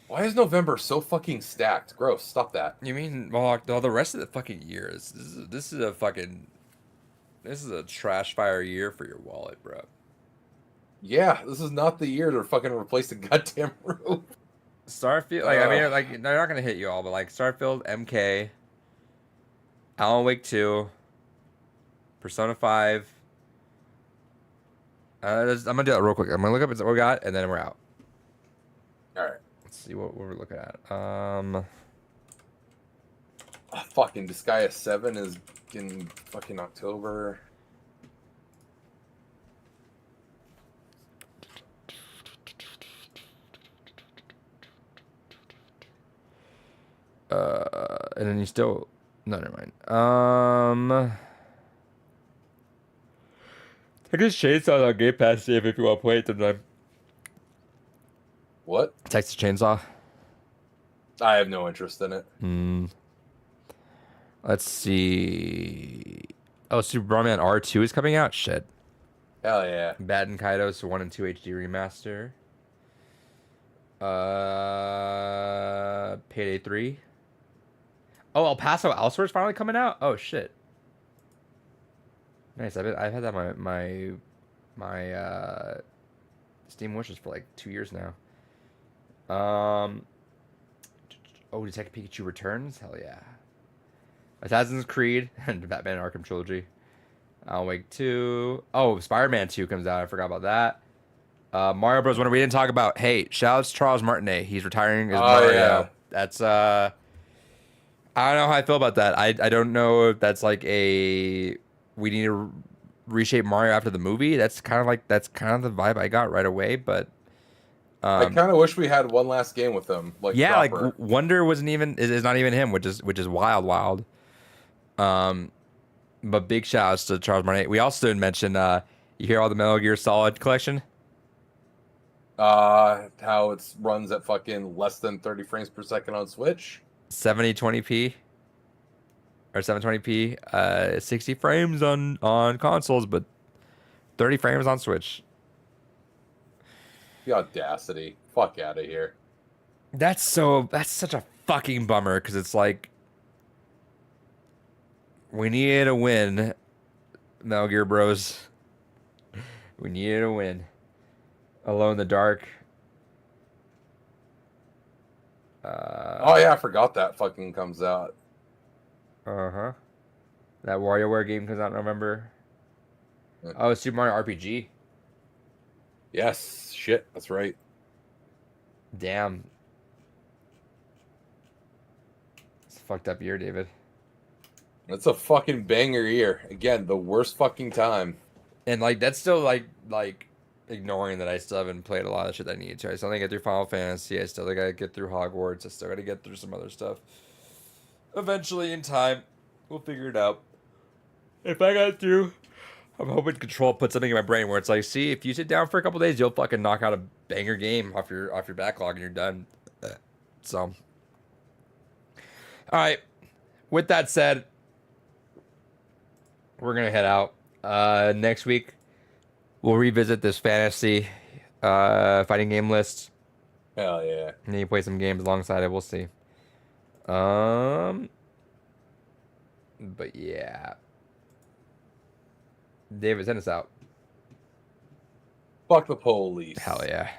Why is November so fucking stacked? Gross. Stop that. You mean well, the rest of the fucking year is this is a fucking this is a trash fire year for your wallet, bro. Yeah, this is not the year to fucking replace the goddamn roof. Starfield, like I mean, like they're not gonna hit you all, but like Starfield, MK, Alan Wake 2, Persona 5. I'm gonna do that real quick. I'm gonna look up what we got, and then we're out. All right. Let's see what we're looking at. Fucking Disgaea 7 is in fucking October. And then you still no, never mind. Texas Chainsaw on Game Pass. See if you want to play it sometime. What? Texas Chainsaw. I have no interest in it. Let's see. Oh, Superman R2 is coming out. Shit. Hell yeah. Batten Kaitos 1 and 2 HD remaster. Payday 3. Oh, El Paso Elsewhere's finally coming out. Oh shit. Nice. I've had that my Steam wishes for like 2 years now. Oh, Detective Pikachu Returns. Hell yeah. Assassin's Creed and Batman Arkham Trilogy. Alan Wake 2. Oh, Spider-Man 2 comes out. I forgot about that. Mario Bros. Wonder we didn't talk about. Hey, shout out to Charles Martinet. He's retiring as Mario. Yeah. That's I don't know how I feel about that. I don't know if that's like a we need to reshape Mario after the movie. That's kind of the vibe I got right away. But I kind of wish we had one last game with him. Like yeah, proper. like Wonder wasn't even is not even him, which is wild. But big shout outs to Charles Martinet. We also didn't mention you hear all the Metal Gear Solid collection. How it runs at fucking less than 30 frames per second on Switch. 7020p or 720p, 60 frames on consoles, but 30 frames on Switch. The audacity. Fuck out of here. That's such a fucking bummer because it's like we needed a win, Metal Gear Bros. We needed a win. Alone in the Dark. Oh yeah, I forgot that fucking comes out. That WarioWare game comes out in November. Yeah. Oh, Super Mario RPG. Yes, shit, that's right. Damn. It's a fucked up year, David. It's a fucking banger year. Again, the worst fucking time. And like that's still like ignoring that I still haven't played a lot of shit that I need to. I still gotta get through Final Fantasy. I still gotta get through Hogwarts. I still gotta get through some other stuff. Eventually, in time, we'll figure it out. If I got through, I'm hoping Control puts something in my brain where it's like, see, if you sit down for a couple days, you'll fucking knock out a banger game off your backlog and you're done. So, all right. With that said, we're gonna head out. Next week, we'll revisit this fantasy fighting game list. Hell yeah. And then you play some games alongside it. We'll see. But yeah. David, send us out. Fuck the police. Hell yeah.